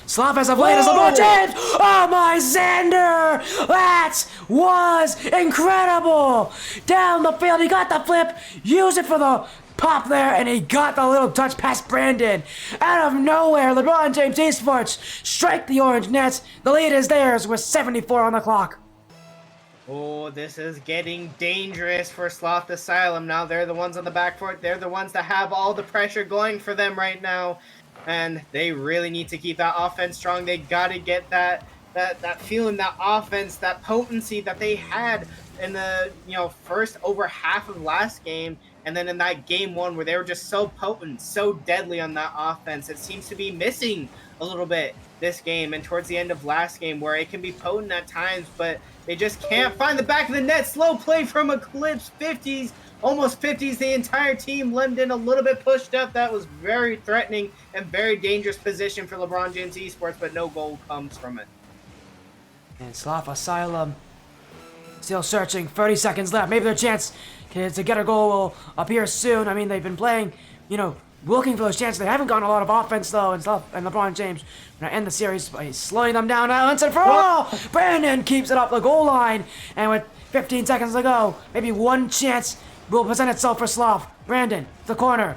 Sloth as of late as LeBron James. Oh my, Xander! That was incredible! Down the field, he got the flip, used it for the pop there, and he got the little touch past Brandon. Out of nowhere, LeBron James Esports strike the orange nets. The lead is theirs with 74 on the clock.
Oh, this is getting dangerous for Sloth Asylum. Now they're the ones on the back foot. They're the ones that have all the pressure going for them right now. And they really need to keep that offense strong. They got to get that that feeling, that offense, that potency that they had in the first over half of last game, and then in that game one where they were just so potent, so deadly on that offense. It seems to be missing a little bit this game and towards the end of last game, where it can be potent at times, but they just can't find the back of the net. Slow play from Eclipse, 50s, almost 50s. The entire team lemmed in a little bit pushed up. That was very threatening and very dangerous position for LeBron James Esports, but no goal comes from it.
And Sloth, Asylum still searching. 30 seconds left. Maybe their chance to get a goal will appear soon. I mean, they've been playing, looking for those chances. They haven't gotten a lot of offense, though, and LeBron James going to end the series by slowing them down now once and for all. Brandon keeps it up the goal line, and with 15 seconds to go, maybe one chance will present itself for Sloth. Brandon, the corner.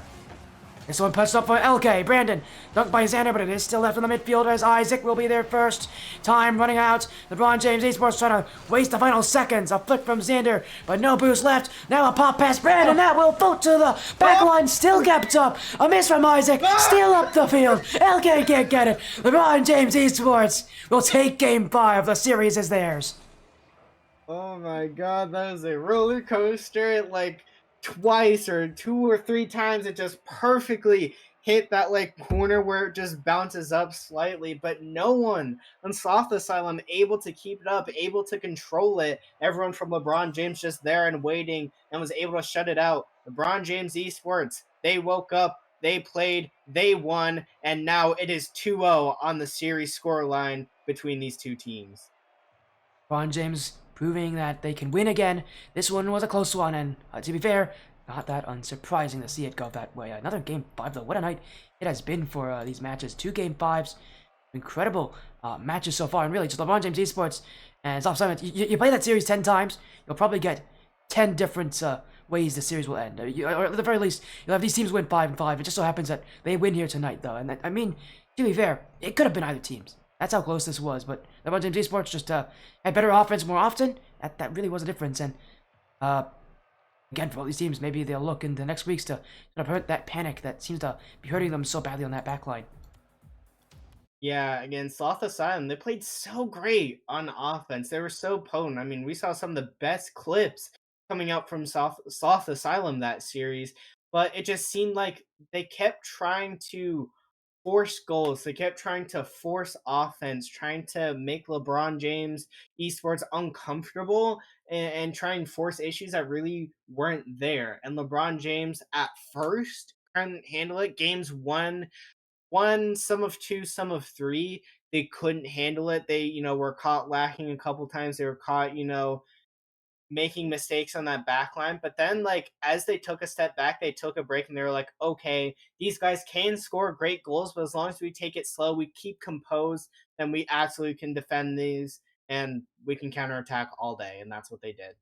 This one punched up for LK. Brandon, dunked by Xander, but it is still left in the midfield as Isaac will be there first. Time running out. LeBron James Esports trying to waste the final seconds. A flick from Xander, but no boost left. Now a pop past Brandon. That will float to the back line. Still kept up. A miss from Isaac. Still up the field. LK can't get it. LeBron James Esports will take Game 5. The series is theirs.
Oh my god, that is a roller coaster. Like, twice or 2 or 3 times it just perfectly hit that corner where it just bounces up slightly, but no one on Sloth Asylum able to keep it up, able to control it. Everyone from LeBron James just there and waiting and was able to shut it out. LeBron James Esports, they woke up, they played, they won, and now it is 2-0 on the series scoreline between these two teams.
LeBron James proving that they can win again. This one was a close one, and to be fair, not that unsurprising to see it go that way. Another Game 5, though. What a night it has been for these matches. 2 Game 5s. Incredible matches so far, and really just LeBron James Esports and Sloth Asylum. You play that series 10 times, you'll probably get 10 different ways the series will end. Or at the very least, you'll have these teams win 5-5. It just so happens that they win here tonight, though. And I mean, to be fair, it could have been either teams. That's how close this was, but LeBron James Esports just had better offense more often. That really was a difference, and again, for all these teams, maybe they'll look in the next weeks to hurt that panic that seems to be hurting them so badly on that back line.
Yeah, again, Sloth Asylum, they played so great on offense. They were so potent. I mean, we saw some of the best clips coming out from Sloth Asylum that series, but it just seemed like they kept trying to force goals. They kept trying to force offense, trying to make LeBron James Esports uncomfortable and try and force issues that really weren't there. And LeBron James at first couldn't handle it. Games one, some of 2, some of 3, they couldn't handle it. They, were caught lacking a couple times. They were caught, making mistakes on that back line. But then, as they took a step back, they took a break and they were like, okay, these guys can score great goals, but as long as we take it slow, we keep composed, then we absolutely can defend these and we can counterattack all day. And that's what they did.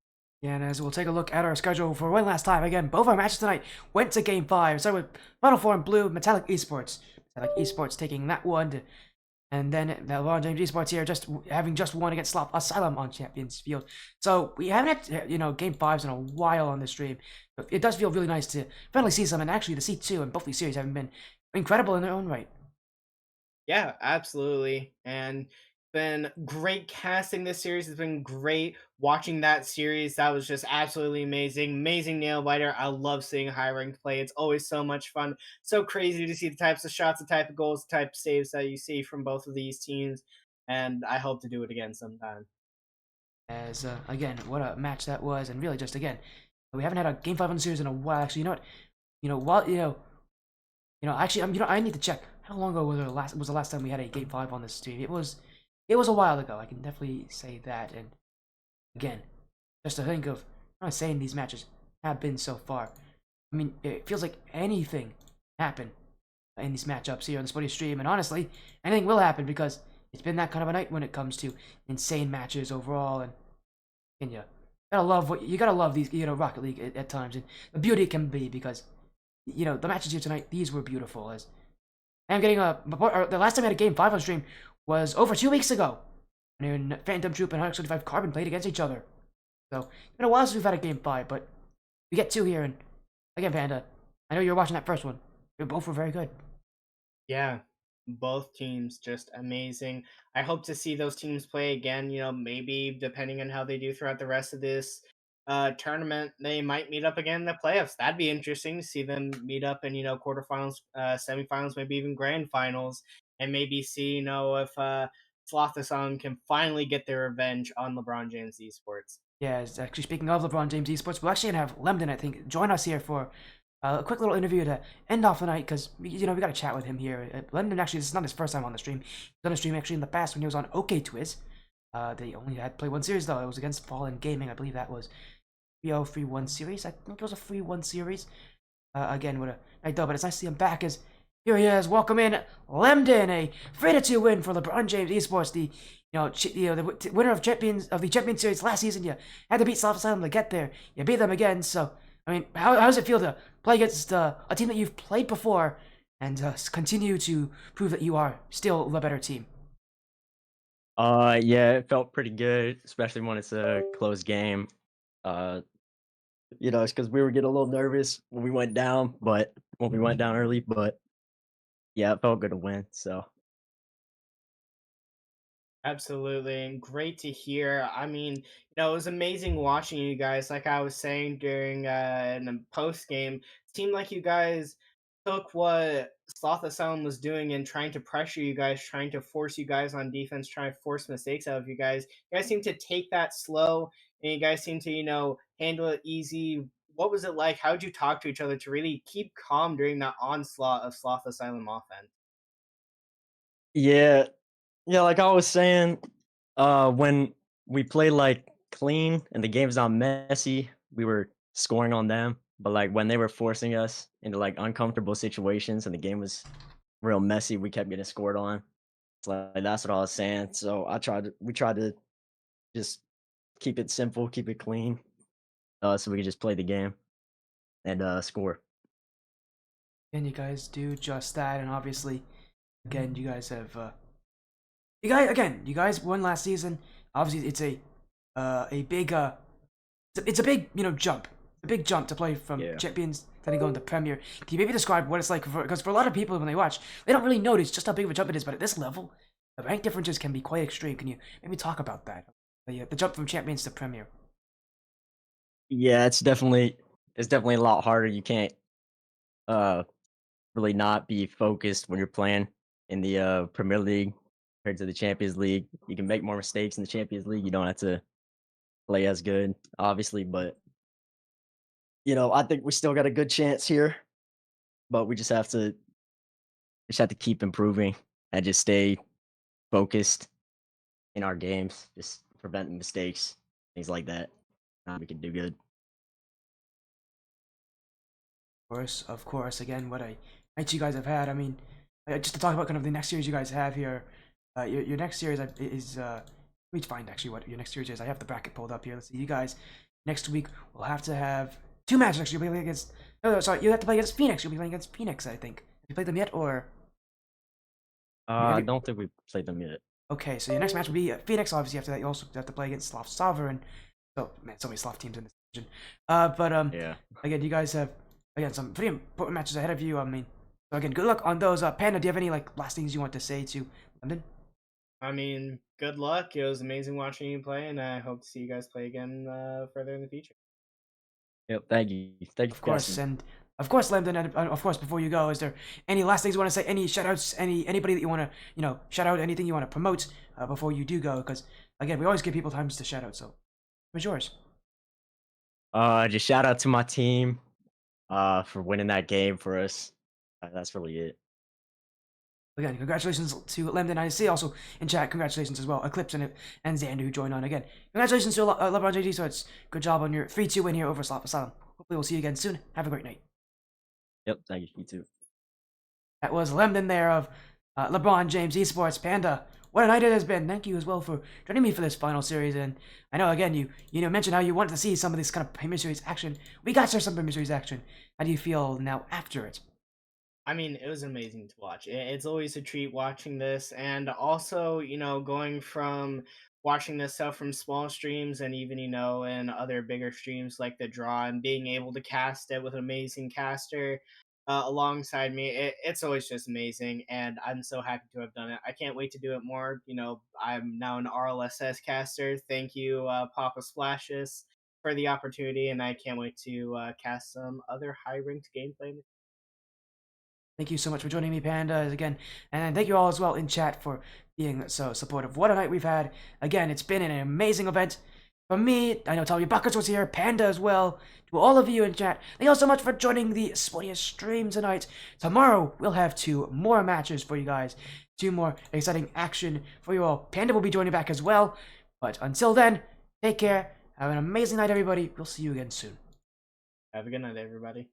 Yeah, and as we'll take a look at our schedule for one last time, again, both our matches tonight went to Game 5. Started with Final 4 in blue, Metallic Esports. Metallic Esports taking that one, and then LeBron James Esports here having just won against Sloth Asylum on Champions Field. So we haven't had, Game 5s in a while on the stream. But it does feel really nice to finally see some, and actually the C2 and both these series have been incredible in their own right.
Yeah, absolutely. And been great casting this series. It's been great watching that series. That was just absolutely amazing. Amazing nail biter. I love seeing high ranked play. It's always so much fun. So crazy to see the types of shots, the type of goals, the type of saves that you see from both of these teams. And I hope to do it again sometime.
As again, what a match that was, and really just again, we haven't had a Game 5 on the series in a while. Actually, actually, I need to check how long ago was the last time we had a Game 5 on this stream. It was a while ago. I can definitely say that. And again, just to think of how insane these matches have been so far. I mean, it feels like anything happened in these matchups here on the Sporty stream, and honestly, anything will happen because it's been that kind of a night when it comes to insane matches overall. And you gotta love these, Rocket League at times, and the beauty it can be because, the matches here tonight, these were beautiful. As I'm getting the last time I had a Game 5 on stream was over 2 weeks ago, when Phantom Troop and 125 Carbon played against each other. So it's been a while since we've had a Game 5, but we get 2 here, and again, Panda, I know you were watching that first one. They both were very good.
Yeah, both teams just amazing. I hope to see those teams play again. Maybe depending on how they do throughout the rest of this tournament, they might meet up again in the playoffs. That'd be interesting to see them meet up in quarterfinals, semifinals, maybe even grand finals, and maybe see if Sloth Asylum can finally get their revenge on LeBron James Esports.
Yeah, it's actually speaking of LeBron James Esports, we're actually gonna have Lemden, I think, join us here for a quick little interview to end off the night because we got to chat with him here. Lemden actually, this is not his first time on the stream. He's done a stream actually in the past when he was on OK Twiz. They only had played one series though. It was against Fallen Gaming, I believe that was 3-0-3-1 series. I think it was a 3-1 series. Again, with a night though, but it's nice to see him back as here he is. Welcome in Lemden, a 3-2 win for LeBron James Esports, the the winner of the Champion Series last season. You had to beat Sloth Asylum to get there. You beat them again. So I mean, how does it feel to play against a team that you've played before and continue to prove that you are still the better team?
Yeah, it felt pretty good, especially when it's a close game. It's because we were getting a little nervous when we went down, but when we went down early, but yeah, it felt good to win. So
Absolutely, and great to hear. I mean, it was amazing watching you guys. Like I was saying during in the post game, it seemed like you guys took what Sloth Asylum was doing and trying to pressure you guys, trying to force you guys on defense, trying to force mistakes out of you guys. You guys seem to take that slow, and you guys seem to handle it easy. What was it like? How did you talk to each other to really keep calm during that onslaught of Sloth Asylum offense?
yeah, yeah, like I was saying, when we play like clean and the game's not messy, we were scoring on them. But like when they were forcing us into like uncomfortable situations and the game was real messy, we kept getting scored on. It's like that's what I was saying. So we tried to just keep it simple, keep it clean, so we could just play the game and score.
And you guys do just that, and obviously, again, you guys have you guys won last season. Obviously, it's a big it's a big jump, a big jump to play from
Yeah.
champions then to go into Premier. Can you maybe describe what it's like because for a lot of people when they watch, they don't really notice just how big of a jump it is. But at this level, the rank differences can be quite extreme. Can you maybe talk about that? The jump from champions to Premier.
Yeah, it's definitely a lot harder. You can't uh really not be focused when you're playing in the Premier League compared to the Champions League. You can make more mistakes in the Champions League. You don't have to play as good, obviously, but I think we still got a good chance here. But we just have to keep improving and just stay focused in our games, just preventing mistakes, things like that. We can do good.
Of course. Again, what a night you guys have had. I mean, just to talk about kind of the next series you guys have here. Your next series is let me find actually what your next series is. I have the bracket pulled up here. Let's see. You guys next week will have to have two matches. Actually, you'll be playing against. No, sorry, you have to play against Phoenix. You'll be playing against Phoenix, I think. Have you played them yet, or?
I don't think we played them yet.
Okay, so your next match will be Phoenix. Obviously, after that, you also have to play against Sloth Sovereign. So man, so many Sloth teams in this division. But
Yeah.
again, you guys have some pretty important matches ahead of you. I mean, so again, good luck on those. Panda, do you have any like last things you want to say to London?
I mean, good luck. It was amazing watching you play, and I hope to see you guys play again further in the future.
Yep. Thank you. Thank you
Of
for
course,
asking.
and of course, Lambden, and of course, before you go, is there any last things you want to say? Any shoutouts? Anybody that you want to, shout out? Anything you want to promote before you do go? Because again, we always give people times to shout out. So, it's yours.
Just shout out to my team, for winning that game for us. That's really it.
Again, congratulations to Lambden. I see also in chat, congratulations as well, Eclipse and Xander who joined on again. Congratulations to LeBron JD. So it's good job on your 3-2 win here over Sloth Asylum. Hopefully, we'll see you again soon. Have a great night.
Yep. Thank you. You too.
That was Lemden there of LeBron James Esports. Panda, what a night it has been. Thank you as well for joining me for this final series. And I know again you mentioned how you wanted to see some of this kind of Premier Series action. We got some Premier Series action. How do you feel now after it?
I mean, it was amazing to watch. It's always a treat watching this, and also, going from watching this stuff from small streams and even, in other bigger streams like the draw and being able to cast it with an amazing caster. alongside me. It's always just amazing, and I'm so happy to have done it. I can't wait to do it more. I'm now an RLSS caster. Thank you, Papa Splashes, for the opportunity, and I can't wait to cast some other high ranked gameplay.
Thank you so much for joining me, Panda, again. And thank you all as well in chat for being so supportive. What a night we've had. Again, it's been an amazing event. From me, I know TommyBuckets was here, Panda as well. To all of you in chat, thank you all so much for joining the Sportiest stream tonight. Tomorrow, we'll have 2 more matches for you guys. 2 more exciting action for you all. Panda will be joining back as well. But until then, take care. Have an amazing night, everybody. We'll see you again soon.
Have a good night, everybody.